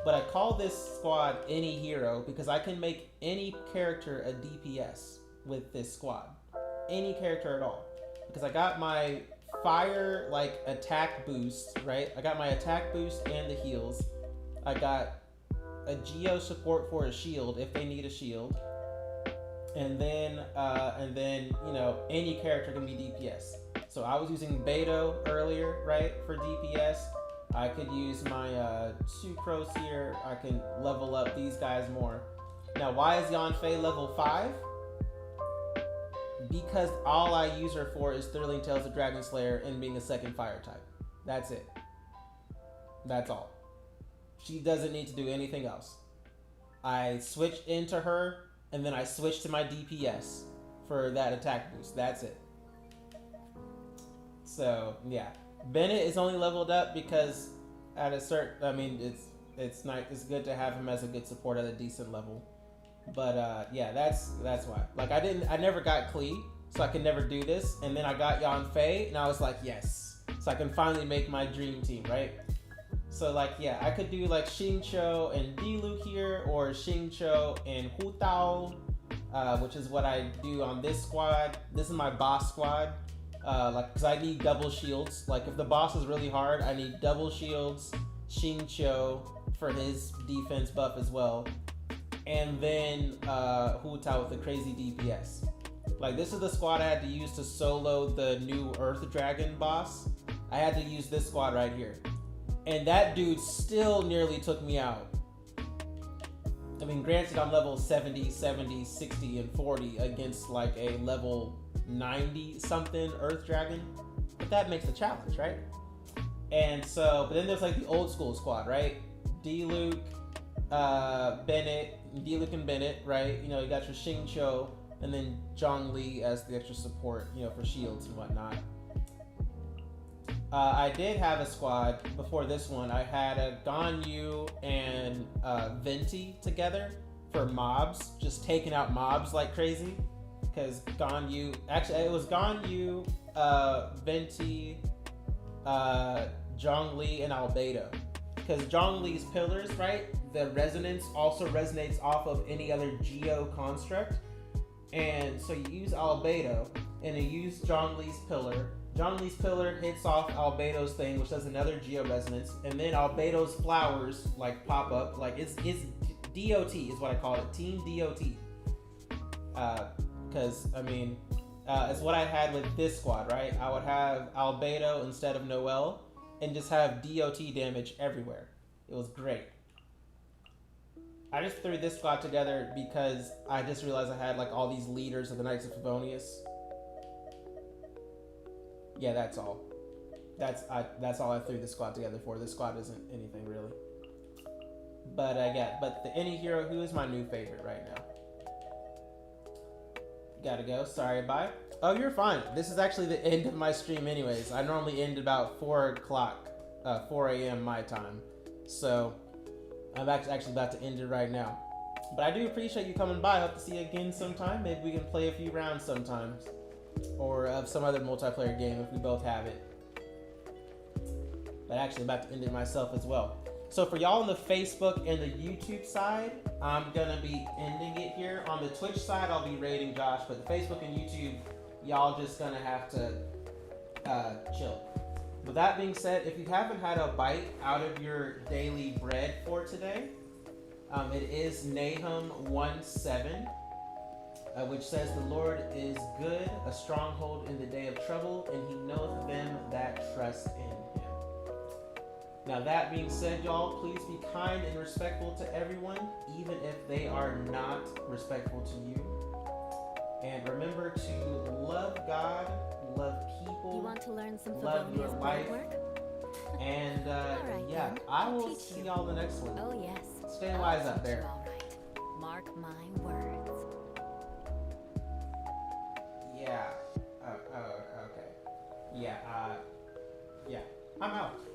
But I call this squad any hero because I can make any character a DPS with this squad. Any character at all. Because I got my fire like attack boost, right? I got my attack boost and the heals. I got a Geo support for a shield if they need a shield. And then you know, any character can be DPS. So I was using Beto earlier, right, for DPS. I could use my Sucrose here. I can level up these guys more. Now, why is Yanfei level 5? Because all I use her for is Thrilling Tales of Dragon Slayer and being a second fire type. That's it. That's all. She doesn't need to do anything else. I switched into her, and then I switched to my DPS for that attack boost. That's it. So, yeah. Bennett is only leveled up because at a certain, I mean, it's nice. It's good to have him as a good support at a decent level. But yeah, that's why. Like I never got Klee, so I could never do this. And then I got Yanfei, and I was like, yes. So I can finally make my dream team, right? So like, yeah, I could do like Xingqiu and Diluc here, or Xingqiu and Hu Tao, which is what I do on this squad. This is my boss squad. Like, cause I need double shields. Like if the boss is really hard, I need double shields, Xingqiu for his defense buff as well. And then Hu Tao with the crazy DPS. Like this is the squad I had to use to solo the new Earth Dragon boss. I had to use this squad right here. And that dude still nearly took me out. I mean, granted I'm level 70, 70, 60, and 40 against like a level 90 something Earth Dragon. But that makes the challenge, right? And so, but then there's like the old school squad, right? Diluc, Bennett, Diluc and Bennett, right? You know, you got your Xingqiu, and then Zhongli as the extra support, you know, for shields and whatnot. I did have a squad before this one. I had a Ganyu and Venti together for mobs, just taking out mobs like crazy. Because Ganyu, actually it was Ganyu, Venti, Zhongli, and Albedo. Because Zhongli's pillars, right? The resonance also resonates off of any other Geo construct. And so you use Albedo, and you use Zhongli's pillar. Zhongli's pillar hits off Albedo's thing, which does another Geo resonance. And then Albedo's flowers, like, pop up. Like, it's DOT is what I call it. Team DOT. Because, I mean, it's what I had with this squad, right? I would have Albedo instead of Noelle, and just have DOT damage everywhere. It was great. I just threw this squad together because I just realized I had like all these leaders of the Knights of Favonius. Yeah, that's all. That's all I threw this squad together for. This squad isn't anything really. But yeah, but the any hero, who is my new favorite right now? Gotta go. Sorry, bye. Oh, you're fine. This is actually the end of my stream anyways. I normally end about 4 o'clock, 4 a.m. my time. So I'm actually about to end it right now. But I do appreciate you coming by. I hope to see you again sometime. Maybe we can play a few rounds sometimes. Or of some other multiplayer game if we both have it. But actually I'm about to end it myself as well. So for y'all on the Facebook and the YouTube side, I'm gonna be ending it here. On the Twitch side, I'll be rating Josh, but the Facebook and YouTube, y'all just gonna have to chill. With that being said, if you haven't had a bite out of your daily bread for today, it is Nahum 1:7, which says, "The Lord is good, a stronghold in the day of trouble, and he knoweth them that trust in him." Now that being said, y'all, please be kind and respectful to everyone, even if they are not respectful to you. And remember to love God, love people, You want to learn some love your Favonius life. work? And Alright, yeah, then. I I'll will teach see you. y'all the next one. Oh yes. Stay I'll wise up teach you there. all right. Mark my words. Yeah. yeah, yeah, I'm out.